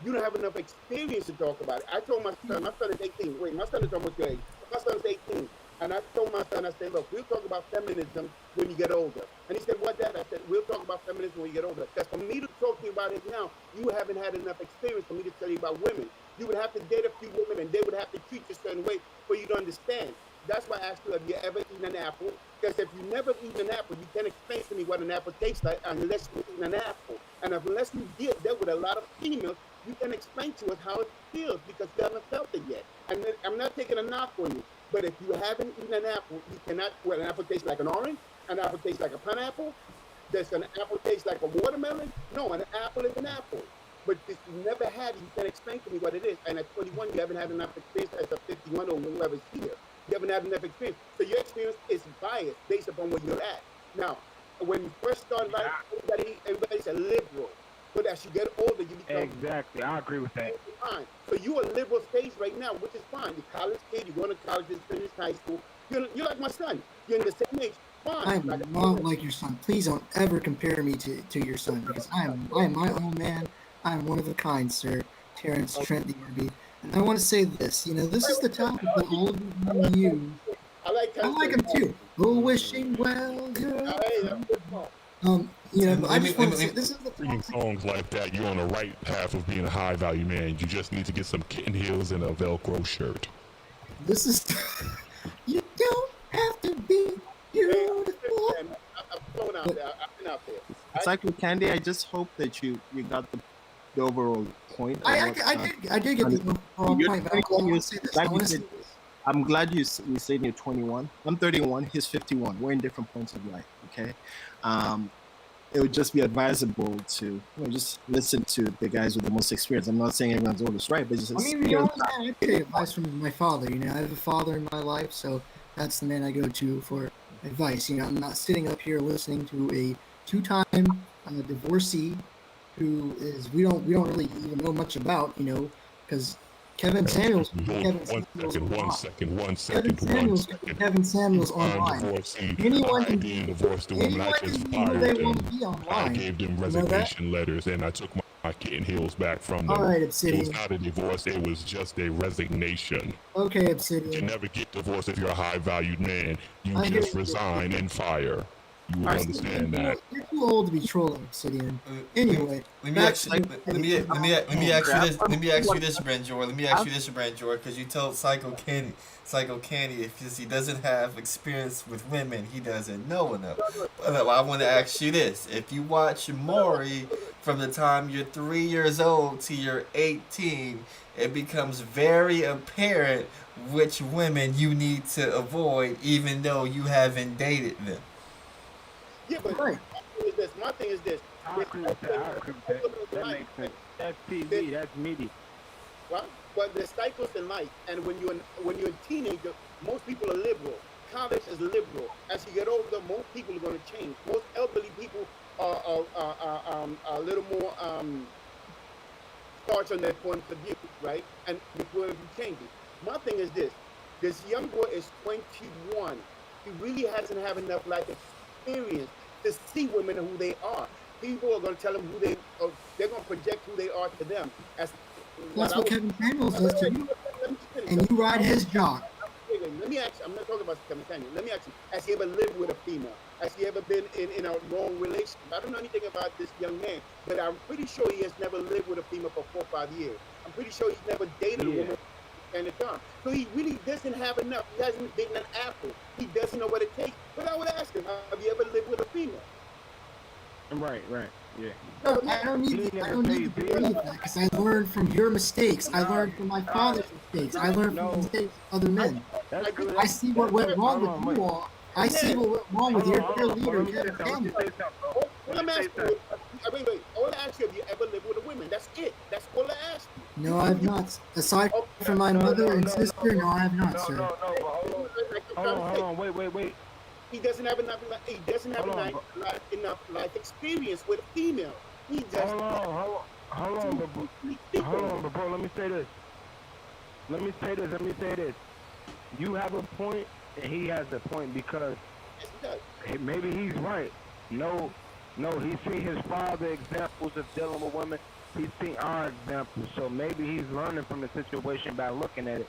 N: you don't have enough experience to talk about it. I told my son is 18. Wait, my son is almost your age. My son is 18. And I told my son, I said, look, we'll talk about feminism when you get older. And he said, what that? I said, we'll talk about feminism when you get older. Because for me to talk to you about it now, you haven't had enough experience for me to tell you about women. You would have to date a few women and they would have to treat you a certain way for you to understand. That's why I asked you, have you ever eaten an apple? Because if you never eaten an apple, you can't explain to me what an apple tastes like unless you've eaten an apple. And unless you deal with a lot of females, you can explain to us how it feels because you haven't felt it yet. And I'm not taking a knock on you, but if you haven't eaten an apple, you cannot. Well, an apple tastes like an orange. An apple tastes like a pineapple. Does an apple taste like a watermelon? No, an apple is an apple. But if you never had it, you can explain to me what it is. And at 21, you haven't had enough experience. As a 51 or whoever's here, you haven't had enough experience. So your experience is biased based upon where you're at. Now, when you first start life, everybody's a liberal. But as you get older, you become...
S: Exactly, I agree with that.
N: Fine. So you're a liberal stage right now, which is fine. You're a college kid, you're going to college, just finished high school. You're like my son. You're in the same age. Fine.
K: I am not like your son. Please don't ever compare me to your son because I am my own man. I am one of a kind, sir. Terrence Trent, the RB. And I want to say this. This is the topic that all of you use. I like him too. Oh, wishing well, girl. But I just want to say this is the
R: singing songs like that. You're on the right path of being a high value man. You just need to get some kitten heels and a Velcro shirt.
K: This is. You don't have to be beautiful.
N: I've been out there.
M: Psycho Candy, I just hope that you got the overall point.
K: I did get the overall point. But I want to say this.
M: I'm glad you said you're 21. I'm 31. He's 51. We're in different points of life. Okay. It would just be advisable to just listen to the guys with the most experience. I'm not saying everyone's always right, but just.
K: I take advice from my father. I have a father in my life, so that's the man I go to for advice. I'm not sitting up here listening to a two-time divorcee who is we don't really even know much about. Because Kevin Samuels. One second. Kevin Samuels online. Anyone can be
R: divorced. The woman I just fired them. I gave them resignation letters, and I took my kitten heels back from them.
K: All right,
R: It
K: Obsidian.
R: was not a divorce. It was just a resignation.
K: Okay, Obsidian.
R: You never get divorced if you're a high-valued man. You
K: I
R: just
K: hear you.
R: resign and fire. you would understand that.
K: You're too old to be trolling, Obsidian. Anyway,
A: Let me ask you this, Brandjor. Let me ask you this, Brandjor, because you told Psycho Candy, if he doesn't have experience with women, he doesn't know enough. But I want to ask you this: if you watch Maury from the time you're 3 years old to you're 18, it becomes very apparent which women you need to avoid, even though you haven't dated them.
N: Yeah, but my thing is this.
S: I agree with that. That makes sense. That's TV. That's media.
N: Well, but there's cycles in life, and when you're a teenager, most people are liberal. College is liberal. As you get older, most people are going to change. Most elderly people are a little more starch on their points of view, right? And before it changes. My thing is this: this young boy is 21. He really hasn't had enough life experience to see women who they are. People are going to tell him who they are. They're going to project who they are to them.
K: That's what Kevin Samuels does to you. And you ride his jock.
N: Let me ask you, I'm not talking about Kevin Samuels. Let me ask you, has he ever lived with a female? Has he ever been in a long relationship? I don't know anything about this young man, but I'm pretty sure he has never lived with a female for 4 or 5 years. I'm pretty sure he's never dated a woman and it's done. So he really doesn't have enough. He hasn't bitten an apple. He doesn't know what it takes. But I would ask him, have you ever lived with a female?
S: Right, yeah.
K: No, I don't need to believe that because I learned from your mistakes. I learned from my father's mistakes. I learned from the mistakes of other men. I see what went wrong with you all. I see what went wrong with your leader, Kevin Samuels.
N: Let me ask you, wait. All I ask you, have you ever lived with a woman? That's it. That's all I ask you.
K: No, I have not. Aside from my mother and sister, no, I have not, sir.
S: Hold on, wait.
N: He doesn't have enough. He doesn't have enough life experience with a female. He just
S: hold on, but bro, let me say this. You have a point, and he has a point because maybe he's right. No, he's seen his father examples of dealing with women. He's seen our examples, so maybe he's learning from the situation by looking at it.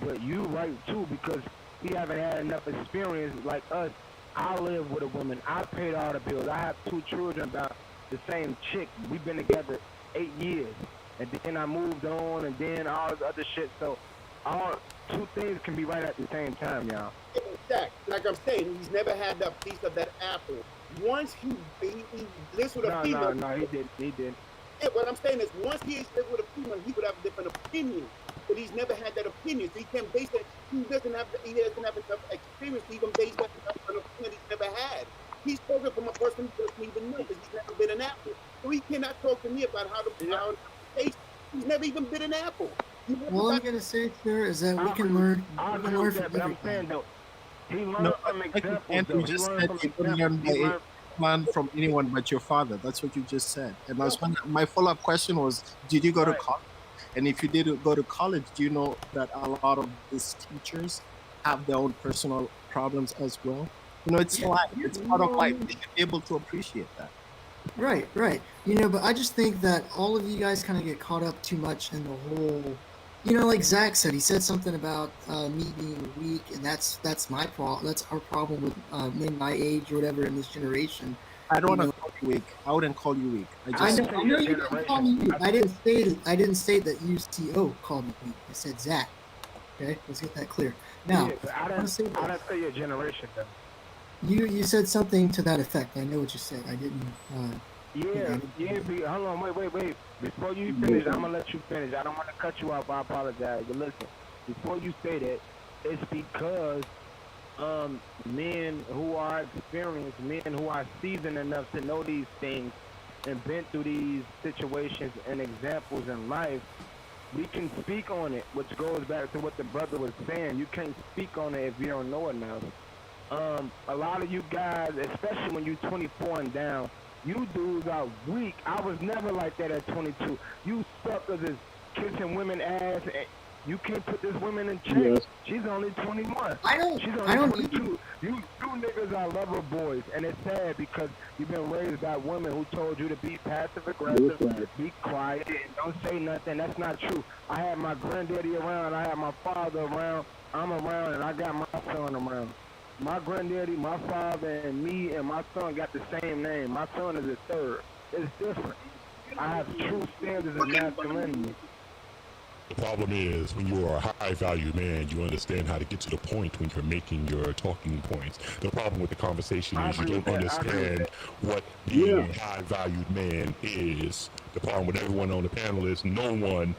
S: But you right too because he haven't had enough experience like us. I live with a woman. I paid all the bills. I have 2 children about the same chick. We've been together 8 years. And then I moved on and then all this other shit. So all 2 things can be right at the same time, y'all.
N: Like I'm saying, he's never had that piece of that apple. Once he lives with a female.
S: No, he did.
N: Yeah, what I'm saying is once he lived with a female, he would have a different opinion. But he's never had that opinion. So he can't base it. He doesn't have enough experience to even base that on an opinion he's never had. He's talking from a person who doesn't even know because he's never been an apple. So he cannot talk to me about how to taste. He's never even been an apple.
K: All I'm gonna say, sir, is that we can learn.
S: I agree with that, but I'm saying though, he learned from examples.
T: Andrew just said you couldn't learn from anyone but your father. That's what you just said. And I was wondering, my follow-up question was, did you go to college? And if you did go to college, do you know that a lot of these teachers have their own personal problems as well? You know, it's life. It's part of life. They should be able to appreciate that.
K: Right. You know, but I just think that all of you guys kind of get caught up too much in the whole, you know, like Zach said, he said something about me being weak, and that's my problem. That's our problem with men my age or whatever in this generation.
T: I don't want to call you weak. I wouldn't call you weak.
K: I know you didn't call me weak. I didn't say that UCO called me weak. I said Zach. Okay, let's get that clear. Now,
S: I didn't say your generation though.
K: You said something to that effect. I know what you said. I didn't.
S: Hold on, wait. Before you finish, I'm gonna let you finish. I don't want to cut you off. I apologize. But listen, before you say that, it's because men who are experienced, men who are seasoned enough to know these things and been through these situations and examples in life, we can speak on it, which goes back to what the brother was saying. You can't speak on it if you don't know enough. A lot of you guys, especially when you're 24 and down, you dudes are weak. I was never like that at 22. You suckers is kissing women ass. And you can't put this woman in check. Yes. She's only 21. She's only 22. You niggas are lover boys, and it's sad because you've been raised by women who told you to be passive aggressive, be quiet, and don't say nothing. That's not true. I had my granddaddy around. I had my father around. I'm around, and I got my son around. my granddaddy, my father, and me and my son got the same name. My son is a third. It's different. I have true standards of masculinity.
R: The problem is, when you are a high-value man, you understand how to get to the point when you're making your talking points. The problem with the conversation is you don't understand what being a high-valued man is. The problem with everyone on the panel is no one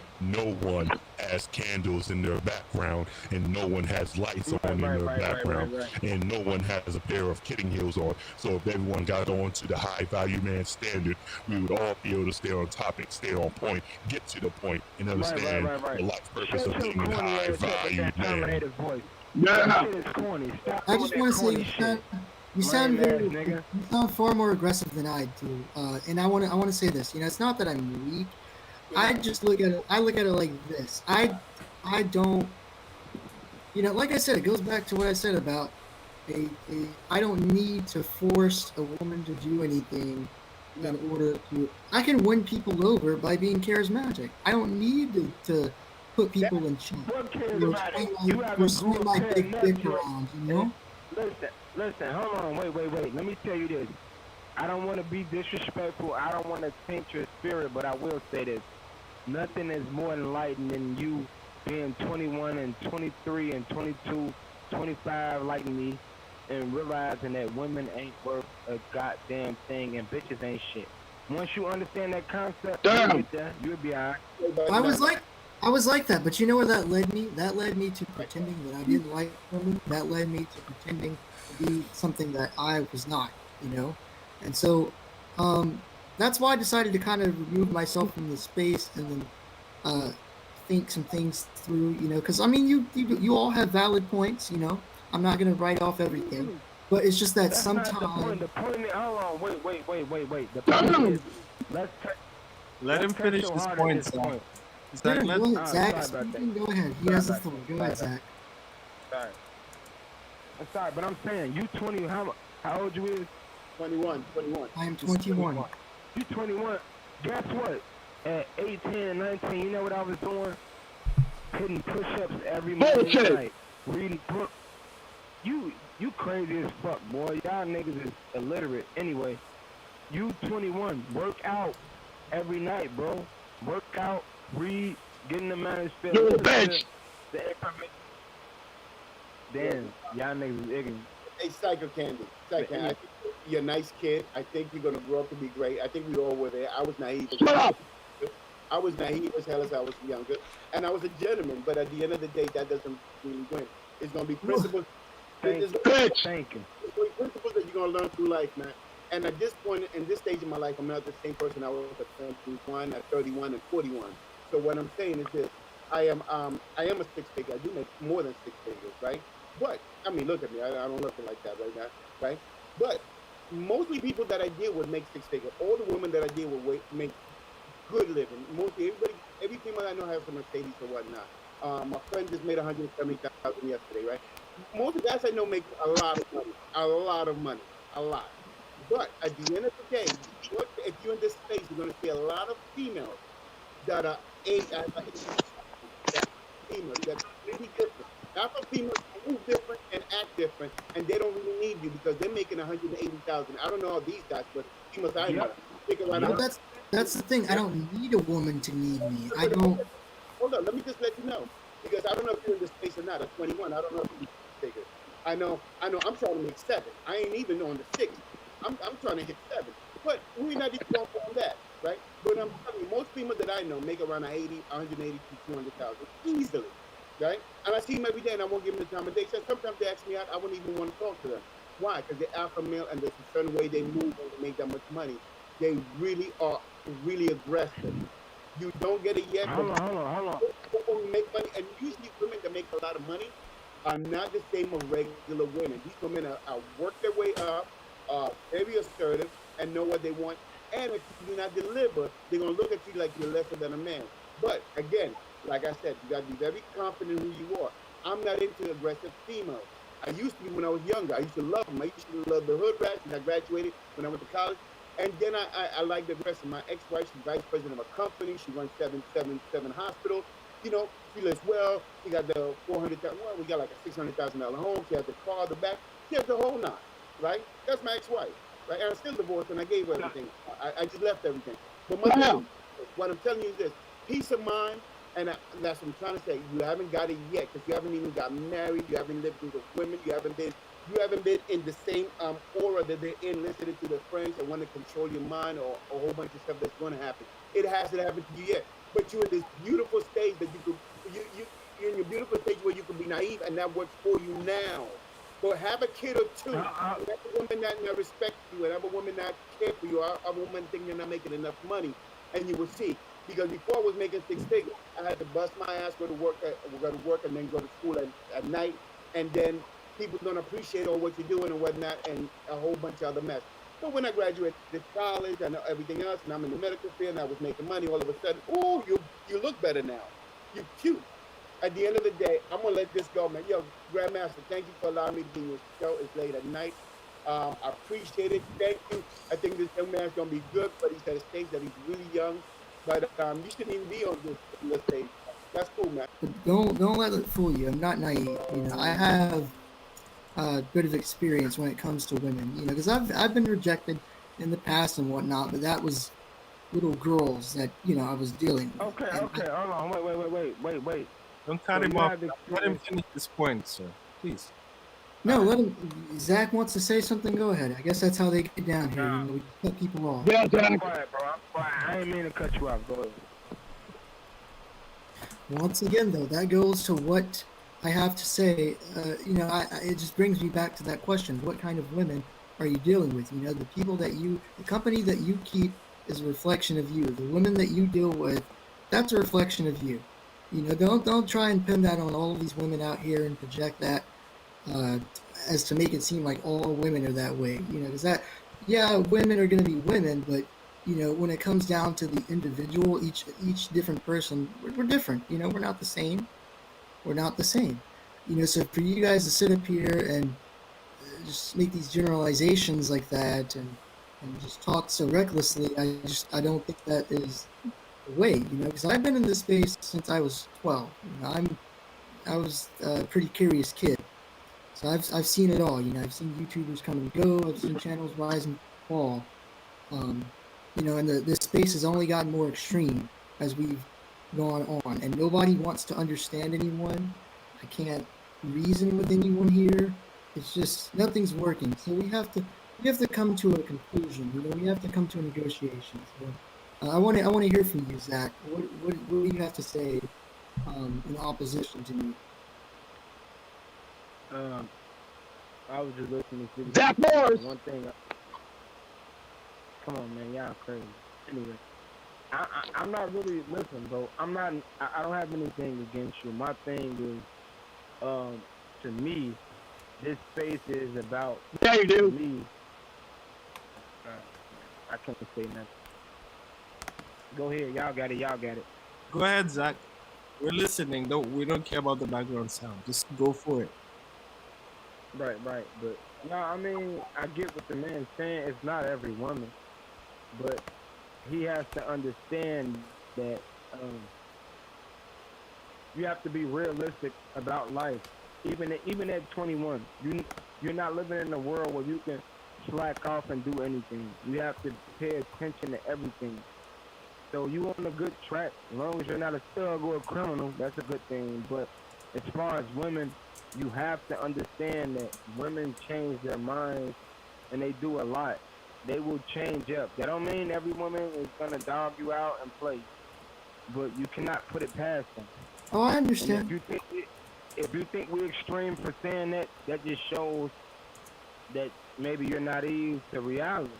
R: has candles in their background, and no one has lights on in their background, and no one has a pair of kidding heels on. So if everyone got on to the high-value man standard, we would all be able to stay on topic, stay on point, get to the point, and understand the life purpose of being a high-valued man.
K: I just want to say you sound far more aggressive than I do, and I want to say this. It's not that I'm weak. I just look at it like this. I don't. Like I said, it goes back to what I said about I don't need to force a woman to do anything in order to. I can win people over by being charismatic. I don't need to put people in check. Or swing my big dick around,
S: Listen, hold on, wait. Let me tell you this. I don't want to be disrespectful. I don't want to taint your spirit, but I will say this. Nothing is more enlightening than you being 21 and 23 and 22, 25 like me, and realizing that women ain't worth a goddamn thing and bitches ain't shit. Once you understand that concept, you'll be alright.
K: I was like that, but you know where that led me? That led me to pretending that I didn't like women. That led me to pretending to be something that I was not, And so that's why I decided to kind of remove myself from the space and then think some things through, because I mean, you all have valid points, I'm not going to write off everything, but it's just that sometimes.
S: The point is, hold on, wait. The point is,
T: let him finish his point, Zach.
K: Zach, go ahead. He has the floor. Go ahead, Zach.
S: Sorry. I'm sorry, but I'm saying, you 20, how old you is?
N: 21.
K: I am 21.
S: You 21. Guess what? At 18, 19, you know what I was doing? Hitting push-ups every morning night. Reading books. You crazy as fuck, boy. Y'all niggas is illiterate. Anyway, you 21. Work out every night, bro. Work out, read, get in the manosphere.
O: You're a bitch.
S: Damn, y'all niggas is ignorant.
N: Hey, Psycho Candy. I think you're a nice kid. I think you're going to grow up to be great. I think we all were there. I was naive. I was naive as hell as I was younger. And I was a gentleman. But at the end of the day, that doesn't really win. It's going to be principles.
S: Thank you.
N: It's principles that you're going to learn through life, man. And at this point, in this stage of my life, I'm not the same person I was at 21, at 31, and 41. So what I'm saying is this. I am a six-figure. I do make more than six figures, right? But, I mean, look at me. I don't look like that right now, right? But mostly people that I deal with make six figures. All the women that I deal with make good living. Mostly every female I know has a Mercedes or whatnot. My friend just made $170,000 yesterday, right? Most of the guys I know make a lot of money. But at the end of the day, if you're in this space, you're going to see a lot of females that are females that really different. Half of females move different and act different, and they don't really need you because they're making $180,000. I don't know all these guys, but females I know.
K: That's the thing. I don't need a woman to need me. I don't.
N: Hold on, let me just let you know because I don't know if you're in this space or not. At 21, I don't know if you're figure. I know. I'm trying to make 7. I ain't even on the 6. I'm trying to hit 7. But we're not even going on that, right? But I'm telling you, most females that I know make around 180 to 200,000 easily, right? And I see them every day, and I won't give them the time of day. So sometimes they ask me out, I wouldn't even want to talk to them. Why? Because they're alpha male, and there's a certain way they move when they make that much money. They really are really aggressive. You don't get it yet.
S: Hold on.
N: People make money, and usually women that make a lot of money are not the same as regular women. These women are work their way up, very assertive, and know what they want. And if you do not deliver, they're going to look at you like you're lesser than a man. But again, like I said, you got to be very confident in who you are. I'm not into aggressive females. I used to be when I was younger. I used to love them. I used to love the hood rats when I graduated, when I went to college. And then I like the aggressive. My ex-wife, she's vice president of a company. She runs seven hospitals. she lives well. She got the 400,000. Well, we got like a $600,000 home. She has the car, the back. She has the whole nine, right? That's my ex-wife, right? And I'm still divorced, and I gave her everything. I just left everything. But what I'm telling you is this: peace of mind, and that's what I'm trying to say. You haven't got it yet because you haven't even got married. You haven't lived with women. You haven't been in the same aura that they're in, listening to their friends and want to control your mind or a whole bunch of stuff that's going to happen. It hasn't happened to you yet, but you're in this beautiful stage that you're in your beautiful stage where you can be naive, and that works for you now. But have a kid or two. Have a woman that respects you, and have a woman that care for you. Have a woman think you're not making enough money, and you will see. Because before I was making 6 figures, I had to bust my ass, go to work, and then go to school at night, and then people don't appreciate all what you're doing and whatnot, and a whole bunch of other mess. But when I graduated college and everything else, and I'm in the medical field, and I was making money, all of a sudden, oh, you look better now. You're cute. At the end of the day, I'm gonna let this go, man. Yo, Grandmaster, thank you for allowing me to be in your show. It's late at night. I appreciate it. Thank you. I think this young man's gonna be good, but he's at a stage that he's really young. But you shouldn't even be on this stage. That's cool, man.
K: But don't let it fool you. I'm not naive. I have a bit of experience when it comes to women. Because I've been rejected in the past and whatnot, but that was little girls that I was dealing with.
S: Okay, hold on, wait.
T: Don't cut him off. Let him finish his point, sir. Please.
K: No, let him. Zach wants to say something. Go ahead. I guess that's how they get down here. We cut people off.
S: Yeah, I'm quiet, bro. I'm quiet. I ain't mean to cut you off. Go ahead.
K: Once again, though, that goes to what I have to say. It just brings me back to that question: what kind of women are you dealing with? The people the company that you keep is a reflection of you. The women that you deal with, that's a reflection of you. Don't try and pin that on all of these women out here and project that as to make it seem like all women are that way. Because women are going to be women, but when it comes down to the individual, each different person, we're different. We're not the same. We're not the same. So for you guys to sit up here and just make these generalizations like that and just talk so recklessly, I don't think that is the way. Because I've been in this space since I was 12. I was a pretty curious kid. So I've seen it all. I've seen YouTubers come and go. I've seen channels rise and fall. And the space has only gotten more extreme as we've gone on, and nobody wants to understand anyone. I can't reason with anyone here. It's just nothing's working. So we have to come to a conclusion. We have to come to a negotiation. So I want to hear from you, Zach. What do you have to say in opposition to me?
S: I was just listening to
K: Zach Morris!
S: One thing. Come on, man, y'all crazy. Anyway, I'm not really listen, bro. I don't have anything against you. My thing is, to me, this space is about.
T: Yeah, you do.
S: Me. I can't say nothing. Go ahead, y'all got it.
T: Go ahead, Zach. We're listening. We don't care about the background sound. Just go for it.
S: Right. But no, I mean, I get what the man's saying. It's not every woman, but he has to understand that you have to be realistic about life. Even at 21, you're not living in a world where you can slack off and do anything. You have to pay attention to everything. So you on a good track. As long as you're not a thug or a criminal, that's a good thing. But as far as women, you have to understand that women change their minds, and they do a lot. They will change up. That don't mean every woman is gonna dog you out and play, but you cannot put it past them.
K: Oh, I understand.
S: And if you think we're extreme for saying that, that just shows that maybe you're naive to reality.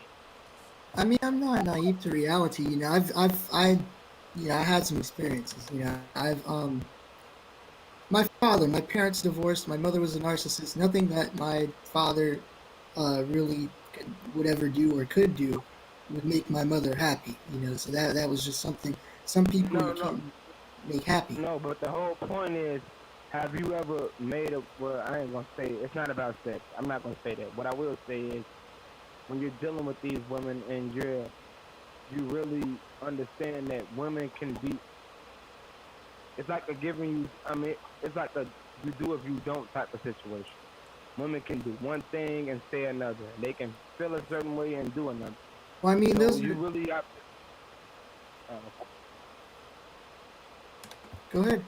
K: I mean, I'm not naive to reality. I had some experiences. My parents divorced. My mother was a narcissist. Nothing that my father really would ever do or could do would make my mother happy. So that was just something some people can't make happy.
S: No, but the whole point is, have you ever made a? Well, I ain't gonna say it's not about sex. I'm not gonna say that. What I will say is, when you're dealing with these women and you really understand that women can be It's like a giving you. I mean, it's like a you do if you don't type of situation. Women can do one thing and say another. They can feel a certain way and do another.
K: Well, I mean,
S: So
K: those
S: you
K: are.
S: really have to.
K: Go ahead.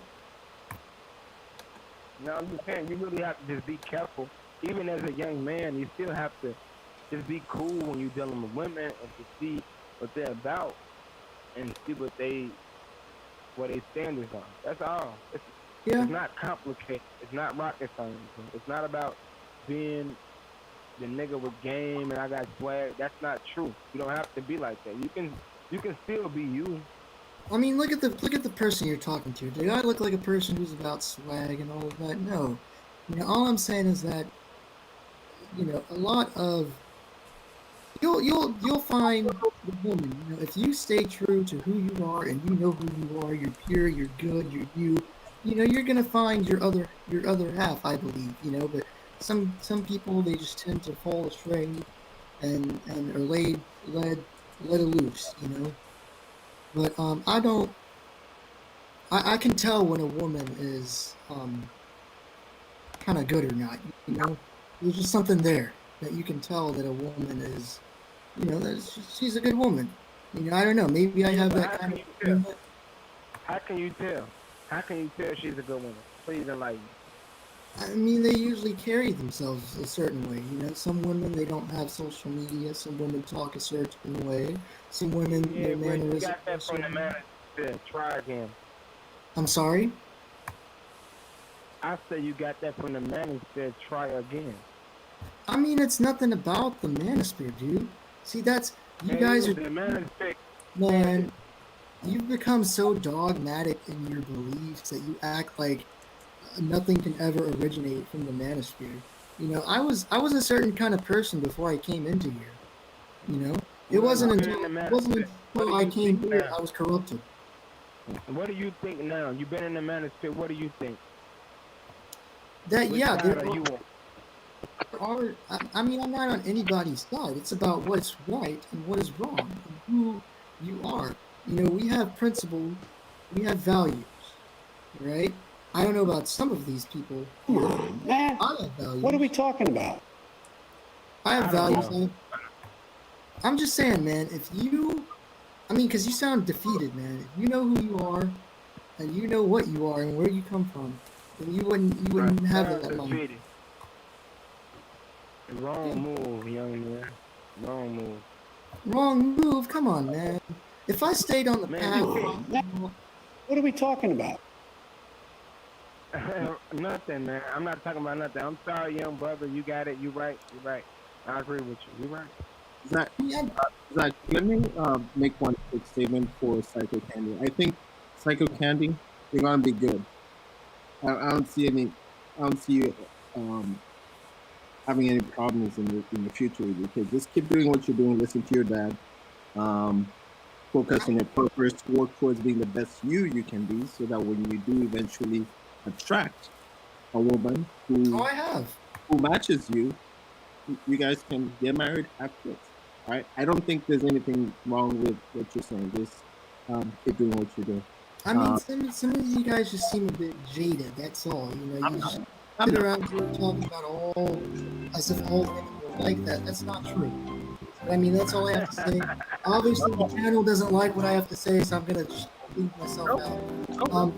S: No, I'm just saying you really have to just be careful. Even as a young man, you still have to just be cool when you're dealing with women and to see what they're about and see what they standards are. That's all.
K: Yeah.
S: It's not complicated. It's not rocket science. It's not about being the nigga with game and I got swag. That's not true. You don't have to be like that. You can still be you.
K: I mean, look at the person you're talking to. Do I look like a person who's about swag and all of that? No. You know, all I'm saying is that, you know, a lot of you'll find the woman. You know, if you stay true to who you are and you know who you are, you're pure, you're good, you're you. You know, you're gonna find your other half, I believe. You know, but some people they just tend to fall astray and are led loose. You know, but I don't. I can tell when a woman is kind of good or not. You know, there's just something there that you can tell that a woman is, you know, that she's a good woman. You know, I don't know. Maybe I
S: Yeah,
K: have
S: but
K: that kind of.
S: how can you tell? How can you tell she's a good woman? Please enlighten me.
K: I mean, they usually carry themselves a certain way. You know, some women they don't have social media. Some women talk a certain way. Some women
S: Yeah,
K: their
S: but you
K: mannerisms
S: got
K: are
S: that from the
K: certain.
S: man. Said, try again.
K: I'm sorry.
S: I said you got that from the man who said try again.
K: I mean, it's nothing about the manosphere, dude. See, that's you
S: Hey,
K: guys are
S: the man said,
K: man. You've become so dogmatic in your beliefs that you act like nothing can ever originate from the manosphere. You know, I was a certain kind of person before I came into here. You know, it
S: well,
K: wasn't
S: you've been in
K: until
S: the
K: it
S: man.
K: wasn't
S: What
K: until
S: do
K: I
S: you
K: came
S: think
K: here
S: now?
K: I was corrupted.
S: What do you think now? You've been in the manosphere. What do you think?
K: That
S: Which
K: yeah,
S: side are you on?
K: there are. I mean, I'm not on anybody's side. It's about what's right and what is wrong, and who you are. You know, we have principles, we have values, right? I don't know about some of these people here.
U: Come on, man.
K: I have values.
U: What are we talking about?
K: I have
S: I don't
K: values.
S: know.
K: I'm just saying, man. If you, I mean, because you sound defeated, man. If you know who you are and you know what you are and where you come from, then you wouldn't have
S: Sounds
K: that mind.
S: defeated. Wrong move, young man. Wrong move.
K: Wrong move. Come on, man. If I stayed on the
S: Man,
K: path,
U: What are we talking about?
S: nothing, man. I'm not talking about nothing. I'm sorry, young brother. You got it. You right. You right. I agree with you. You right.
T: Zach, Zach, let me make one quick statement for Psycho Candy. I think Psycho Candy, you're gonna be good. I don't see you having any problems in the future with your kids. Just keep doing what you're doing. Listen to your dad. Focus on your purpose. Work towards being the best you can be, so that when you do eventually attract a woman who matches you, you guys can get married, have kids. All right. I don't think there's anything wrong with what you're saying. Just keep doing what you do.
K: I mean, some of you guys just seem a bit jaded. That's all. You know, you just sit around here talking about all as if all women were like that. That's not true. I mean, that's all I have to say. Obviously, the channel doesn't like what I have to say, so I'm gonna just leave myself out.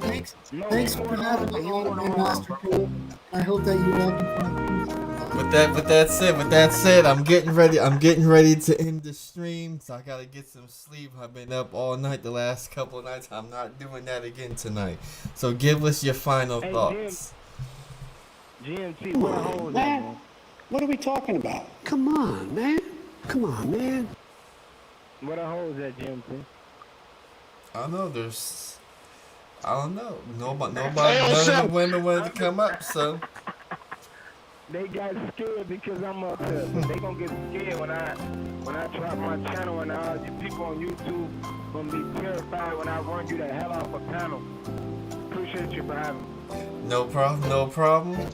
K: Thanks for having me on, Grandmaster Troll. I hope that you all can find peace.
A: With that said, I'm getting ready to end the stream, so I gotta get some sleep. I've been up all night the last couple of nights. I'm not doing that again tonight. So give us your final thoughts.
S: GMT, what a hole there, man.
U: What are we talking about? Come on, man. Come on, man.
S: What a hole is that, GMT?
A: I don't know. Nobody, none of the women wanted to come up, so.
S: They got scared because I'm up there. But they gonna get scared when I drop my channel, and all you people on YouTube gonna be terrified when I run you the hell off a panel. Appreciate you for having me.
A: No problem.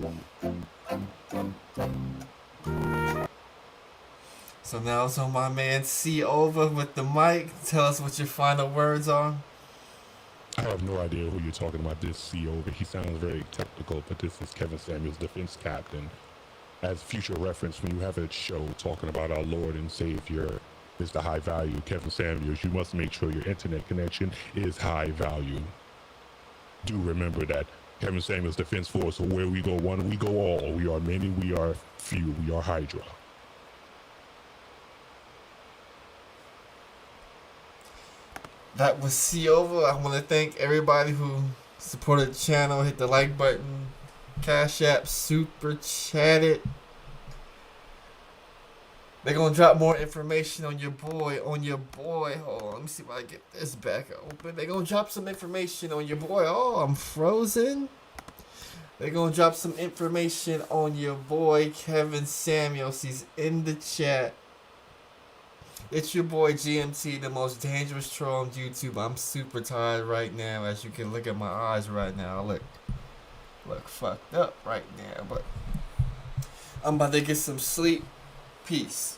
A: So now it's on my man C over with the mic. Tell us what your final words are.
R: I have no idea who you're talking about, this CO, but he sounds very technical, but this is Kevin Samuels, defense captain. As future reference, when you have a show talking about our Lord and Savior, Mr. High Value, Kevin Samuels, you must make sure your internet connection is high value. Do remember that. Kevin Samuels Defense Force, so where we go one, we go all. We are many, we are few, we are Hydra.
A: That was Ciova. I want to thank everybody who supported the channel, hit the like button, Cash App, super chatted. They're gonna drop more information on your boy, Hold on, let me see if I get this back open. They're gonna drop some information on your boy. Oh, I'm frozen. They're gonna drop some information on your boy, Kevin Samuels. He's in the chat. It's your boy, GMT, the most dangerous troll on YouTube. I'm super tired right now, as you can look at my eyes right now. I look fucked up right now, but I'm about to get some sleep. Peace.